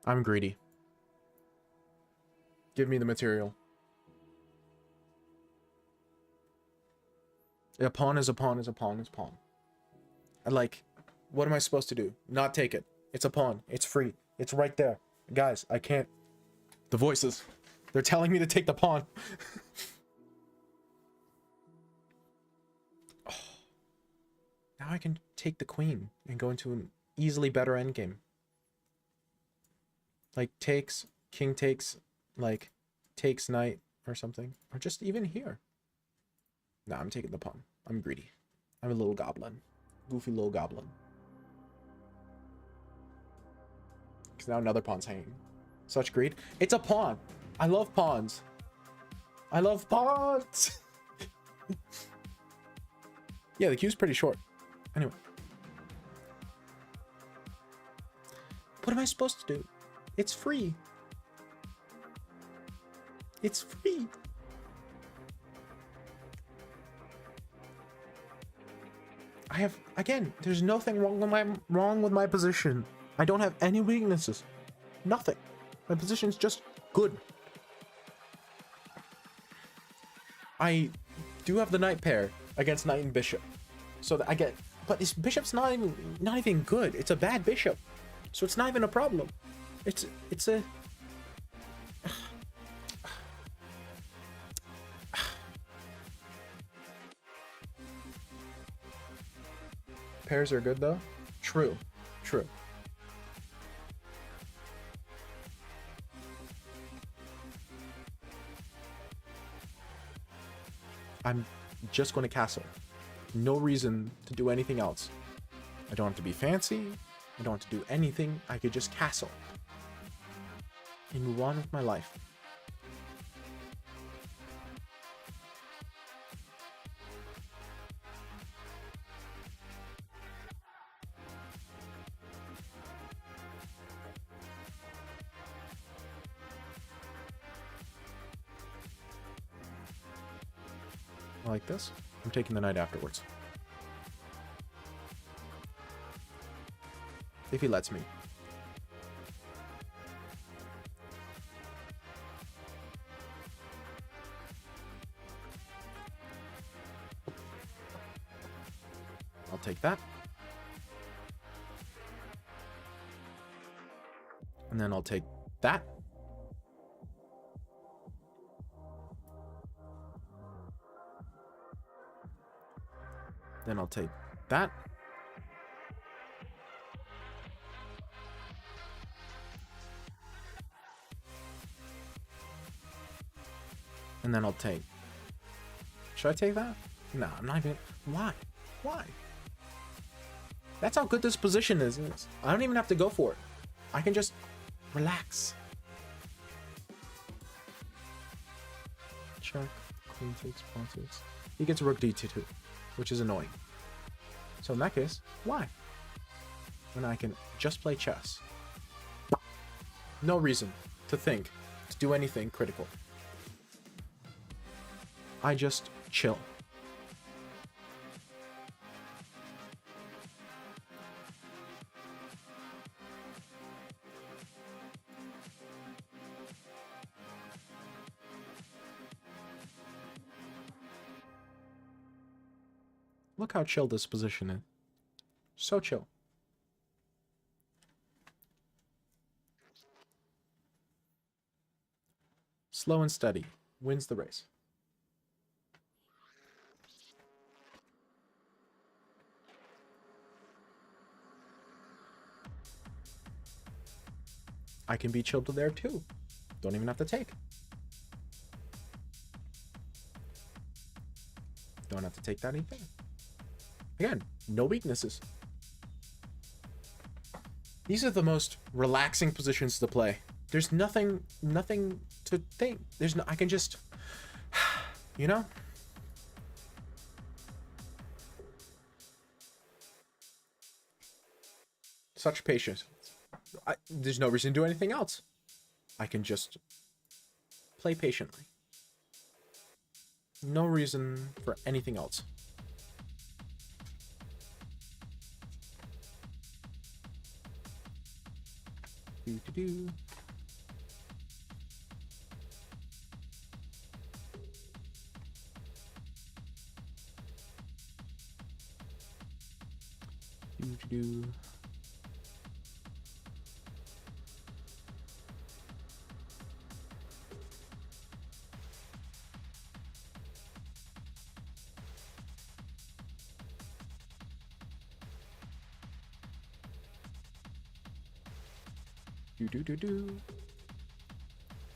I'm greedy. Give me the material. A pawn is a pawn is a pawn is pawn. Like, What am I supposed to do? Not take it. It's a pawn. It's free. It's right there. Guys, I can't. The voices. They're telling me to take the pawn. Oh. Now I can take the queen and go into an easily better endgame. Like takes, king takes, like takes knight or something. Or just even here. Nah, I'm taking the pawn. I'm greedy. I'm a little goblin. Goofy little goblin. Because now another pawn's hanging. Such greed. It's a pawn. I love pawns. I love pawns. Yeah, the queue's pretty short. Anyway. What am I supposed to do? It's free. It's free. I have, again, there's nothing wrong with my position. I don't have any weaknesses. Nothing. My position's just good. I do have the knight pair against knight and bishop. So that I get, but this bishop's not even good. It's a bad bishop. So it's not even a problem. It's a pairs are good though. True. True. I'm just going to castle. No reason to do anything else. I don't have to be fancy. I don't have to do anything. I could just castle and move on with my life. Like this. I'm taking the knight afterwards. If he lets me. I'll take that. And then I'll take that. Then I'll take that. And then I'll take... Should I take that? No, I'm not even... Why? Why? That's how good this position is. I don't even have to go for it. I can just relax. Check. Queen takes, pawn takes. He gets rook d2, which is annoying. So in that case, why? When I can just play chess. No reason to think, to do anything critical. I just chill. Look how chill this position is. So chill. Slow and steady wins the race. I can be chilled to there too. Don't even have to take. Don't have to take that anything. Again, no weaknesses. These are the most relaxing positions to play. There's nothing to think. There's no, I can just, you know? Such patience. There's no reason to do anything else. I can just play patiently. No reason for anything else. Do. Do.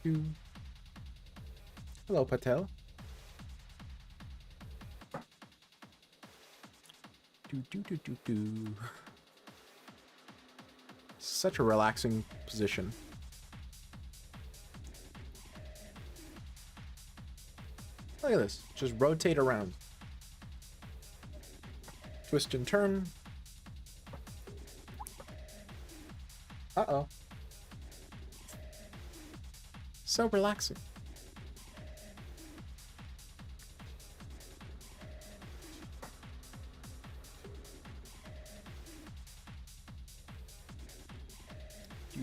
Do. Hello, Patel. Do. Such a relaxing position. Look at this. Just rotate around. Twist and turn. Uh-oh. So relaxing.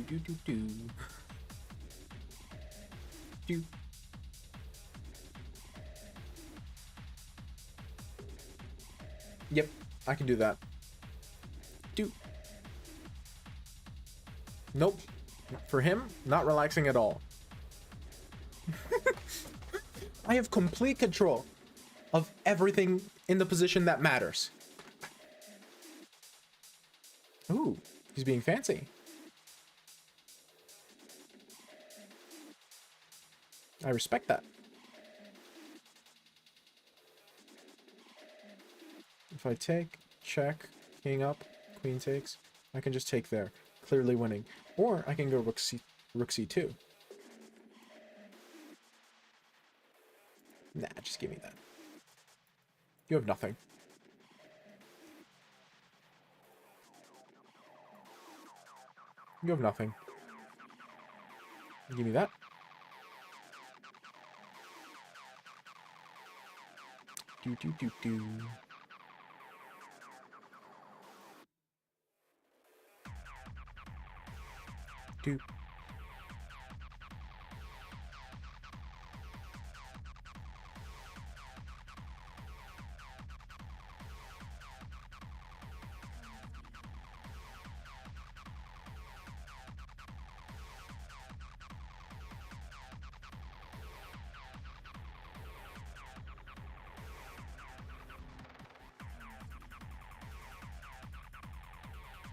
Do. Do. Yep, I can do that. Do. Nope. For him, not relaxing at all. I have complete control of everything in the position that matters. Ooh, he's being fancy. I respect that. If I take, check, king up, queen takes, I can just take there, clearly winning. Or I can go rook c2. Nah, just give me that. You have nothing. You have nothing. Give me that. Do. Do.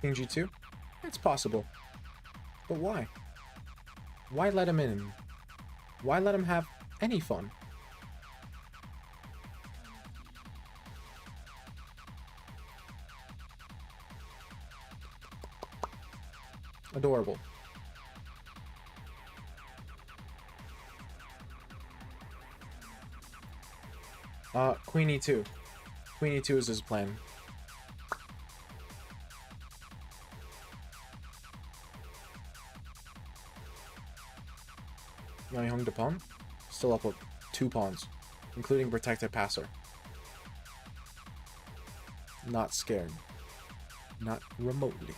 King g2? It's possible. But why? Why let him in? Why let him have any fun? Adorable. Queen e2. Queen e2 is his plan. Now he hung the pawn. Still up with 2 pawns, including protected passer. Not scared. Not remotely.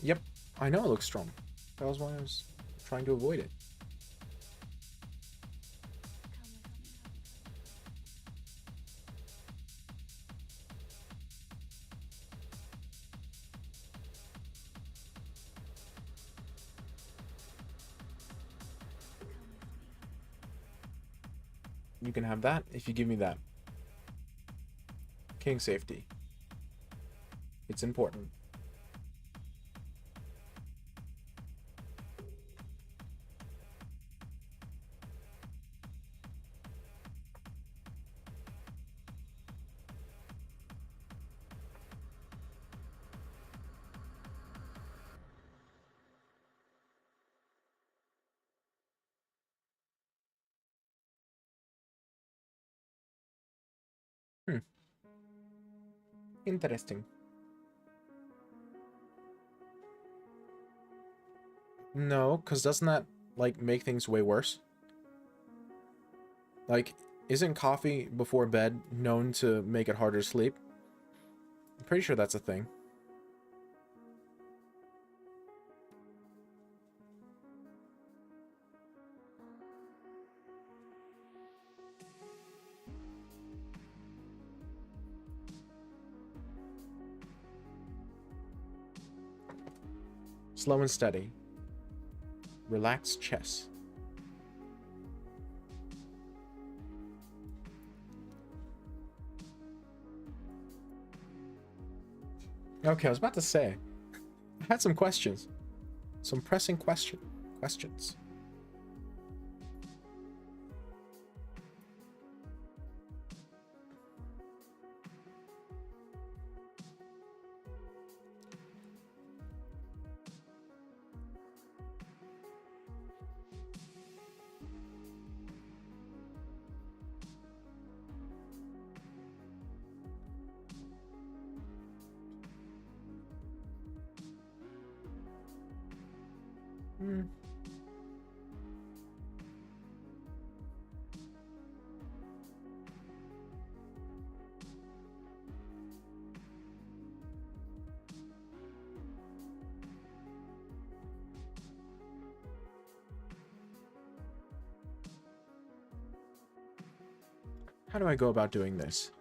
Yep, I know it looks strong. That was why I was trying to avoid it. You can have that if you give me that. King safety. It's important. Hmm. Interesting. No, because doesn't that, like, make things way worse? Like, isn't coffee before bed known to make it harder to sleep? I'm pretty sure that's a thing. Slow and steady. Relaxed chess. Okay, I was about to say, I had some questions. Some pressing questions. Hmm. How do I go about doing this?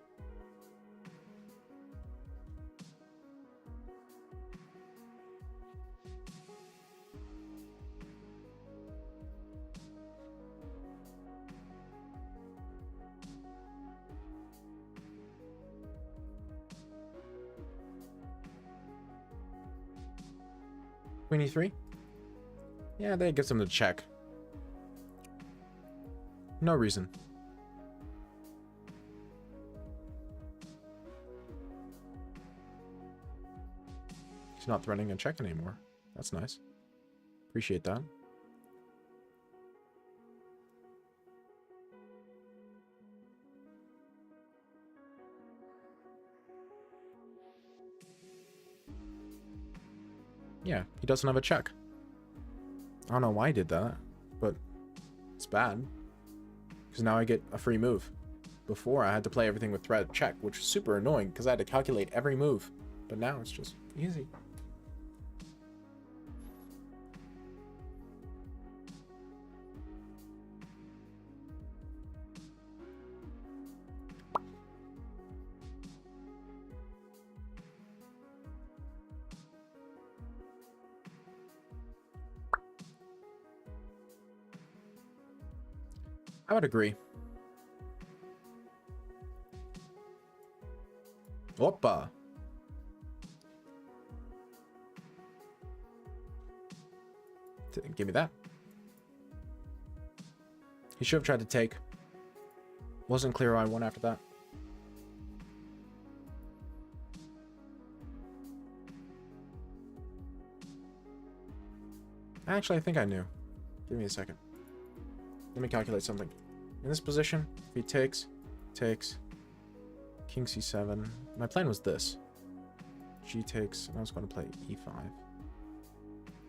Queen e3? Yeah, that gives him the check. No reason. He's not threatening a check anymore. That's nice. Appreciate that. Yeah, he doesn't have a check. I don't know why he did that, but it's bad. Because now I get a free move. Before, I had to play everything with threat check, which was super annoying because I had to calculate every move. But now it's just easy. I would agree. Oppa. Give me that. He should have tried to take. Wasn't clear I won after that. Actually, I think I knew. Give me a second. Let me calculate something. In this position, if he takes, king c7. My plan was this. G takes, and I was going to play e5.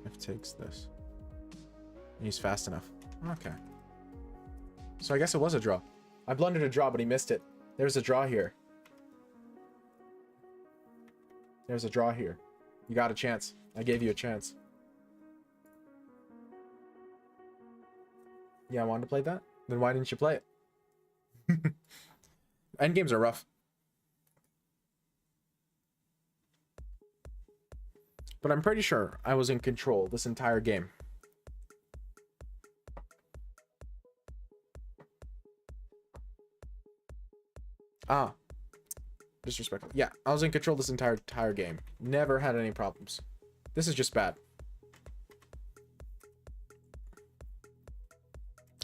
F takes this. And he's fast enough. Okay. So I guess it was a draw. I blundered a draw, but he missed it. There's a draw here. There's a draw here. You got a chance. I gave you a chance. Yeah, I wanted to play that? Then why didn't you play it? Endgames are rough. But I'm pretty sure I was in control this entire game. Ah. Disrespectful. Yeah, I was in control this entire game. Never had any problems. This is just bad.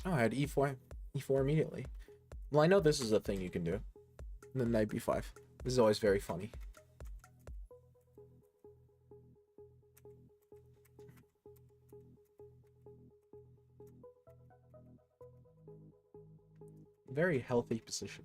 Oh, I had e4 immediately. Well, I know this is a thing you can do. And then knight b5. This is always very funny. Very healthy position.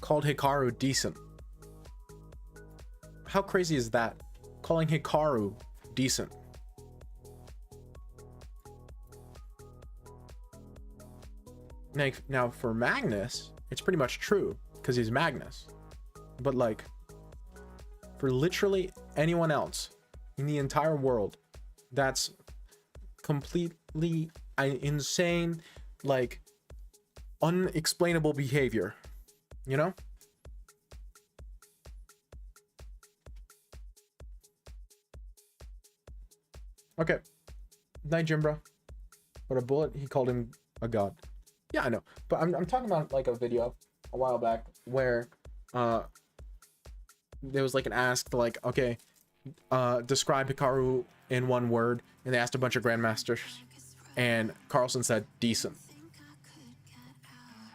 called Hikaru decent. How crazy is that? Calling Hikaru decent. Now for Magnus, it's pretty much true because he's Magnus. But like, for literally anyone else in the entire world, that's completely insane, like unexplainable behavior, you know? Okay. Night, Jimbra. But a bullet, he called him a god. Yeah, I know. But I'm talking about like a video a while back where there was like an ask like, okay, describe Hikaru in one word, and they asked a bunch of grandmasters, and Carlson said decent,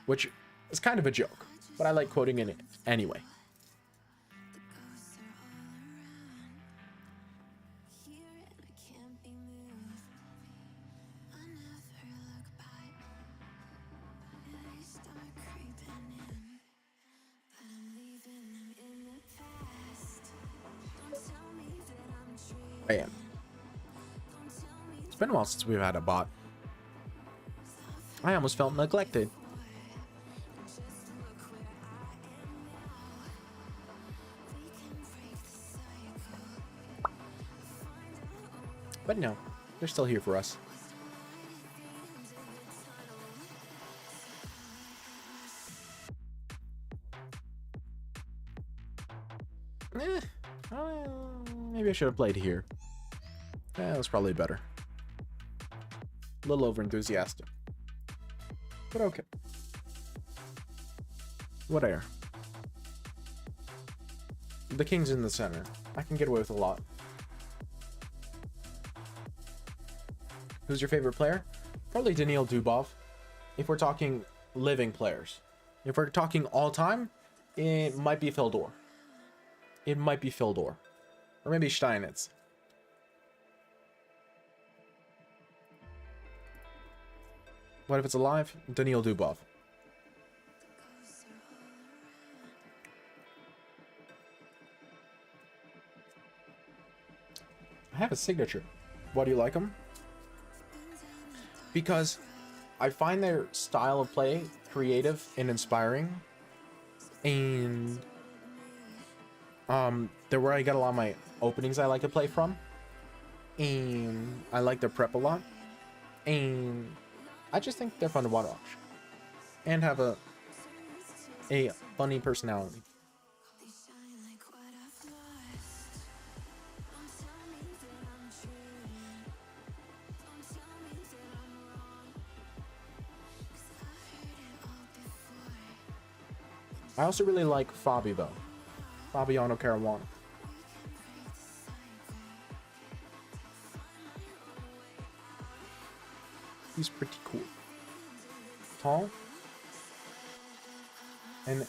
which is kind of a joke, but I like quoting it anyway. Man, it's been a while since we've had a bot. I almost felt neglected. But no, they're still here for us. Maybe I should have played here. That was probably better. A little over enthusiastic. But okay. Whatever. The king's in the center. I can get away with a lot. Who's your favorite player? Probably Daniil Dubov. If we're talking living players. If we're talking all time, it might be Fildor. It might be Fildor. Or maybe Steinitz. What if it's alive? Daniil Dubov. I have a signature. Why do you like them? Because I find their style of play creative and inspiring. And they're where I get a lot of my openings I like to play from. And I like their prep a lot. And I just think they're fun to watch. And have a funny personality. I also really like Fabi though. Fabiano Caruana. He's pretty cool. Tall. And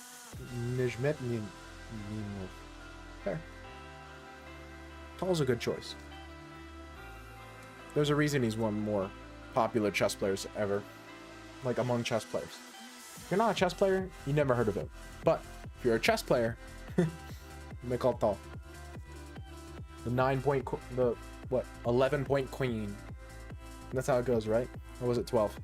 Nijmet Ninov. Fair. Tall's a good choice. There's a reason he's one of the more popular chess players ever. Like among chess players. If you're not a chess player, you never heard of him. But if you're a chess player, Mikhail Tal. The 11-point queen. That's how it goes, right? Or was it 12?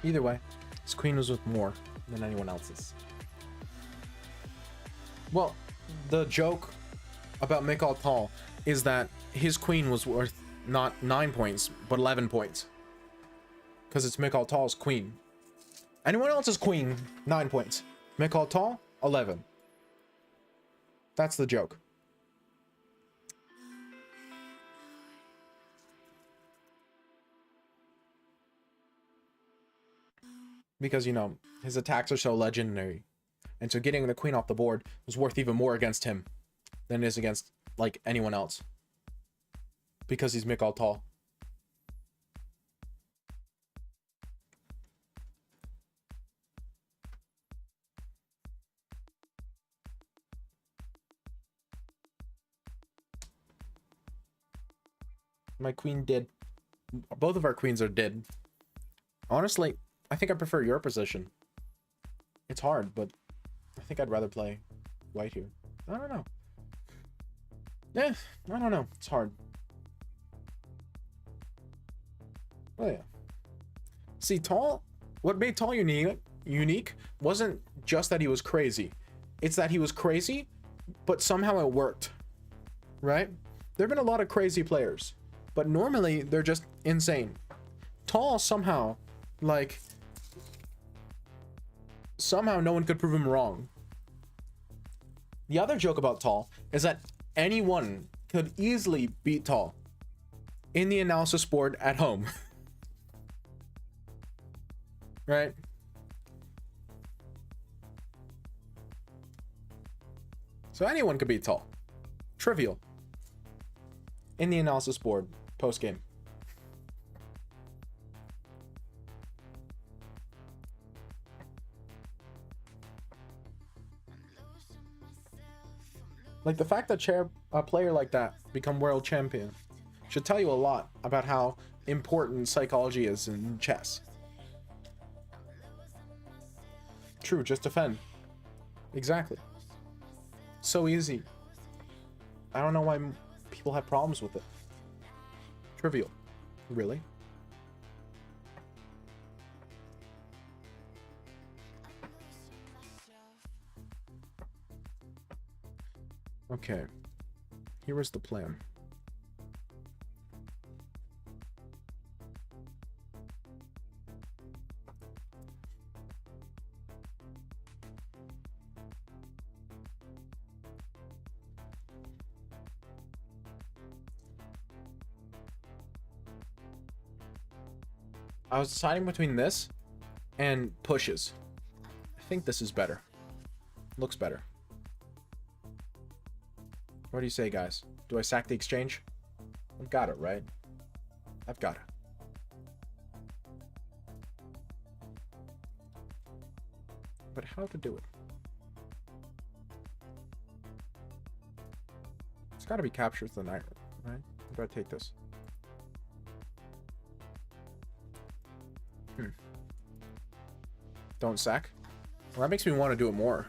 Either way, his queen was worth more than anyone else's. Well, the joke about Mikhail Tal is that his queen was worth not 9 points, but 11 points. Because it's Mikhail Tal's queen. Anyone else's queen, 9 points. Mikhail Tal, 11. That's the joke. Because, you know, his attacks are so legendary. And so getting the queen off the board was worth even more against him than it is against, like, anyone else. Because he's Mikhail Tal. My queen did. Both of our queens are dead. Honestly, I think I prefer your position. It's hard, but I think I'd rather play white here. I don't know. Yeah, I don't know. It's hard. Oh yeah. See, Tal, what made Tal unique wasn't just that he was crazy. It's that he was crazy, but somehow it worked. Right? There have been a lot of crazy players, but normally they're just insane. Tal somehow, like, somehow no one could prove him wrong. The other joke about Tal is that anyone could easily beat Tal in the analysis board at home. Right? So anyone could beat Tal. Trivial. In the analysis board post game. Like, the fact that a player like that become world champion should tell you a lot about how important psychology is in chess. True, just defend. Exactly. So easy. I don't know why people have problems with it. Trivial. Really? Okay. Here was the plan. I was deciding between this and pushes. I think this is better. Looks better. What do you say, guys? Do I sack the exchange? I've got it, right? I've got it. But how to do it? It's got to be captures the knight, right? I've got to take this. Don't sack. Well, that makes me want to do it more.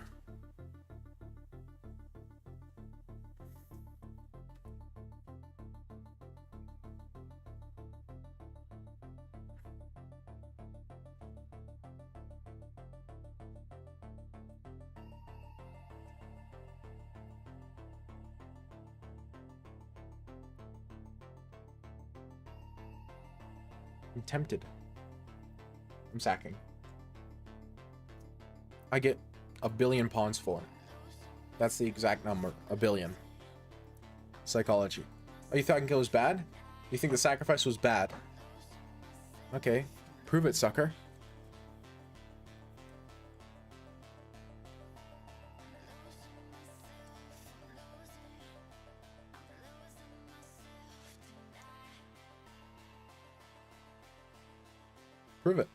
I'm tempted. I'm sacking. I get 1 billion pawns for it. That's the exact number. 1 billion. Psychology. Oh, you thought it was bad? You think the sacrifice was bad? Okay. Prove it, sucker. Prove it.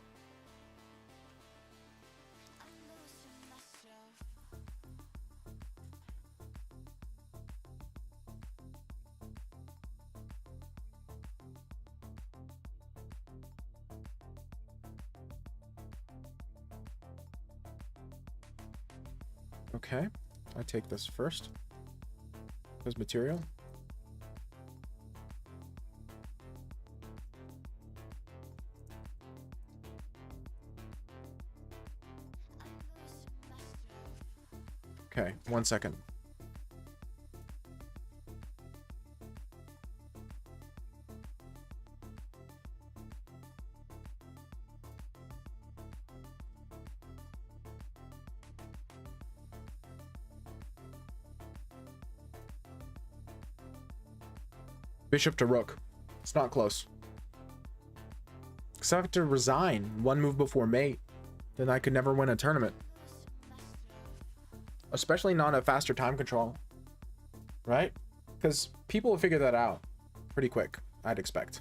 Okay, I take this first. As material. Okay, 1 second. Bishop to rook. It's not close. Because I have to resign 1 move before mate. Then I could never win a tournament. especially not a faster time control, right? Because people will figure that out pretty quick, I'd expect.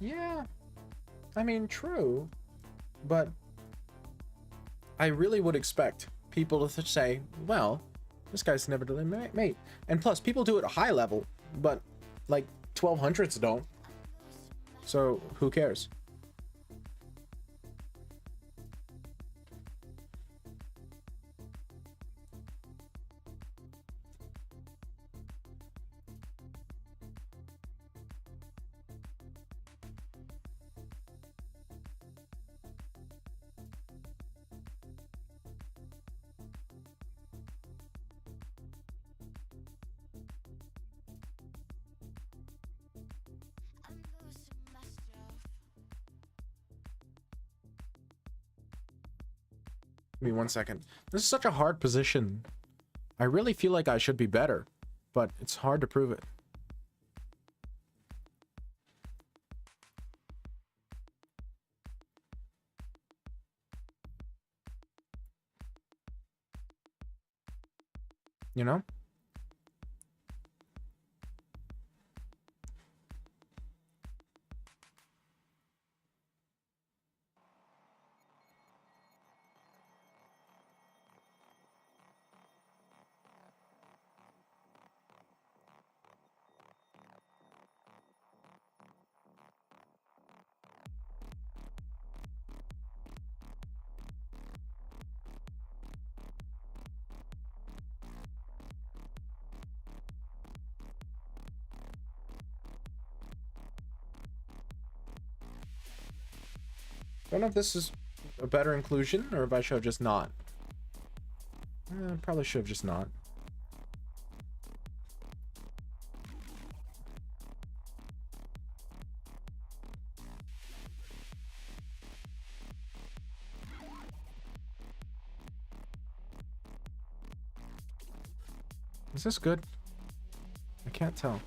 Yeah, I mean, true, but I really would expect people to say, well, this guy's never done mate. And plus, people do it at a high level, but like 1200s don't. So who cares? Give me 1 second. This is such a hard position. I really feel like I should be better, but it's hard to prove it. You know? I don't know if this is a better inclusion or if I should have just not. Probably should have just not. Is this good? I can't tell.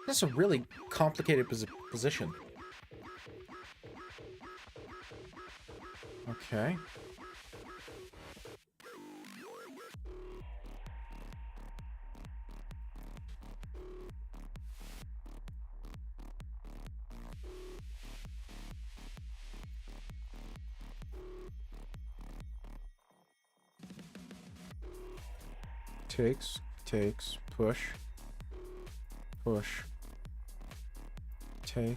This is a really complicated position. Okay. Takes, push, take,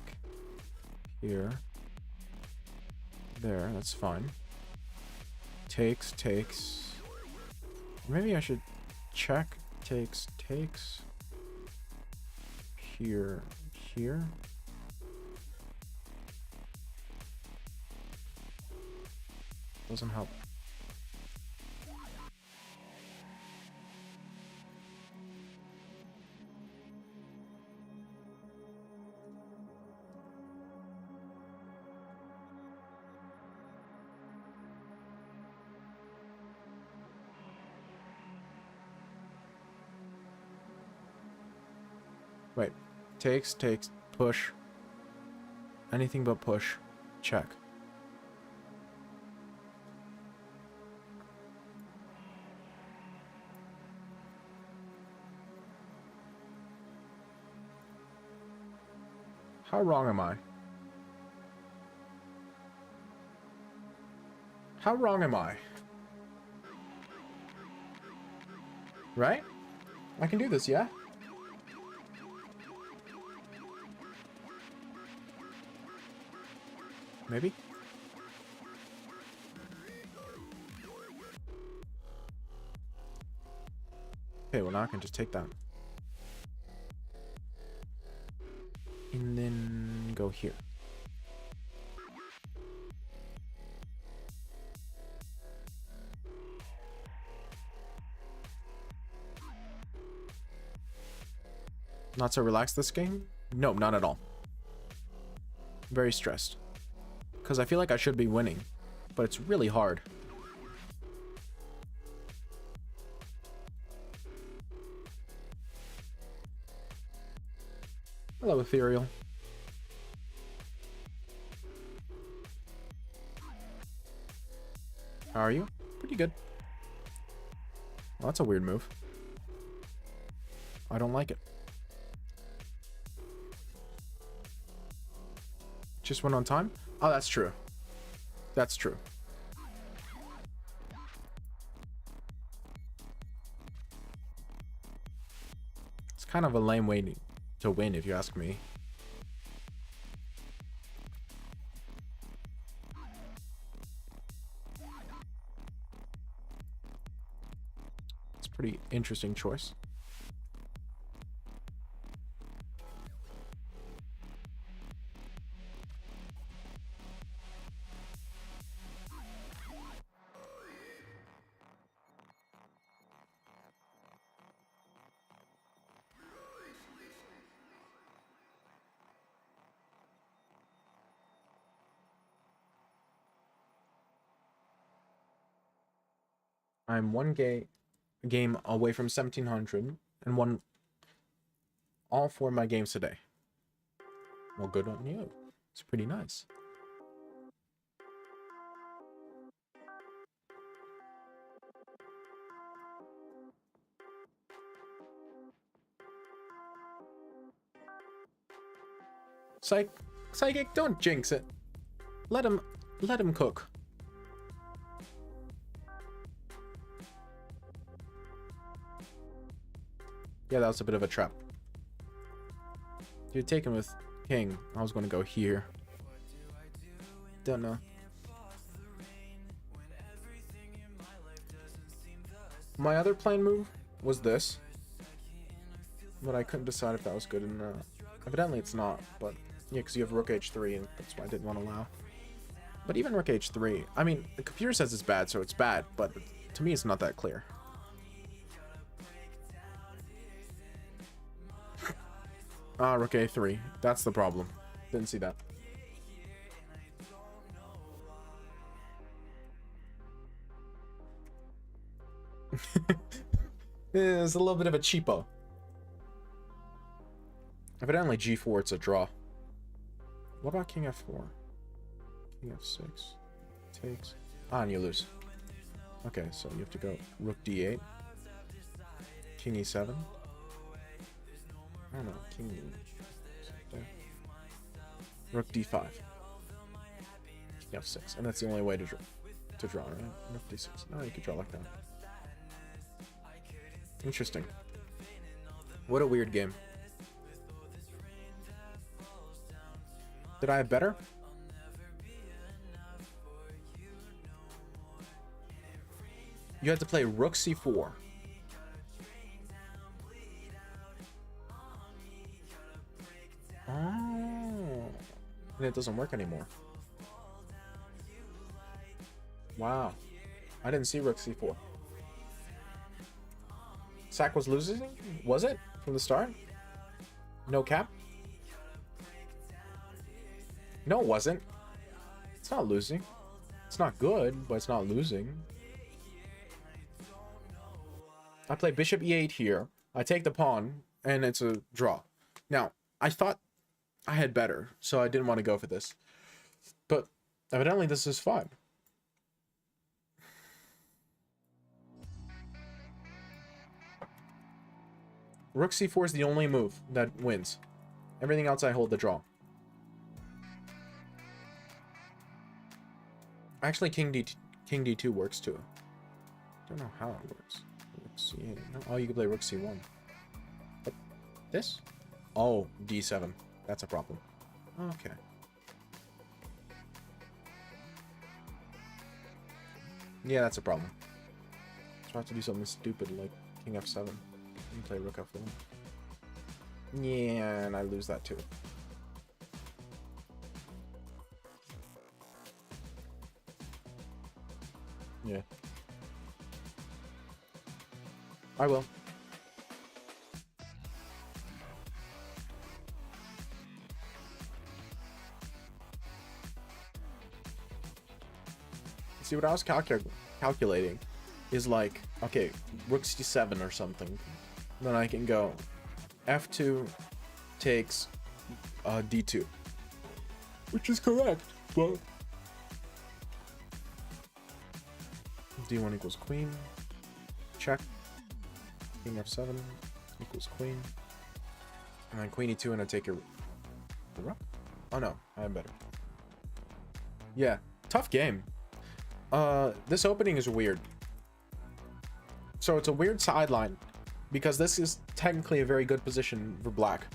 here, there, that's fine. Takes, maybe I should check, takes, here, doesn't help. Wait, takes, push. Anything but push. Check. How wrong am I? How wrong am I? Right? I can do this, yeah? Maybe? Okay, well now I can just take that. And then go here. Not so relaxed this game? No, not at all. Very stressed. Because I feel like I should be winning, but it's really hard. Hello, Ethereal. How are you? Pretty good. Well, that's a weird move. I don't like it. Just went on time? Oh, that's true. That's true. It's kind of a lame way to win, if you ask me. It's a pretty interesting choice. I'm one game away from 1700 and won all 4 of my games today. Well, good on you. It's pretty nice. Psychic, don't jinx it. Let him cook. Yeah, that was a bit of a trap. You're taken with king. I was going to go here. Don't know. My other plan move was this, but I couldn't decide if that was good enough. Evidently it's not, but yeah, because you have rook h3, and that's why I didn't want to allow. But even rook h3, I mean, the computer says it's bad, so it's bad, but to me it's not that clear. Ah, rook a3. That's the problem. Didn't see that. It's a little bit of a cheapo. Evidently g4, it's a draw. What about king f4? King f6. Takes. Ah, and you lose. Okay, so you have to go rook d8. King e7. I don't know, king there. Rook d5. King f6. And that's the only way to draw, right? Rook d6. No, you could draw like that. Interesting. What a weird game. Did I have better? You had to play rook c4. Oh. And it doesn't work anymore. Wow. I didn't see rook c4. Sack was losing? Was it? From the start? No cap? No, it wasn't. It's not losing. It's not good, but it's not losing. I play bishop e8 here. I take the pawn, and it's a draw. Now, I thought I had better, so I didn't want to go for this. But evidently this is fine. Rook c4 is the only move that wins. Everything else I hold the draw. Actually, king d2 works too. Don't know how it works. Rook c8. No, oh, you can play rook c1. But this? Oh, d7. That's a problem. Okay. Yeah, that's a problem. So I have to do something stupid like king f7. And play rook f1. Yeah, and I lose that too. Yeah. I will. See, what I was calculating is like, okay, rook c7 or something. Then I can go f2 takes d2, which is correct, but d1 equals queen, check, king f7 equals queen, and then queen e2, and I take your rook. Oh no, I am better. Yeah, tough game. This opening is weird. So it's a weird sideline because this is technically a very good position for black.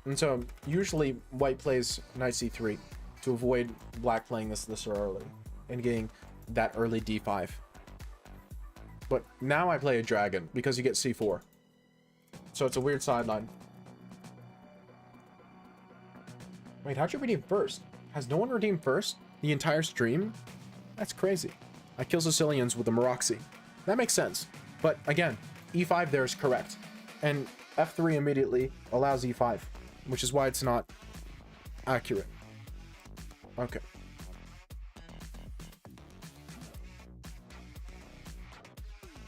And so usually white plays knight c3 to avoid black playing this early and getting that early d5. But now I play a dragon because you get c4. So it's a weird sideline. Wait, how'd you redeem first? Has no one redeemed first the entire stream? That's crazy. I kill Sicilians with a Maroxy. That makes sense. But again, e5 there is correct. And f3 immediately allows e5, which is why it's not accurate. Okay.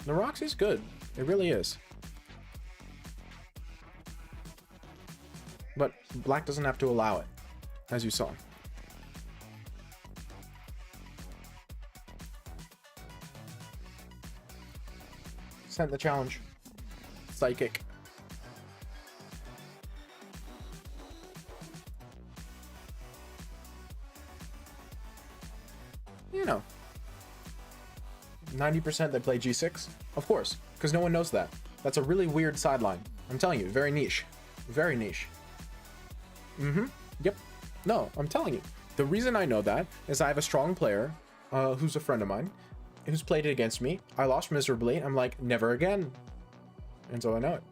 The Maroxy's good. It really is. But black doesn't have to allow it, as you saw. Sent the challenge. Psychic. You know. 90% they play g6? Of course, because no one knows that. That's a really weird sideline. I'm telling you, very niche. Very niche. Yep. No, I'm telling you. The reason I know that is I have a strong player who's a friend of mine who's played it against me. I lost miserably. I'm like, never again. And so I know it.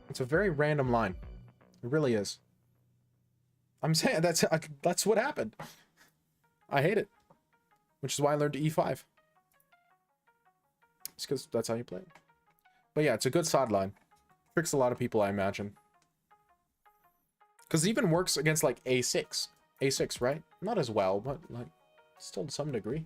It's a very random line. It really is. I'm saying that's what happened. I hate it. Which is why I learned e5. It's because that's how you play it. But yeah, it's a good sideline. Tricks a lot of people, I imagine. Because it even works against like a6. A6, right? Not as well, but like still to some degree.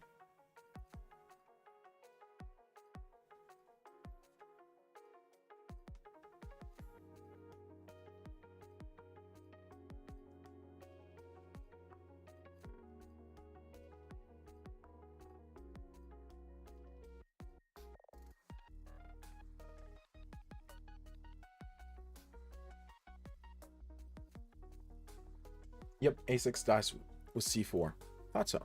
Yep, a6 dice with c4. Thought so.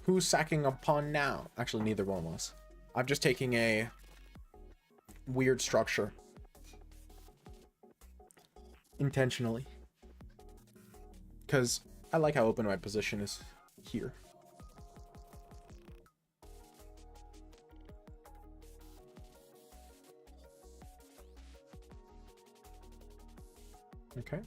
Who's sacking a pawn now? Actually, neither one was. I'm just taking a weird structure. Intentionally. Because I like how open my position is here. Okay.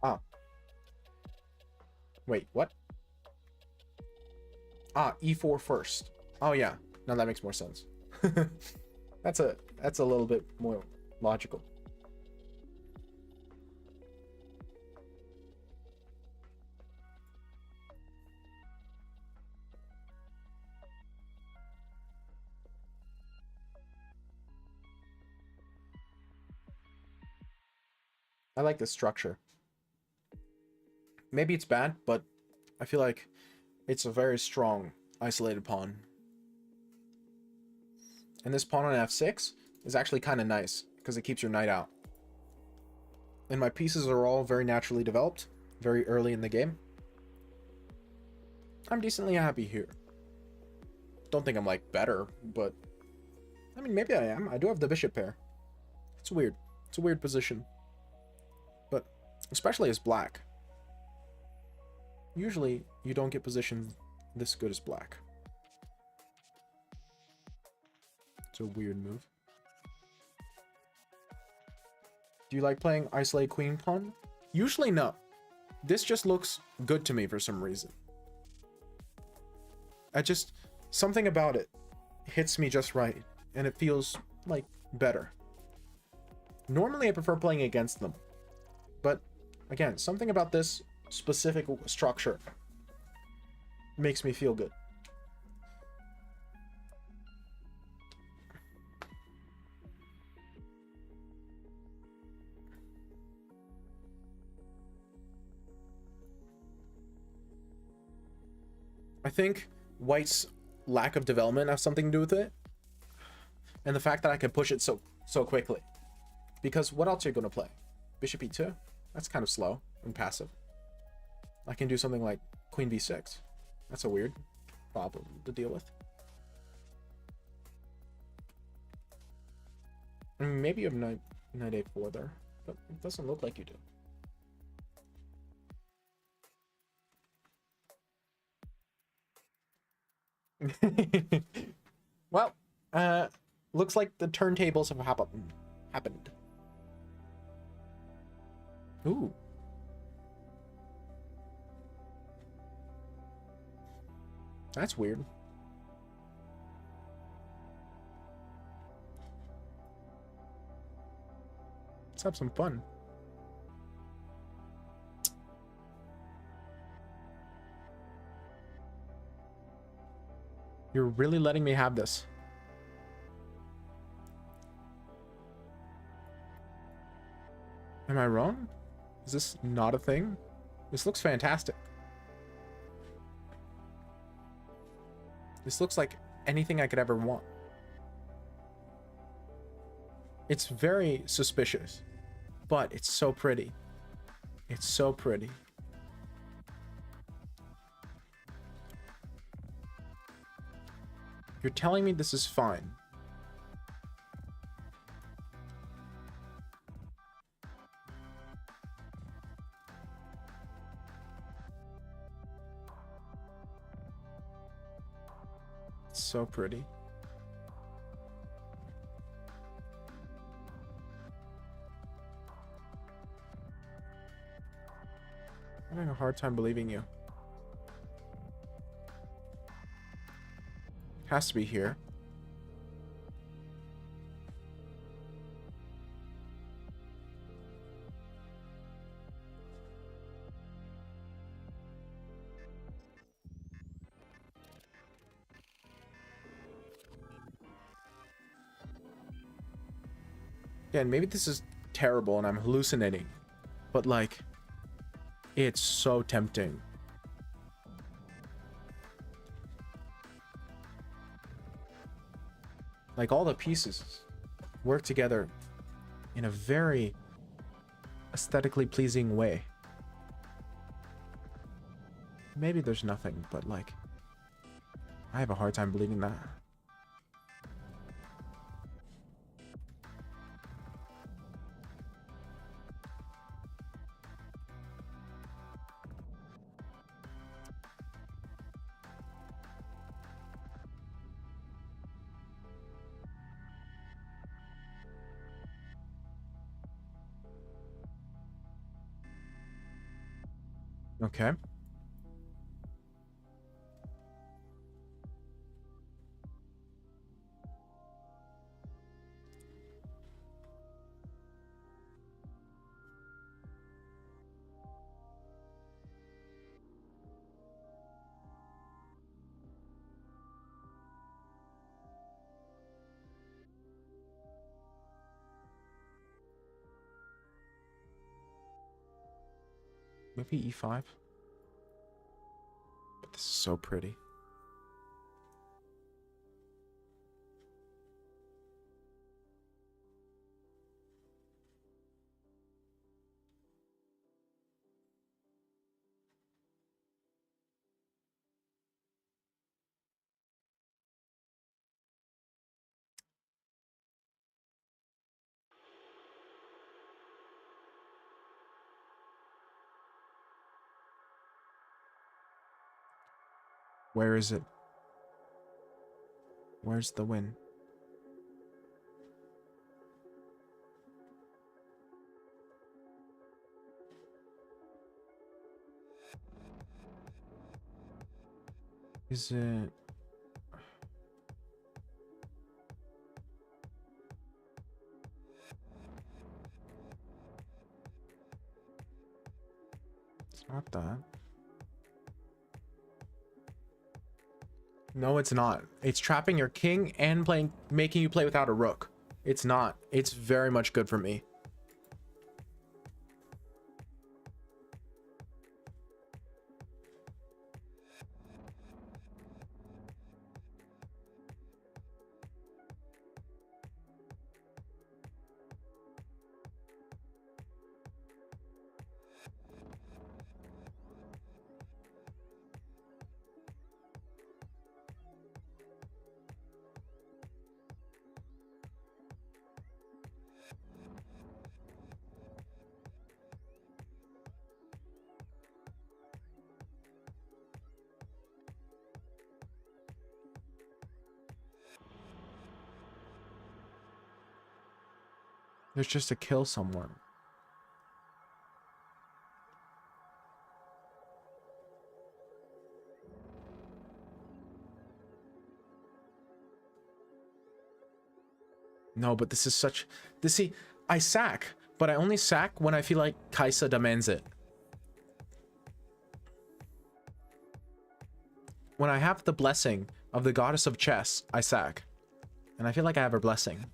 Ah. Wait, what? Ah, e4 first. Oh yeah. Now that makes more sense. That's a little bit more logical. I like this structure. Maybe it's bad, but I feel like it's a very strong isolated pawn. And this pawn on f6 is actually kind of nice because it keeps your knight out. And my pieces are all very naturally developed, very early in the game. I'm decently happy here. Don't think I'm like better, but I mean, maybe I am. I do have the bishop pair. It's weird. It's a weird position. But especially as black. Usually you don't get positioned this good as black. It's a weird move. Do you like playing isolate queen pawn? Usually no. This just looks good to me for some reason. I just, something about it hits me just right, and it feels like better. Normally I prefer playing against them, but again, something about this specific structure makes me feel good. I think white's lack of development has something to do with it, and the fact that I can push it so quickly. Because what else are you going to play? Bishop e2? That's kind of slow and passive. I can do something like queen b6. That's a weird problem to deal with. I mean, maybe you have knight a4 there, but it doesn't look like you do. Well, looks like the turntables have happened. Ooh. That's weird. Let's have some fun. You're really letting me have this. Am I wrong? Is this not a thing? This looks fantastic. This looks like anything I could ever want. It's very suspicious, but it's so pretty. It's so pretty. You're telling me this is fine. It's so pretty. I'm having a hard time believing you. Has to be here. Again, maybe this is terrible and I'm hallucinating, but like, it's so tempting. Like, all the pieces work together in a very aesthetically pleasing way. Maybe there's nothing, but like, I have a hard time believing that. Okay. Maybe e5. But this is so pretty. Where is it? Where's the win? Is it What the? No, it's not. It's trapping your king and making you play without a rook. It's not. It's very much good for me. There's just to kill someone. No, but this is such... This, see, I sack, but I only sack when I feel like Kaisa demands it. When I have the blessing of the goddess of chess, I sack. And I feel like I have her blessing.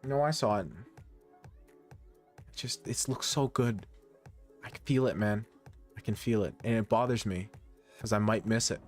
No, I saw it. It looks so good. I can feel it, man. I can feel it. And it bothers me because I might miss it.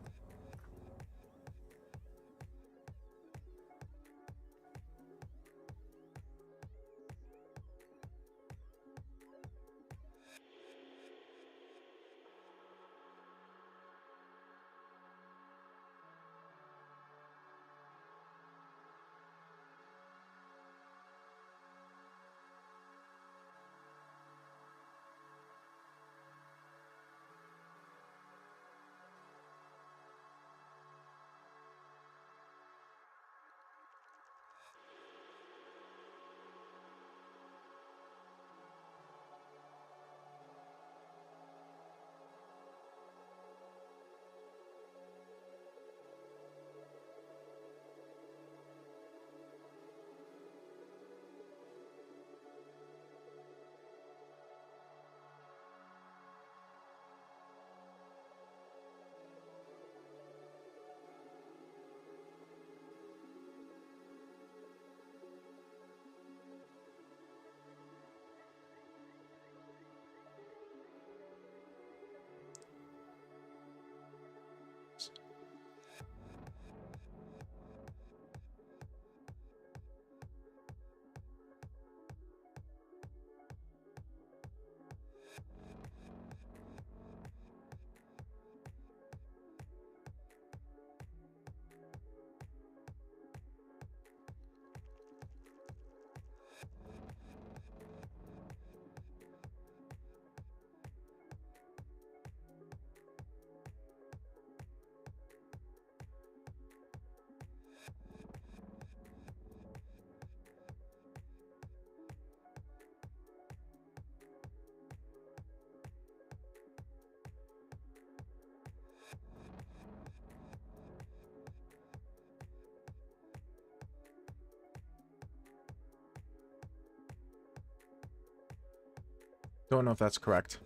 Don't know if that's correct.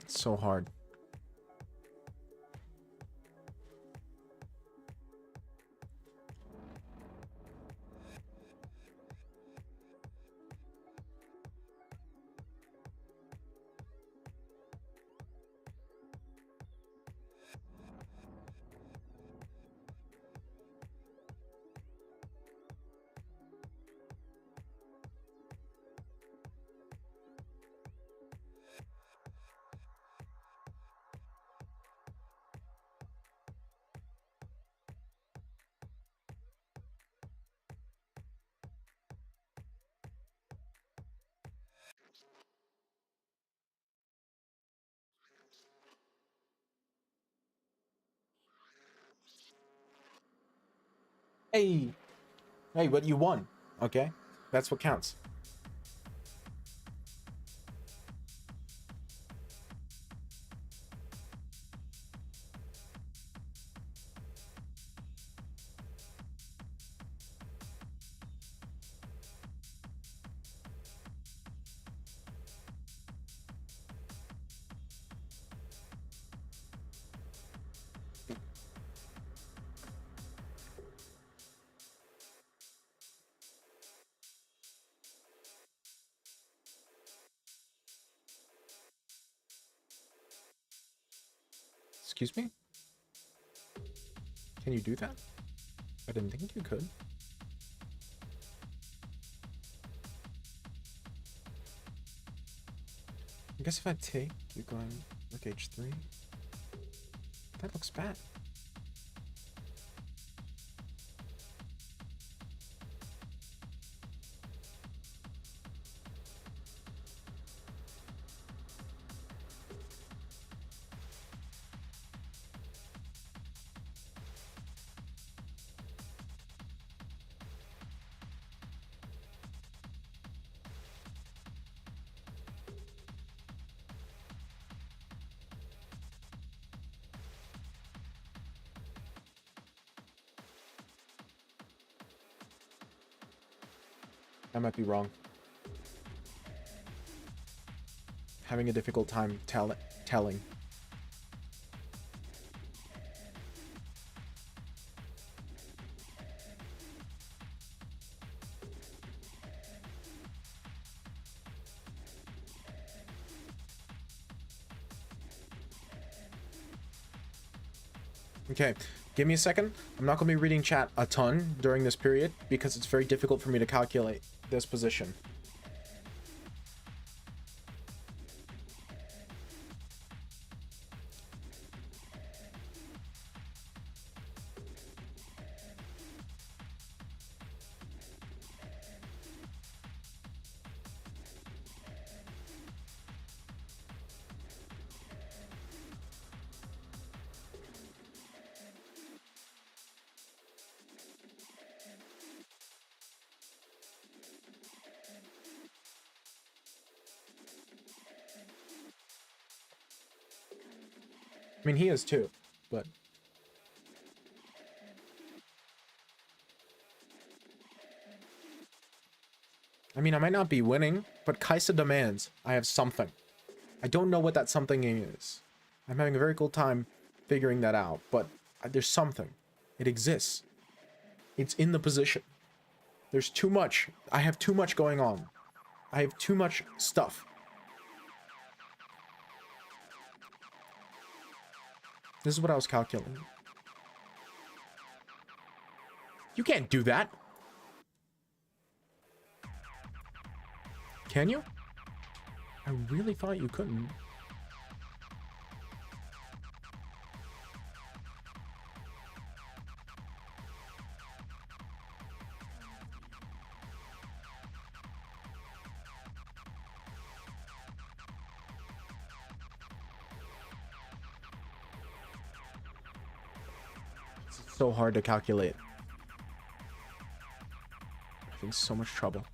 It's so hard. Hey, hey, but you won. Okay, that's what counts. Excuse me? Can you do that? I didn't think you could. I guess if I take, you're going like H3. That looks bad. I might be wrong. Having a difficult time telling. Okay, give me a second. I'm not going to be reading chat a ton during this period because it's very difficult for me to calculate this position. I mean, he is too, but... I mean, I might not be winning, but Kaisa demands I have something. I don't know what that something is. I'm having a very cool time figuring that out, but there's something. It exists. It's in the position. There's too much. I have too much going on. I have too much stuff. This is what I was calculating. You can't do that. Can you? I really thought you couldn't. It's so hard to calculate. I'm having so much trouble.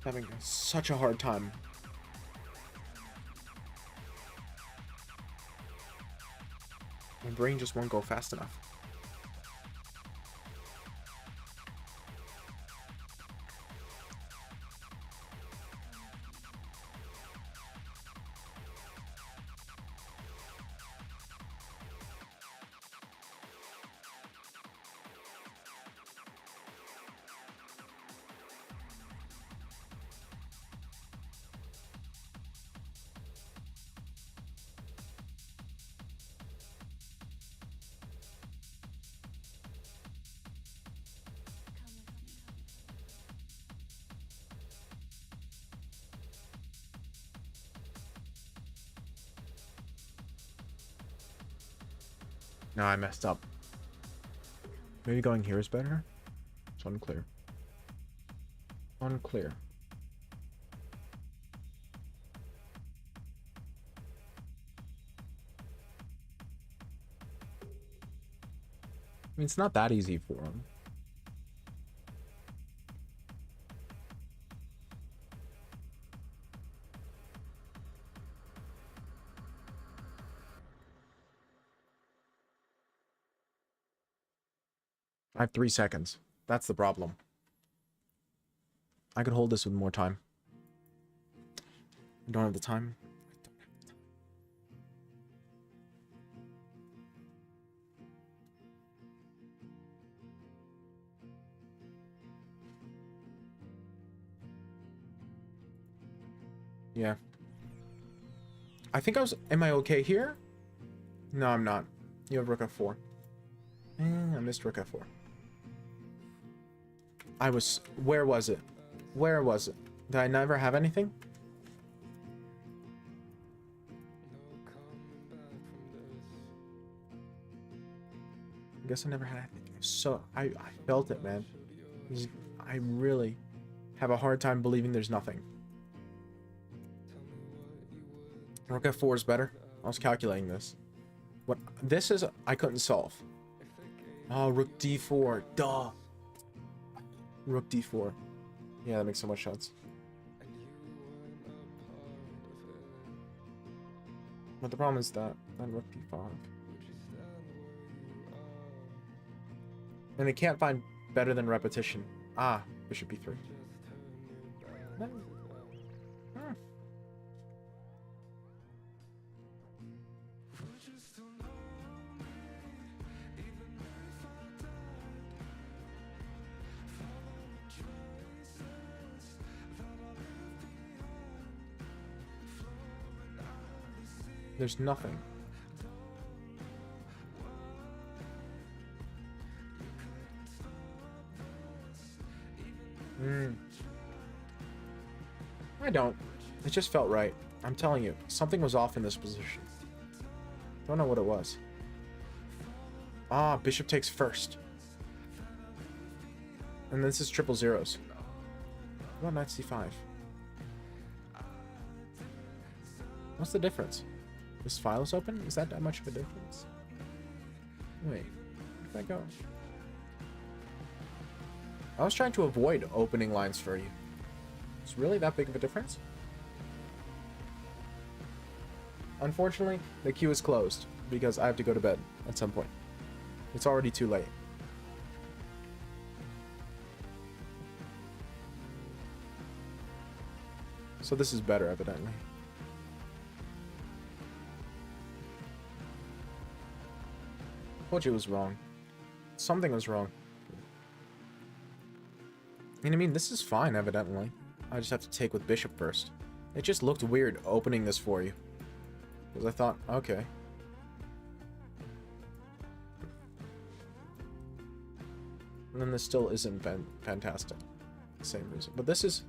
Having such a hard time. My brain just won't go fast enough. No, I messed up. Maybe going here is better? It's unclear. Unclear. I mean, it's not that easy for him. I have 3 seconds. That's the problem. I could hold this with more time. I don't have the time. Yeah. I think I was... Am I okay here? No, I'm not. You have rook f4. I missed rook f4. I was... Where was it? Where was it? Did I never have anything? I guess I never had anything. So, I felt it, man. I really have a hard time believing there's nothing. Rook f4 is better. I was calculating this. What this is, I couldn't solve. Oh, rook d4. Duh. Rook d4. Yeah, that makes so much sense. But the problem is that rook d5. And they can't find better than repetition. Ah, bishop b3. There's nothing. I don't. It just felt right. I'm telling you, something was off in this position. Don't know what it was. Ah, bishop takes first. And this is triple zeros. What about knight c5? What's the difference? This file is open? Is that much of a difference? Wait, where did that go? I was trying to avoid opening lines for you. It's really that big of a difference? Unfortunately, the queue is closed because I have to go to bed at some point. It's already too late. So this is better, evidently. Told you it was wrong. Something was wrong. And I mean, this is fine, evidently. I just have to take with bishop first. It just looked weird opening this for you. Because I thought, okay. And then this still isn't fantastic. Same reason. But this is...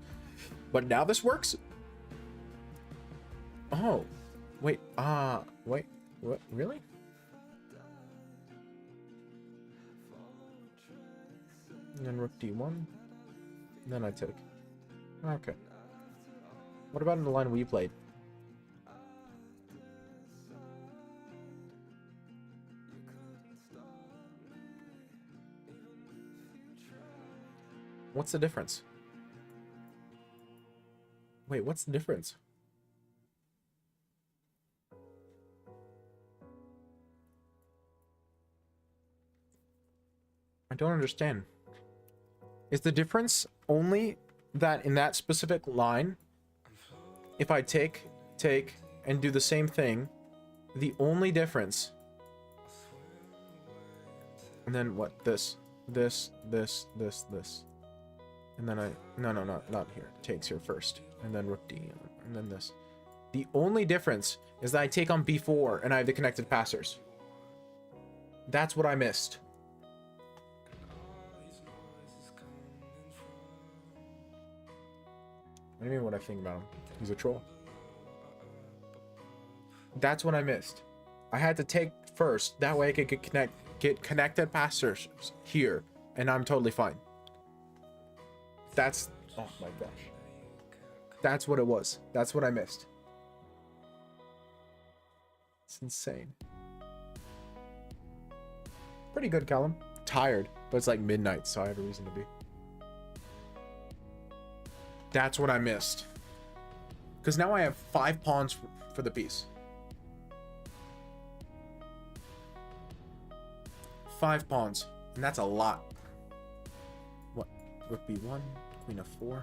But now this works? Oh. Wait. Wait. What? Really? And then rook d1. And then I take. Okay. What about in the line we played? What's the difference? Wait, what's the difference? I don't understand. Is the difference only that in that specific line, if I take, and do the same thing, the only difference, and then what? This, and then no, not here. Takes here first, and then rook d, and then this. The only difference is that I take on b4, and I have the connected passers. That's what I missed. What do you mean what I think about him? He's a troll. That's what I missed. I had to take first. That way I could get connected passers here, and I'm totally fine. That's, oh my gosh. That's what it was. That's what I missed. It's insane. Pretty good, Callum. Tired, but it's like midnight, so I have a reason to be. That's what I missed. Because now I have 5 pawns for the piece. 5 pawns, and that's a lot. What? Rook b1, queen f4.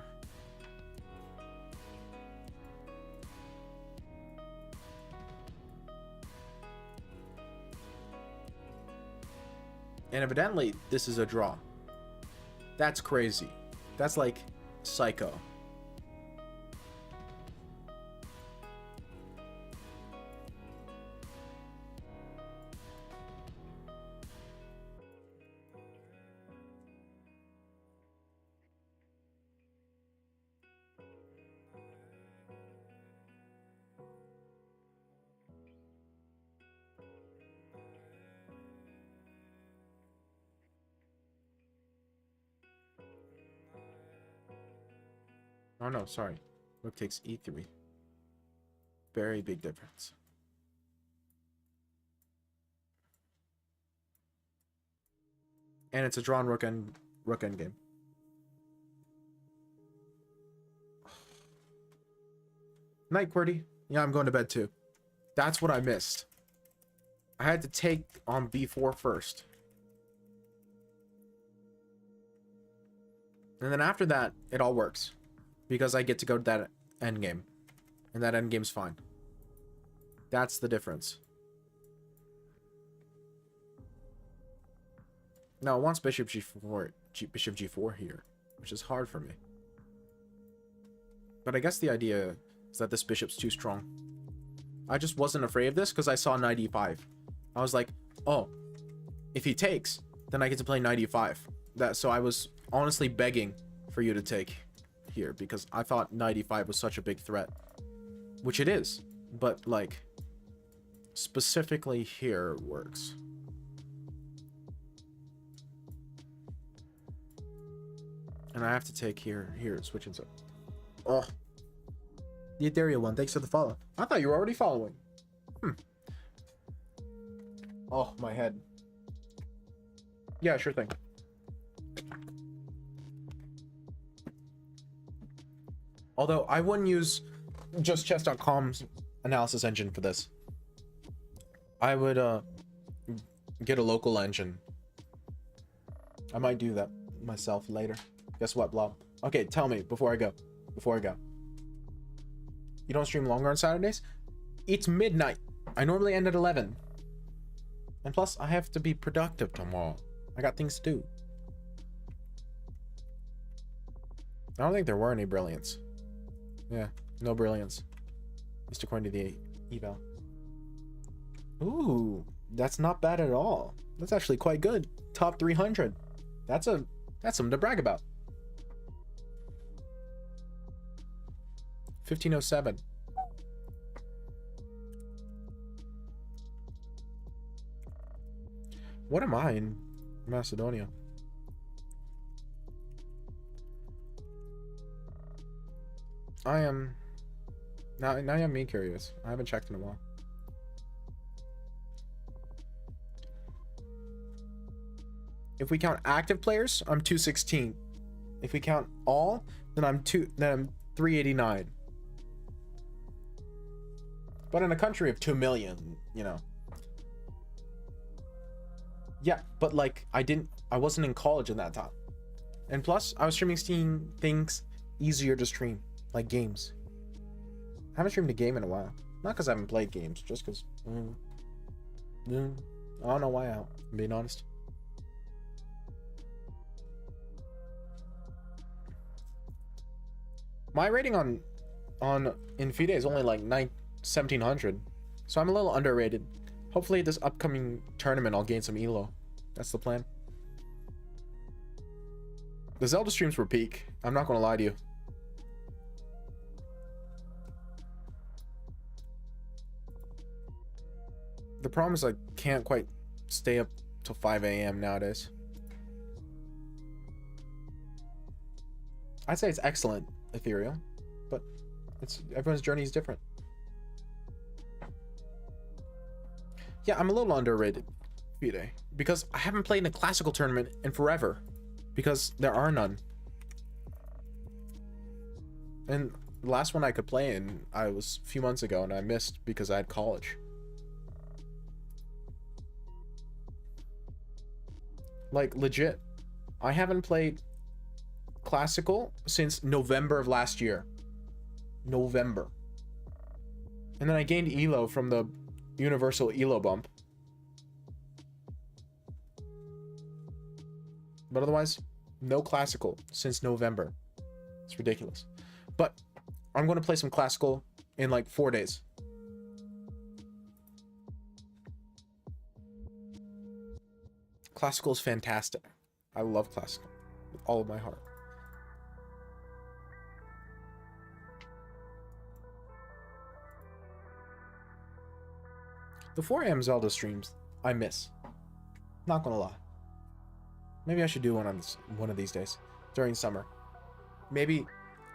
And evidently, this is a draw. That's crazy. That's like psycho. Oh no, sorry. Rook takes e3. Very big difference. And it's a drawn rook end game. Night, QWERTY. Yeah, I'm going to bed too. That's what I missed. I had to take on b4 first. And then after that, it all works. Because I get to go to that endgame. And that endgame's fine. That's the difference. Now, it wants bishop g4, bishop g4 here, which is hard for me. But I guess the idea is that this bishop's too strong. I just wasn't afraid of this because I saw knight e5. I was like, oh, if he takes, then I get to play knight e5. So I was honestly begging for you to take here because I thought knight e5 was such a big threat, which it is, but like specifically here works. And I have to take here, switch into. Oh, the Ethereal one, thanks for the follow. I thought you were already following. Oh, my head. Yeah, sure thing. Although I wouldn't use just chess.com's analysis engine for this. I would get a local engine. I might do that myself later. Guess what, Blob? Okay, tell me before I go. You don't stream longer on Saturdays? It's midnight. I normally end at 11. And plus, I have to be productive tomorrow. I got things to do. I don't think there were any brilliance. Yeah, no brilliance. Just according to the eval. Ooh, that's not bad at all. That's actually quite good. Top 300. That's something to brag about. 1507. What am I in Macedonia? I am now you have me curious. I haven't checked in a while. If we count active players, I'm 216. If we count all, then I'm 389. But in a country of 2 million, you know. Yeah, but like I wasn't in college in that time. And plus, I was streaming things easier to stream, like games. I haven't streamed a game in a while. Not because I haven't played games, just because I don't know why I'm being honest. My rating on Infide is only like 1700, so I'm a little underrated. Hopefully this upcoming tournament I'll gain some elo. That's the plan. The Zelda streams were peak. I'm not gonna lie to you. The problem is I can't quite stay up till 5 a.m. nowadays. I'd say it's excellent, Ethereal, but everyone's journey is different. Yeah, I'm a little underrated, FIDE, because I haven't played in a classical tournament in forever, because there are none. And the last one I could play in, I was a few months ago, and I missed because I had college. Like, legit, I haven't played classical since November of last year. November. And then I gained elo from the universal elo bump, but otherwise no classical since November. It's ridiculous. But I'm going to play some classical in like 4 days. Classical is fantastic. I love classical with all of my heart. The 4 a.m. Zelda streams, I miss. Not gonna lie. Maybe I should do one of these days during summer. Maybe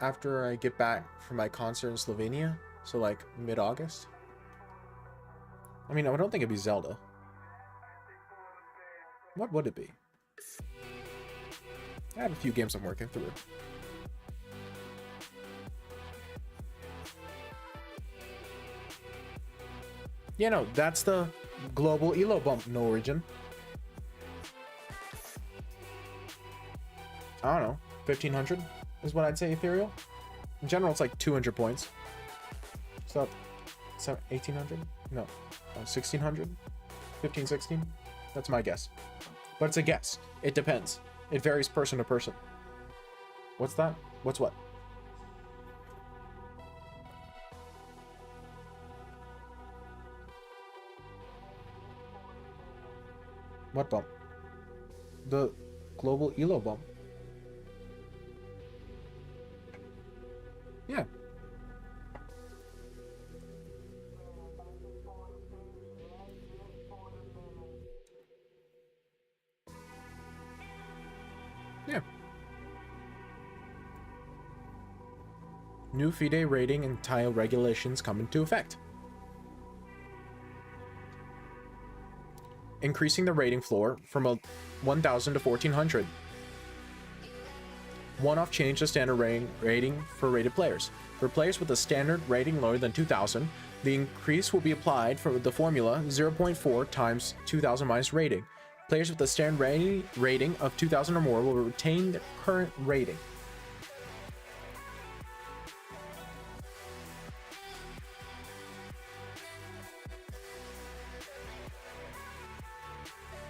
after I get back from my concert in Slovenia, so like mid-August. I mean, I don't think it'd be Zelda. What would it be? I have a few games I'm working through. Yeah, no, that's the global elo bump, no origin. I don't know, 1500 is what I'd say ethereal. In general, it's like 200 points. So, 1800? No, 1600? 15, 16? That's my guess. But it's a guess. It depends. It varies person to person. What's that? What's what? What bump? The global elo bump. Yeah. Yeah. New FIDE rating and tile regulations come into effect. Increasing the rating floor from 1,000 to 1,400. One-off change the standard rating for rated players. For players with a standard rating lower than 2,000, the increase will be applied for the formula 0.4 times 2,000 minus rating. Players with a standard rating of 2,000 or more will retain their current rating.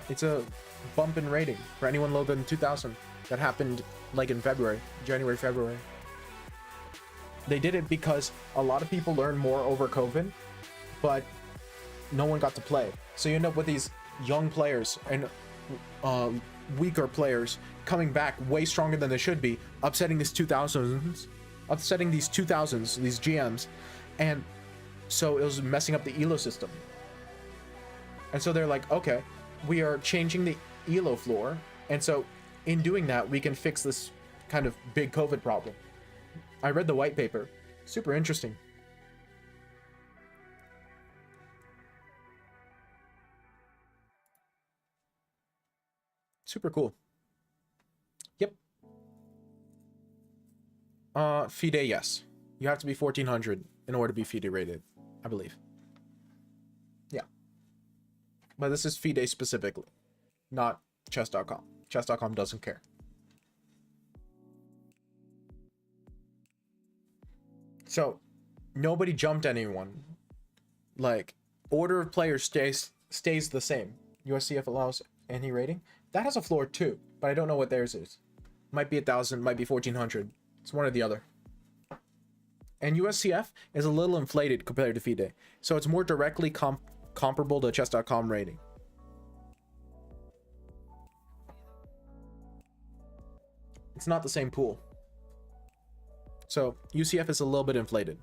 It's a bump in rating for anyone lower than 2,000. That happened like in February, January, February. They did it because a lot of people learned more over COVID, but no one got to play. So you end up with these young players and weaker players coming back way stronger than they should be, upsetting these 2000s, these GMs, and so it was messing up the ELO system. And so they're like, okay, we are changing the ELO floor, and so in doing that, we can fix this kind of big COVID problem. I read the white paper. Super interesting. Super cool. Yep. FIDE, yes. You have to be 1,400 in order to be FIDE rated, I believe. Yeah. But this is FIDE specifically, not chess.com. Chess.com doesn't care. So, nobody jumped anyone. Like, order of players stays the same. USCF allows any rating. That has a floor too, but I don't know what theirs is. Might be 1,000, might be 1,400. It's one or the other. And USCF is a little inflated compared to FIDE, so it's more directly comparable to chess.com rating. It's not the same pool. So UCF is a little bit inflated.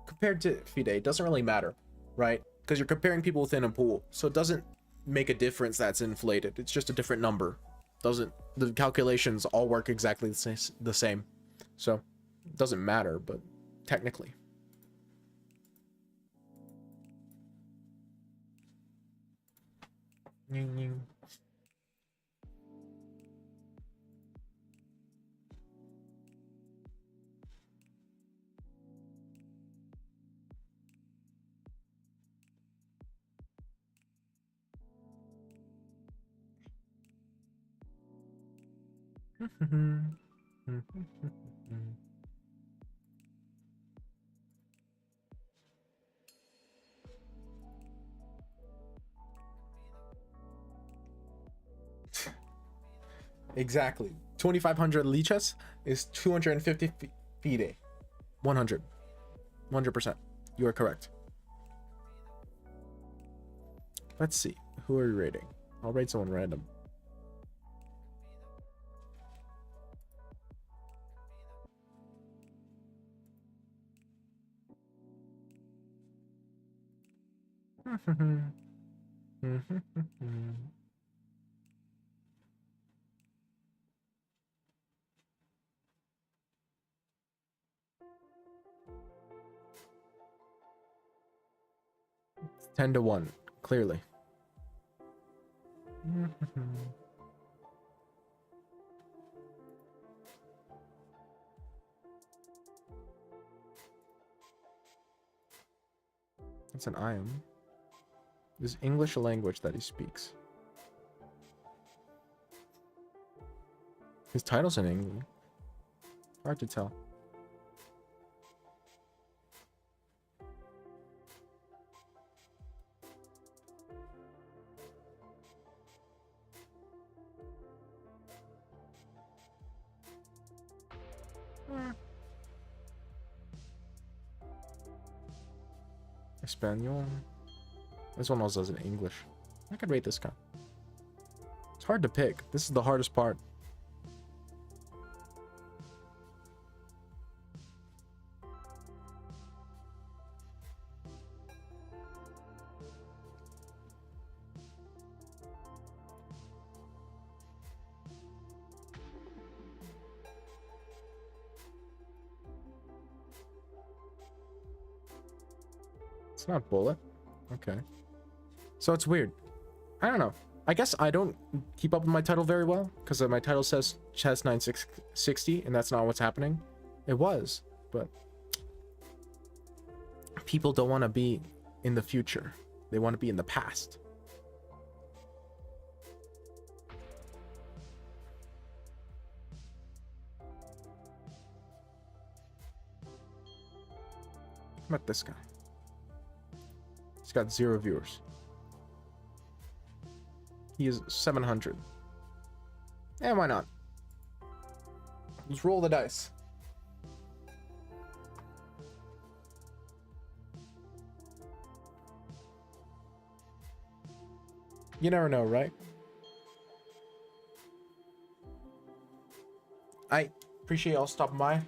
Compared to FIDE, it doesn't really matter, right? because you're comparing people within a pool. So it doesn't make a difference that's inflated. It's just a different number. Doesn't, the calculations all work exactly the same. So it doesn't matter, but technically. Exactly. 2,500 lichas is 250 feet. 100. 100%. You are correct. Let's see. Who are you rating? I'll rate someone random. It's 10-1, clearly. That's an I am. Is English a language that he speaks? His title's in English. Hard to tell. Espanol. This one also has in English. I could rate this guy. It's hard to pick. This is the hardest part. It's not bullet. Okay. So it's weird. I don't know. I guess I don't keep up with my title very well, because my title says chess 9660, and that's not what's happening. It was, but people don't want to be in the future. They want to be in the past. How about this guy? He's got 0 viewers. He is 700. And why not? Let's roll the dice. You never know, right? I appreciate y'all stopping by.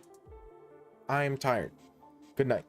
I am tired. Good night.